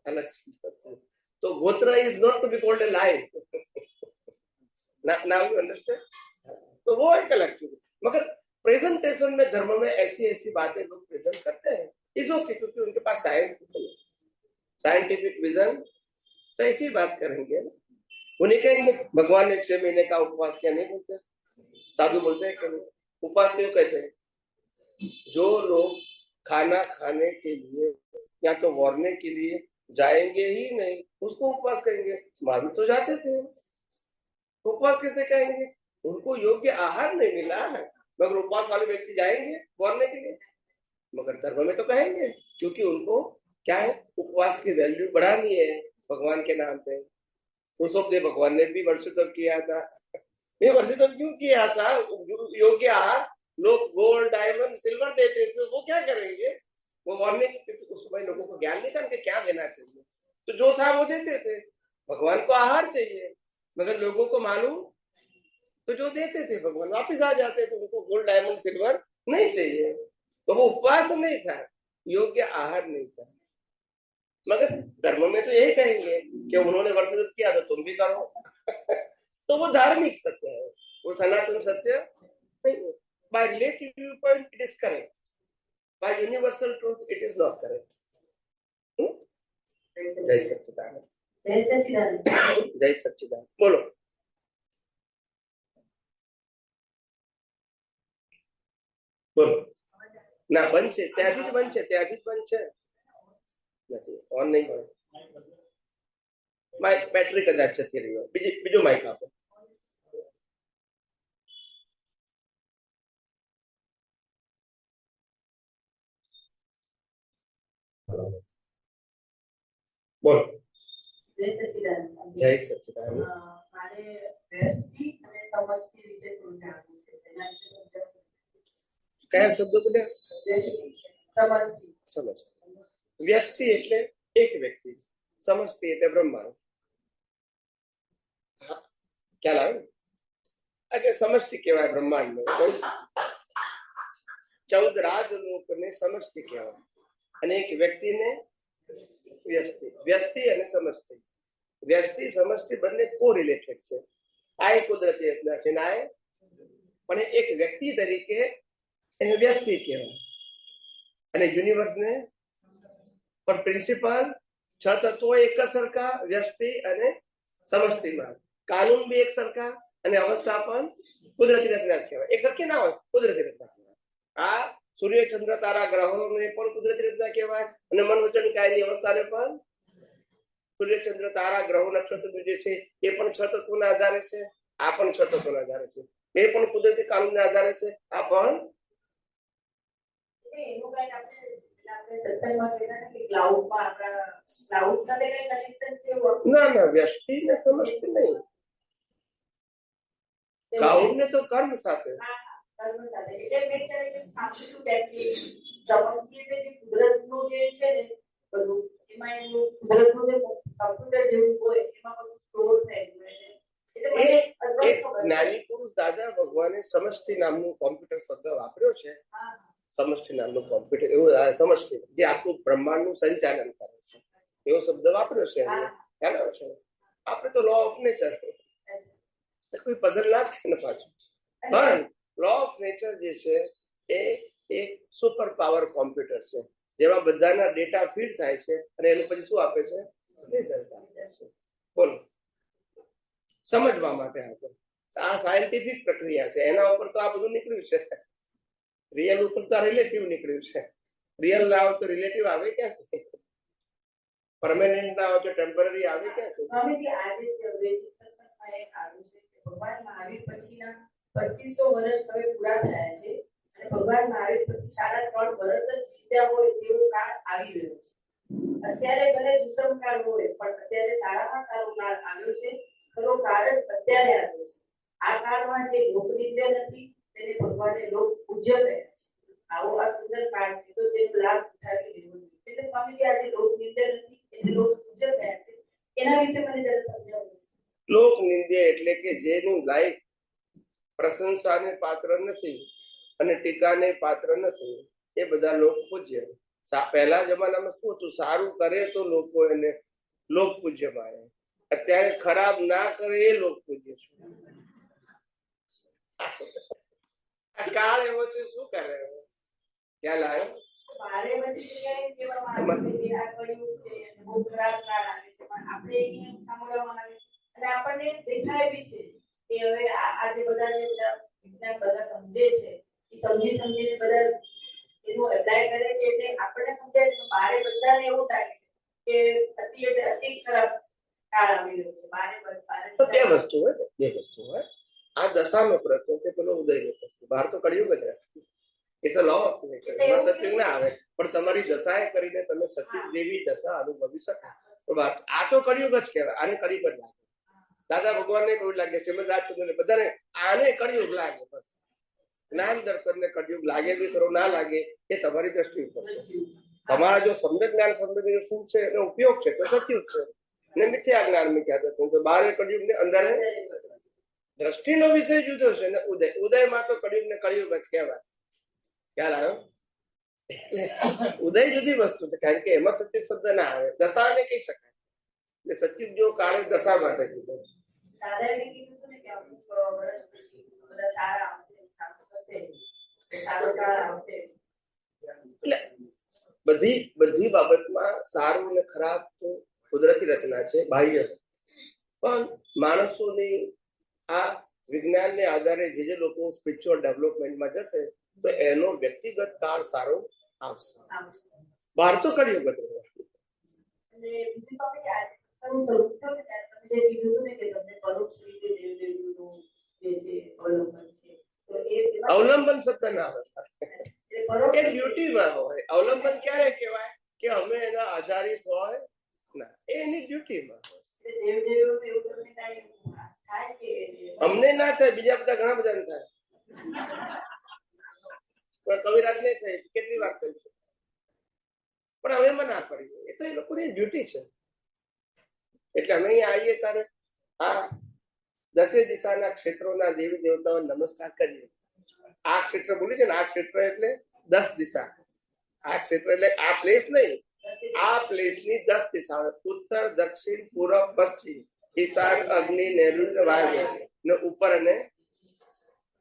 अलग चीज होती है। तो गोत्र is not to be called a life. Now you understand? तो वो एक अलग चीज है। मगर प्रेजेंटेशन में धर्म में ऐसी बातें लोग प्रेजेंट करते हैं, इज ओके, क्योंकि उनके पास साइंटिफिक विजन, तो ऐसी बात करेंगे ना। उन्हें कहेंगे भगवान ने 6 महीने का उपवास किया, नहीं बोलते? साधु बोलते हैं कि उपवास क्यों कहते हैं? जो लोग खाना खाने के लिए या तो वॉरने के लिए जाएंगे ही नहीं, उसको उपवास कहेंगे। महावीर तो जाते थे, उपवास कैसे कहेंगे? उनको योग्य आहार नहीं मिला है, मगर उपवास वाले व्यक्ति जाएंगे वॉरने के लिए, मगर धर्म में तो कहेंगे, क्योंकि उनको क्या है, उपवास की वैल्यू बढ़ानी है भगवान के नाम पे। पुरुषोत्तम भगवान ने भी वर्षोत्तम किया था। ये वर्षोत्तम क्यों किया था? योग्य आहार, लोग गोल्ड डायमंड सिल्वर देते थे, वो क्या करेंगे? वो मॉर्निंग उस समय लोगों को ज्ञान नहीं था उनके क्या देना चाहिए, तो जो था वो देते थे। भगवान को आहार चाहिए, मगर लोगों को मालूम, तो जो देते थे भगवान वापिस आ जाते थे, उनको गोल्ड डायमंड सिल्वर नहीं चाहिए। तो वो उपवास नहीं था, योग्य आहार नहीं था। मगर धर्म में तो यही कहेंगे कि उन्होंने वर्षोत्तम किया तो तुम भी करो। तो वो धार्मिक सत्य है, वो सनातन सत्य नहीं है। By relative view point it is correct, bye universal truth it is not correct. जय सच्चिदानंद, जय सच्चिदानंद, जय सच्चिदानंद। बोलो બોલો ના બંધ છે, ત્યાંથી જ બંધ છે, ત્યાંથી જ બંધ છે, નથી ઓન નહીં હોય। માઇક બેટરી કદાચ જતી રહી હોય, બીજો માઇક આપો। બોલો જય સચ્ચિદાનંદ। જય સચ્ચિદાનંદ। મારે વ્યષ્ટિ અને સમષ્ટિ વિશે થોડું જાણવું છે, તેના વિશે સમજાવો। કયા શબ્દો બોલ્યા? વ્યષ્ટિ, સમષ્ટિ। સમષ્ટિ, વ્યષ્ટિ એટલે એક વ્યક્તિ, સમષ્ટિ એટલે બ્રહ્માંડ। ખ્યાલ આવે? એટલે સમષ્ટિ કહેવાય બ્રહ્માંડ ને, 14 રાજલોકને સમષ્ટિ કહેવાય, અને એક વ્યક્તિને વ્યષ્ટિ। વ્યષ્ટિ અને સમષ્ટિ, વ્યષ્ટિ સમષ્ટિ બંને કોરિલેટેડ છે। આ એક કુદરતી રચના છે, આ પણ એક વ્યક્તિ તરીકે એને વ્યષ્ટિ કહેવાય, અને યુનિવર્સને પણ પ્રિન્સિપલ 6 તત્વો એક સરખા વ્યષ્ટિ અને સમષ્ટિમાં, કાનૂન બી એક સરખા, અને અવસ્થા પણ કુદરતી રચના જ કહેવાય। એક સરખી ના હોય, કુદરતી રચના કહેવાય। આ સૂર્ય ચંદ્ર તારા ગ્રહોને પણ કુદરતી રચના કહેવાય, અને મન વચન કાયની અવસ્થાને પણ સૂર્ય ચંદ્ર તારા ગ્રહો નક્ષત્ર જે છે એ પણ 6 તત્વોના આધારે છે, આ પણ 6 તત્વોના આધારે છે, એ પણ કુદરતી કાનૂનના આધારે છે, આ પણ। ના ના, વ્યષ્ટિ ને સમષ્ટિ નહીં, કાઉડ ને તો કર્મ સાથે। કર્મ સાથે એટલે મેં ત્યારે સાંભળ્યું કે સમષ્ટિ એટલે જે કુદરતનું જે છે ને બધું, એમાં એનું કુદરતનું જે કમ્પ્યુટર જેવું હોય એમાં બધું સ્ટોર થયેલું હોય છે। એટલે એક જ્ઞાની પુરુષ દાદા ભગવાને સમષ્ટિ નામનું કોમ્પ્યુટર શબ્દ વાપર્યો છે। સમષ્ટિ નામનું કોમ્પ્યુટર, એવું સમષ્ટિ જે આખું બ્રહ્માંડનું સંચાલન કરે છે, એવો શબ્દ વાપર્યો છે। ખ્યાલ આવે છે? આપણે તો લો ઓફ નેચર, કોઈ પઝલ ના થાય ને પાછું, પણ લો ઓફ નેચર જે છે એ એક સુપર પાવર કોમ્પ્યુટર છે, જેમાં બધાના ડેટા ફીડ થાય છે, અને એનું પછી શું આપે છે? રિઝલ્ટ આપે છે। બોલો, સમજવા માટે આ સાયન્ટિફિક પ્રક્રિયા છે, એના ઉપર તો આ બધું નીકળ્યું છે। રિયલ ઉપર તો રિલેટિવ નીકળ્યું છે, રિયલ ના હોય તો રિલેટિવ આવે ક્યાંથી? પરમેનન્ટ ના હોય તો ટેમ્પરરી આવે ક્યાંથી? સ્વામીજી આજે જે વૈદિક સત્સંગમાં એક આવ્યું છે કે ભગવાન મહાવીર પછીના 2500 વર્ષ હવે પૂરા થયા છે, અને ભગવાન મહાવીર પછી 3.5 વર્ષ જ જીવ્યા હોય તેવો કાળ આવી રહ્યો છે। અત્યારે ભલે દુષ્મ કાળ હોય, પણ અત્યારે સારામાં સારો કાળ આવ્યો છે, ખરો કાળ જ અત્યારે આવ્યો છે। આ કાળમાં જે લોકનિંદ્ય નથી તેને ભગવાને લોક પૂજ્ય કર્યા છે। આવો આ સુંદર કાળ છે, તો તેનો લાભ ઉઠાવી લેવો જોઈએ। એટલે સ્વામીજી આજે લોકનિંદ્ય નથી એને લોક પૂજ્ય કર્યા છે, એના વિશે મને જરા સમજાવો। લોક નિંદ્ય એટલે કે જેનું લાઈફ પ્રશંસાને પાત્ર નથી અને ટીકાને પાત્ર નથી, એ બધા લોક પૂજ્ય। પહેલા જમાનામાં શું હતું? સારું કરે તો લોકો એને લોક પૂજ્ય માને, અત્યારે ખરાબ ના કરે એ લોક પૂજ્ય છે। કાળ એવો છે, શું કરે? ખ્યાલ આવ્યો? મારે બધી જગ્યાએ કહેવામાં આવે છે કે આ કળિયુગ છે, બહુ ખરાબ કાળ આવે છે, પણ આપણે અહીંયા સાંભળવામાં આવે છે, અને આપણને દેખાય બી છે કે હવે આ જે બધા વિજ્ઞાન બધા સમજે છે, એ સમજીને બધા એનું એપ્લાય કરે છે એટલે આપણને સમજાય છે કે બારે બધાને એવું લાગે છે કે અતિ ખરાબ કાળ આવી રહ્યો છે. તો બે વસ્તુ હોય આ દશાનો પ્રશ્ન છે, પેલો ઉદયનો પ્રશ્ન. બહાર તો કળિયુગ જ રહે. It's a law of nature. એમાં સત્યુગ ના આવે, પણ તમારી દશાએ કરીને તમે સત્યુગ જેવી દશા અનુભવી શકો. આ તો કળિયુગ જ કહેવાય. આને કળિયુગ જ લાગે. દાદા ભગવાનને કળિયુગ લાગે, શ્રીમદ રાજચંદ્રને, બધાને આને કળિયુગ લાગે. બસ જ્ઞાન દર્શનને કળિયુગ લાગે બી ખરો, ના લાગે એ તમારી દ્રષ્ટિ ઉપર છે. તમારા જો સમ્યક જ્ઞાન સમ્યક દર્શન છે એનો ઉપયોગ છે તો સત્યુગ છે, ને મિથ્યા જ્ઞાન મિથ્યા દર્શન તો બારે કળિયુગ ને અંદર દ્રષ્ટિનો વિષય જુદો છે ને ઉદયમાં તો કળિયુગ ને કળિયુગ જ કહેવાય. ખ્યાલ આવ્યો? એટલે ઉદય જુદી વસ્તુ છે, કારણ કે એમાં સત્યુગ શબ્દ ના આવે. દશાને કહી શકાય. એટલે સત્યુગ જો કાળ દશા માટે કીધું. સાધારણ કીધું હતું ને કે અમુક વર્ષ પછી બધા સારા આવશે, સારું થશે, સારો કાળ આવશે. એટલે બધી બાબતમાં સારું અને ખરાબ તો કુદરતી રચના છે, બાહ્ય. પણ માણસોની આ વિજ્ઞાનને આધારે જે લોકો સ્પિરિચ્યુઅલ ડેવલપમેન્ટમાં જશે તો એનો વ્યક્તિગત કાળ સારો આવશે. બહાર તો કળિયુગ જ રહે. અને બીજું તો કે આજે શરૂ થયું ને ત્યારે તમે જે કીધું હતું ને કે તમને પરોક્ષ રીતે દેવદેવીનું જે છે અવલંબન છે, તો એ અવલંબન શબ્દ ના આવે, એટલે પરોક્ષ એ ડ્યુટીમાં હોય. અવલંબન ક્યારે કહેવાય કે અમે એના આધારિત હોય ના, એ એની ડ્યુટીમાં હોય. દેવદેવીઓ તો એવું તમને કાંઈ થાય કે અમને ના થાય, બીજા બધા ઘણા બધાને થાય. પણ કવિરાજને થાય, કેટલી વાર થઈ છે, પણ હવે અમે ના પડી. એ તો એ લોકોની ડ્યુટી છે. એટલે અમે અહીંયા આવીએ ત્યારે આ દસે દિશાના ક્ષેત્રોના દેવી દેવતાઓ નમસ્કાર કરીએ. આ ક્ષેત્ર બોલી છે ને, આ ક્ષેત્ર એટલે 10 દિશા. આ ક્ષેત્ર એટલે આ પ્લેસ નહીં, આ પ્લેસની 10 દિશાઓ: ઉત્તર, દક્ષિણ, પૂર્વ, પશ્ચિમ, ઈશાન, અગ્નિ, નૈઋત્ય, વાયવ્ય ને ઉપર, અને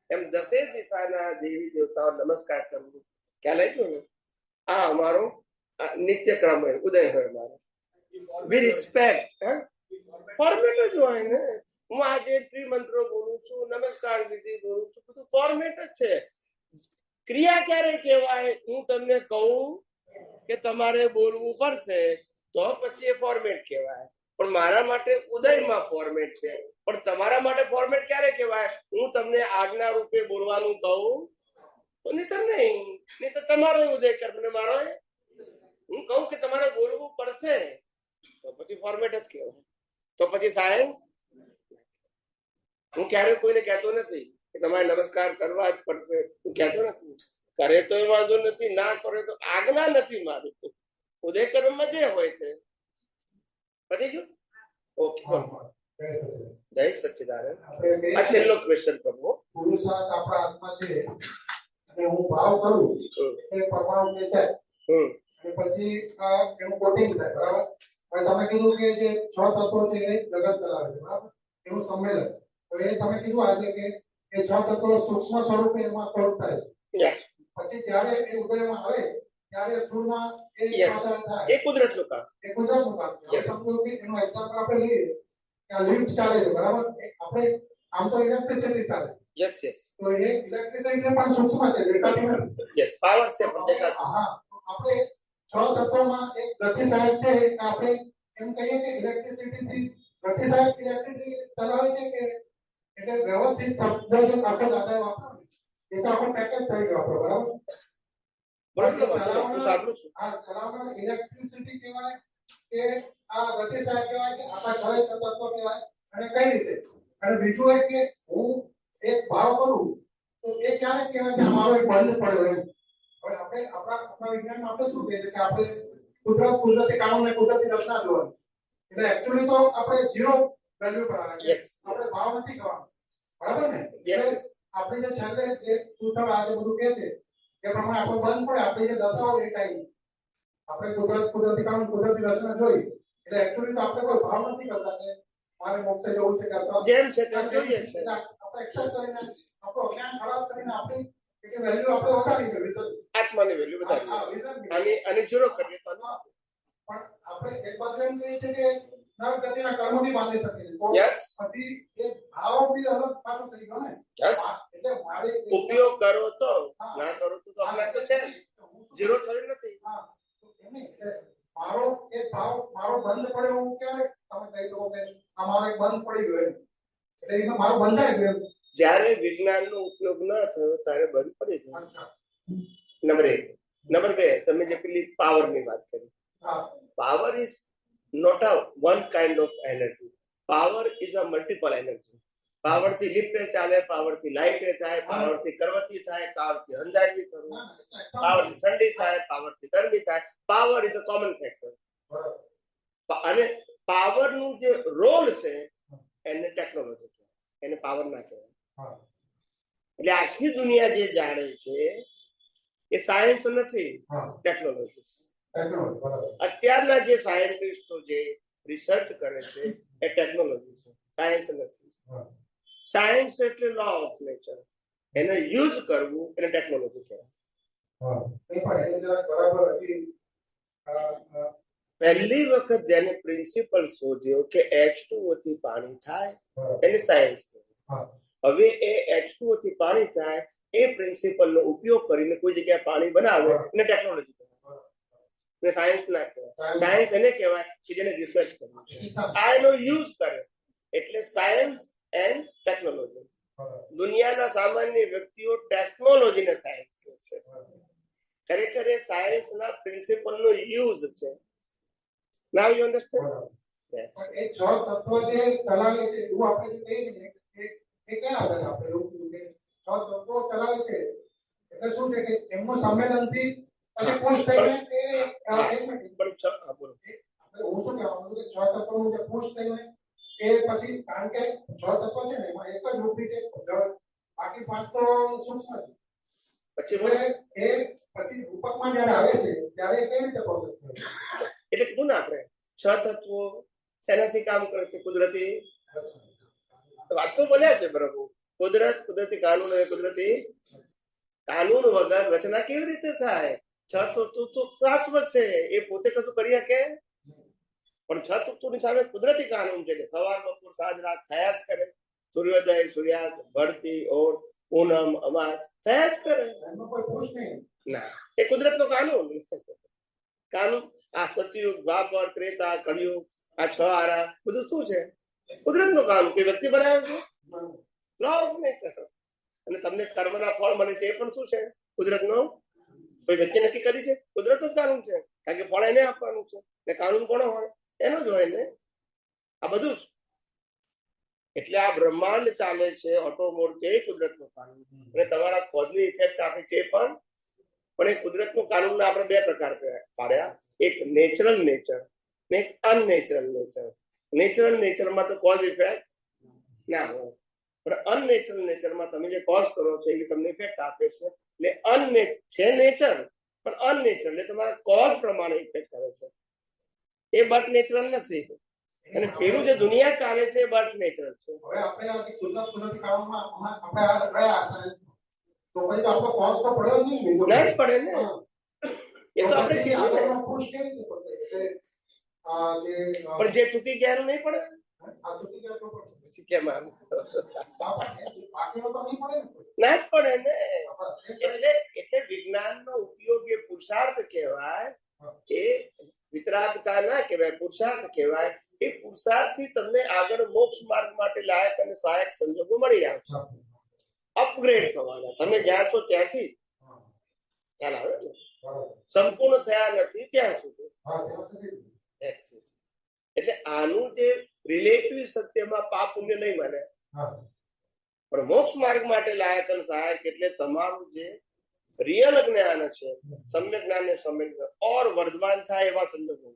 એમ 10 દિશાના દેવી દેવતાઓ નમસ્કાર કરવું. ખ્યાલ આવી ગયો ને? આ અમારો નિત્યક્રમ હોય, ઉદય હોય અમારો. વી રિસ્પેક્ટ. ફોર્મેટ જ હોય ને. હું આજે ત્રિમંત્રો બોલું છું, નમસ્કાર વિધિ બોલું છું, બધું ફોર્મેટ જ છે. ક્રિયા ક્યારે કહેવાય? હું તમને કહું કે તમારે બોલવું પડશે તો પછી એ ફોર્મેટ કહેવાય. પણ મારા માટે ઉદયમાં ફોર્મેટ છે. પણ તમારા માટે ફોર્મેટ ક્યારે કહેવાય? હું તમને આજ્ઞા રૂપે બોલવાનું કહું તો નહીં તો તમારો ઉદય કર્મ ને મારો. હું કહું કે તમારે બોલવું પડશે તો પછી ફોર્મેટ જ કહેવાય. તો પછી સાયન્સ. હું ક્યારેય કોઈને કહેતો નથી કે તમારે નમસ્કાર કરવા જ પડશે. હું કહેતો નથી. કરે તો એ વાંધો નથી, ના કરે તો આજ્ઞા નથી મારી. ઉદય કર્મમાં જે હોય છે. પતી ગયું? ઓકે. જય સચ્ચિદાનંદ. આ છેલ્લો ક્વેશ્ચન કરવો. પુરુષાર્થ આપણા હાથમાં છે અને હું ભાવ કરું એ પરમાણુ કે છે, અને પછી એનું કોટિંગ થાય. બરાબર? હવે તમે કીધું કે જે 6 તત્વો છે એ જગત ચલાવે છે. બરાબર? એનું સંમેલન. તો એ તમે કીધું આજે કે એ 6 તત્વો સૂક્ષ્મ સ્વરૂપે એમાં કોટ થાય. પછી જ્યારે એ ઉદયમાં આવે ત્યારે સ્થૂળમાં એ થાય. એ કુદરતનું કામ. એ કુદરતનું કામ. સમજો કે એનું એક્ઝામ્પલ આપણે લઈએ કે આ લિફ્ટ ચાલે છે. બરાબર? આપણે આમ તો ઇલેક્ટ્રિસિટી ચાલે. યસ. તો એ ઇલેક્ટ્રિસિટી પણ સૂક્ષ્મ છે, દેખાતી નથી. યસ, પાવર છે પણ દેખાતું. હા, આપણે 6 તત્વોમાં એક ગતિ સહાયક છે. આપણે એમ કહીએ કે ઇલેક્ટ્રિસિટી થી ગતિ સહાયક ઇલેક્ટ્રિસિટી ચલાવે છે કે એટલે વ્યવસ્થિત શબ્દ જે આખો દાદા વાપરો એ તો આપણો પેકેજ થઈ ગયો આપણો. બરાબર? ચલાવનાર ઇલેક્ટ્રિસિટી કહેવાય કે આ ગતિ સહાયક કહેવાય કે આપણા સહાયક તત્વો કહેવાય. અને કઈ રીતે? અને બીજું એક કે હું એક ભાવ કરું તો એ ક્યારે કહેવાય કે અમારો એક બંધ પડ્યો એમ. હવે આપણે આપણા વિજ્ઞાનમાં આપણે શું કહીએ છીએ કે આપણે કુદરતી કાનૂન ને કુદરતી રચના જોવાની. એટલે એકચ્યુઅલી તો આપણે 0 વેલ્યુ પર આવે છે. આપણે ભાવ નથી કરવાનો. બરાબર ને? આપણે જે છેલ્લે જે સૂત્ર આજે બધું કહે છે એ પ્રમાણે આપણે બંધ પડે આપણી જે દશાઓ એ ટાઈમ આપણે કુદરતી કાનૂન કુદરતી રચના જોઈ. એટલે એકચ્યુઅલી તો આપણે કોઈ ભાવ નથી કરતા કે મારે મોક્ષે જવું છે કે અથવા જેમ છે તેમ જોઈએ છે. આપણે એક્સેપ્ટ કરીને આપણો જ્ઞાન ખલાસ કરીને આપણી કે વેલ્યુ આપણે વધારી છે. રીઝન આત્માની વેલ્યુ વધારી. અને 0 કરીએ તો પણ આપણે એક બાજુ એમ કહીએ છીએ કે નર ગતિના કર્મથી બાંધી શકે છે. તો Yes. પછી એ ભાવ બી અલગ પાછો થઈ ગયો ને. Yes. એટલે મારે ઉપયોગ કરો તો ના કરો તો અપના તો છે ઝીરો થયું નથી. હા, તો એમ નહીં, એટલે મારો એક ભાવ મારો બંધ પડ્યો હું ક્યારે તમે કહી શકો કે આ મારો એક બંધ પડી ગયો એમ. એટલે એમાં મારો બંધાઈ ગયો એમ. જ્યારે વિજ્ઞાનનો ઉપયોગ ન થયો ત્યારે બંધ પડી ગયો. અચ્છા. નંબર 1. નંબર 2, તમે જે પેલી પાવરની વાત કરી, હા, power is not a one kind of energy. Power is a multiple energy. Power થી લિફ્ટ ચાલે, પાવર થી લાઈટ થાય, પાવર થી કરવતી થાય, પાવર થી અંધારી કરવું, પાવર થી ઠંડી થાય, પાવર થી ગરમી થાય. Power is a common factor. બરાબર. અને પાવર નું જે રોલ છે એને ટેકનોલોજી કહેવાય, એને પાવર ના કહેવાય. હા, એટલે આખી દુનિયા જે જાણે છે એ સાયન્સ નથી, હા, ટેકનોલોજી. ટેકનોલોજી. બરાબર. અત્યારના જે સાયન્ટિસ્ટો જે રિસર્ચ કરે છે એ ટેકનોલોજી છે, સાયન્સ નથી. હા, સાયન્સ એટલે લો ઓફ નેચર, એને યુઝ કરવું એને ટેકનોલોજી કહેવાય. હા. એ પણ એને જરા બરાબર હજી પહેલી વખત જેને પ્રિન્સિપલ શોધ્યો કે H2O થી પાણી થાય બરાબર. એને સાયન્સ કહેવાય. હા, હવે એ H2O થી પાણી થાય એ પ્રિન્સિપલનો ઉપયોગ કરીને કોઈ જગ્યાએ પાણી બનાવે એને ટેકનોલોજી કહેવાય. એને સાયન્સ ના કહેવાય. સાયન્સ એને કહેવાય કે જેને રિસર્ચ કરવું છે, આ એનો યુઝ કરે, એટલે સાયન્સ એન્ડ ટેકનોલોજી. બરાબર. દુનિયાના સામાન્ય વ્યક્તિઓ ટેકનોલોજીને સાયન્સ કહે છે. ખરેખર એ સાયન્સના પ્રિન્સિપલનો યુઝ છે. નાઉ યુ અન્ડરસ્ટેન્ડ? પણ એ 6 તત્વો જે ચલાવે છે એવું આપણે જે કહીએ ને એ ક્યાં આવે આપણે એવું કીધું કે 6 તત્વો ચલાવે છે એટલે શું છે કે એમનું સંમેલનથી પછી પુશ થઈને એ એક મિનિટ પણ હા, બોલો. હું શું કહેવાનું કે 6 તત્વોનું જે પુશ થઈને એ પછી કારણ કે 6 તત્વો છે ને એમાં એક જ રૂપી છે જળ, બાકી 5 તો સૂક્ષ્મ છે. પછી એટલે એ પછી રૂપકમાં જયારે આવે છે ત્યારે એ કઈ રીતે પ્રોસેસ થાય? એટલે કીધું ને આપણે 6 તત્વો શેનાથી કામ કરે છે? કુદરતી વાત તો બોલ્યા છે બરાબર. કુદરતી કાનૂન અને કુદરતી કાનૂન વગર રચના કેવી રીતે થાય? 6 તત્વો તો શાશ્વત છે, એ પોતે કશું કરી શકે પણ 6 તત્વોની સામે કુદરતી કાનૂન છે કે સવાર બપોર સાંજ રાત થયા જ કરે. સૂર્યોદય સૂર્યાસ્ત, ભરતી ઓર, પૂનમ અમાસ થયા જ કરે. એમનો કોઈ પુશ નહીં. ના, એ કુદરતનો કાનૂન. કાનૂન આ સતયુગ, દ્વાપર, ત્રેતા, કળિયુગ, આ 6 આરા બધું શું છે? કુદરતનો કાનૂન. કોઈ વ્યક્તિ બનાવ્યો છે? Law of nature. અને તમને કર્મના ફળ મળે છે એ પણ શું છે? કુદરતનો. કોઈ વ્યક્તિ નક્કી કરી છે? કુદરતનું કાનૂન છે, કારણ કે ફળ એને આપવાનું છે ને કાનૂન કોનો હોય? એનો જ હોય ને. આ બધું જ. એટલે આ બ્રહ્માંડ ચાલે છે ઓટોમોડ, તે કુદરતનો કાનૂન. અને તમારા કોઝની ઇફેક્ટ આપે છે પણ એ કુદરતનો કાનૂનના આપણે 2 પ્રકાર પાડ્યા, એક નેચરલ નેચર ને એક અનનેચરલ નેચર. નેચરલ નેચરમાં તો કોઝ ઇફેક્ટ ના હોય, પણ અનનેચરલ નેચરમાં તમે જે કોઝ કરો છો એ તમને ઇફેક્ટ આપે છે. એટલે છે નેચર પણ અનનેચરલ, એટલે તમારા કોઝ પ્રમાણે ઇફેક્ટ કરે છે. એ બટ નેચરલ નથી. અને પેલું જે દુનિયા ચાલે છે એ બટ નેચરલ છે. હવે આપણે આ કુદરતી કામમાં આપણે આ રહ્યા સાયન્સમાં તો પછી આપણો કોર્સ તો પડ્યો જ નહીં. ના જ પડે ને. એ તો આપણે પછી કીધું ને. આગળનો પુશ કેવી રીતે પડશે? એટલે આ જે પણ જે ચૂકી ગયા એનું નહીં પડે. આ છૂટી જાય તો પડશે. પછી કેમ આમ? બાકીનો તો નહીં પડે ને. ના જ પડે ને. એટલે વિજ્ઞાનનો ઉપયોગ એ પુરુષાર્થ કહેવાય, એ વિતરાગતા ના કહેવાય, પુરુષાર્થ કહેવાય. એ પુરુષાર્થથી તમને આગળ મોક્ષ માર્ગ માટે લાયક અને સહાયક સંજોગો મળી આવશે. અપગ્રેડ થવાના. તમે જ્યાં છો ત્યાંથી ખ્યાલ આવે ને? સંપૂર્ણ થયા નથી ત્યાં સુધી. એટલે આનું જે રિલેટિવ સત્યમાં પાપ પુણ્ય નહીં માને, પણ મોક્ષ માર્ગ માટે લાયક અને સહાયક એટલે તમારું જે રિયલ જ્ઞાન છે, સમ્યક જ્ઞાન ને સમ્યક ઓર વર્ધમાન થાય એવા સંજોગો.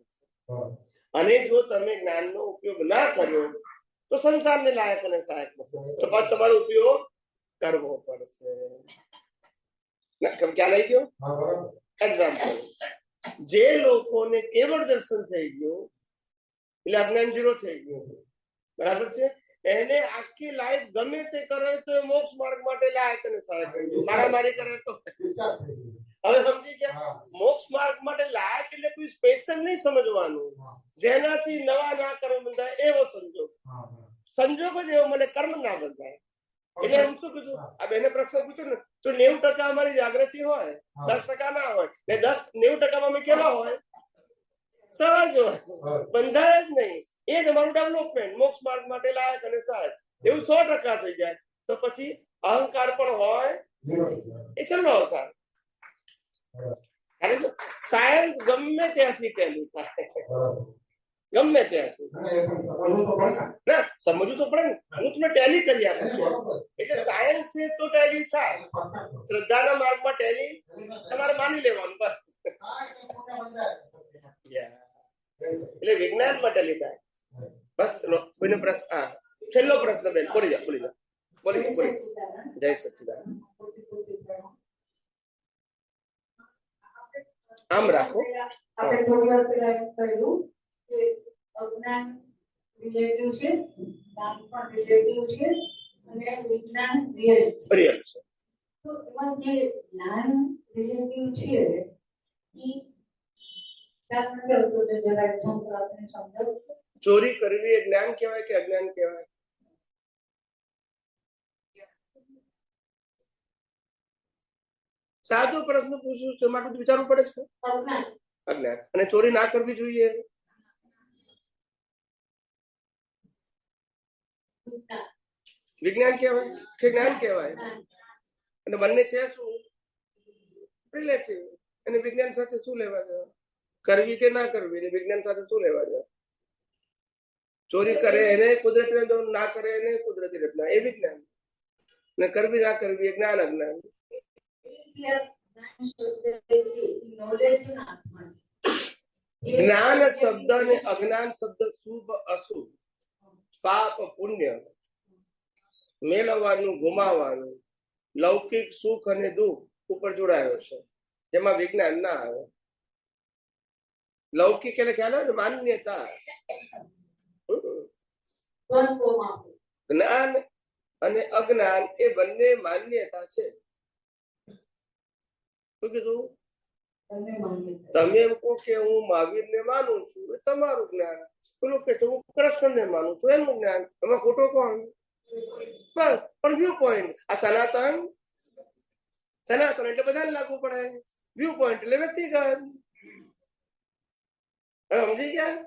અને જો તમે જ્ઞાનનો ઉપયોગ ના કર્યો તો સંસારને લાયક અને સહાયક મળશે, તો પછી તમારો ઉપયોગ કરવો પડશે. ખ્યાલ આવી ગયો? એક્ઝામ્પલ, જે લોકોને કેવળ દર્શન થઈ ગયું એટલે અજ્ઞાન 0 થઈ ગયું, બરાબર છે, એને આખી લાઈફ ગમે તે કરે તો એ મોક્ષ માર્ગ માટે લાયક અને સહાયક. મારામારી કરે તો હવે સમજી ગયા? હા. મોક્ષ માર્ગ માટે લાયક એટલે કોઈ સ્પેશિયલ નહીં સમજવાનું, હા. જેનાથી નવા ના કર્મ બંધાય એવો સંજોગ. હા. સંજોગ જ એવો મને કર્મ ના બંધાય. એટલે એમ શું કીધું, આ બેને પ્રશ્ન પૂછ્યો ને, તો 90% અમારી જાગૃતિ હોય, 10% ના હોય, ને 90% અમે કેવા હોય? સહજ હોય, બંધાય જ નહીં. એ જ અમારું ડેવલપમેન્ટ. મોક્ષ માર્ગ માટે લાયક અને સહજ એવું 100% થઈ જાય તો પછી અહંકાર પણ હોય એ છેલ્લો અવતાર. કારણ કે સાયન્સ ગમે ત્યાંથી ટેલી થાય, ગમે ત્યાંથી. ના સમજવું તો પડે ને. હું તમને ટેલી કરી આપું છું, એટલે સાયન્સ છે તો ટેલી થાય. શ્રદ્ધાના માર્ગમાં ટેલી તમારે માની લેવાનું બસ. એટલે વિજ્ઞાનમાં ટેલી થાય બસ. કોઈને પ્રશ્ન? હા, છેલ્લો પ્રશ્ન બેન, બોલી જાઓ, બોલી જાઓ, બોલી. જય સચ્ચિદાનંદ. આમ રાખો. આપણે થોડી વાર પહેલા એમ કહ્યું કે અજ્ઞાન રિલેટિવ છે, જ્ઞાન પણ રિલેટિવ છે અને વિજ્ઞાન રિયલ છે. રિયલ છે. તો એમાં જે જ્ઞાન રિલેટિવ છે એ ક્યાં નથી આવતું, તો જરા એક્ઝામ્પલ આપને સમજાવો. ચોરી કરવી એ જ્ઞાન કહેવાય કે અજ્ઞાન કહેવાય? સાદો પ્રશ્ન પૂછું છું, માટે તો વિચારવું પડે છે. અજ્ઞાન. અજ્ઞાન. અને ચોરી ના કરવી જોઈએ? વિજ્ઞાન કહેવાય કે જ્ઞાન કહેવાય? અને બંને છે શું? રિલેટિવ. અને વિજ્ઞાન સાથે શું લેવા દેવા? કરવી કે ના કરવી અને વિજ્ઞાન સાથે શું લેવા દેવા? ચોરી કરે એને કુદરતી રચના, ના કરે એને કુદરતી રચના, એ વિજ્ઞાન. ને કરવી ના કરવી એ જ્ઞાન અજ્ઞાન. જ્ઞાન શબ્દ અને અજ્ઞાન શબ્દ શુભ અશુભ, પાપ પુણ્ય, મેળવવાનું ગુમાવવાનું, લૌકિક સુખ અને દુઃખ ઉપર જોડાયો છે, જેમાં વિજ્ઞાન ના આવે. લૌકિક એટલે ખ્યાલ આવે ને, માન્યતા. જ્ઞાન અને અજ્ઞાન એ બંને માન્યતા છે. શું કીધું? તમે એમ કહો કે હું મહાવીર ને માનું છું, એ તમારું જ્ઞાન. પેલું કે હું કૃષ્ણ ને માનું છું, એનું જ્ઞાન. એમાં ખોટો કોણ? બસ. પણ વ્યૂ પોઈન્ટ. આ સનાતન, સનાતન એટલે બધાને લાગુ પડે. વ્યૂ પોઈન્ટ એટલે વ્યક્તિગત. સમજી ગયા?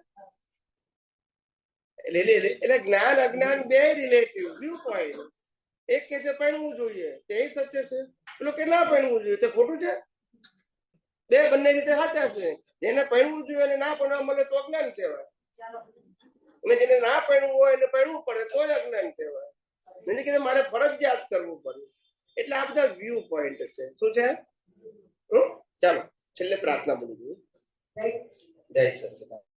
એટલે જ્ઞાન અજ્ઞાન બે રિલેટિવ વ્યૂ પોઈન્ટ. એક કે છે પહેરવું જોઈએ, તે સત્ય છે. પેલો કે ના પહેરવું જોઈએ, તે ખોટું છે. બે બંને રીતે સાચા છે. જેને પહેરવું જોઈએ અને ના પહેરવા મળે તો અજ્ઞાન કહેવાય. અને જેને ના પહેરવું હોય એને પહેરવું પડે તો જ અજ્ઞાન કહેવાય. નથી કે મારે ફરજિયાત કરવું પડે. એટલે આ બધા વ્યૂ પોઈન્ટ છે. શું છે? ચાલો છેલ્લે પ્રાર્થના બોલી દઈએ. જય સચ્ચિદાનંદ.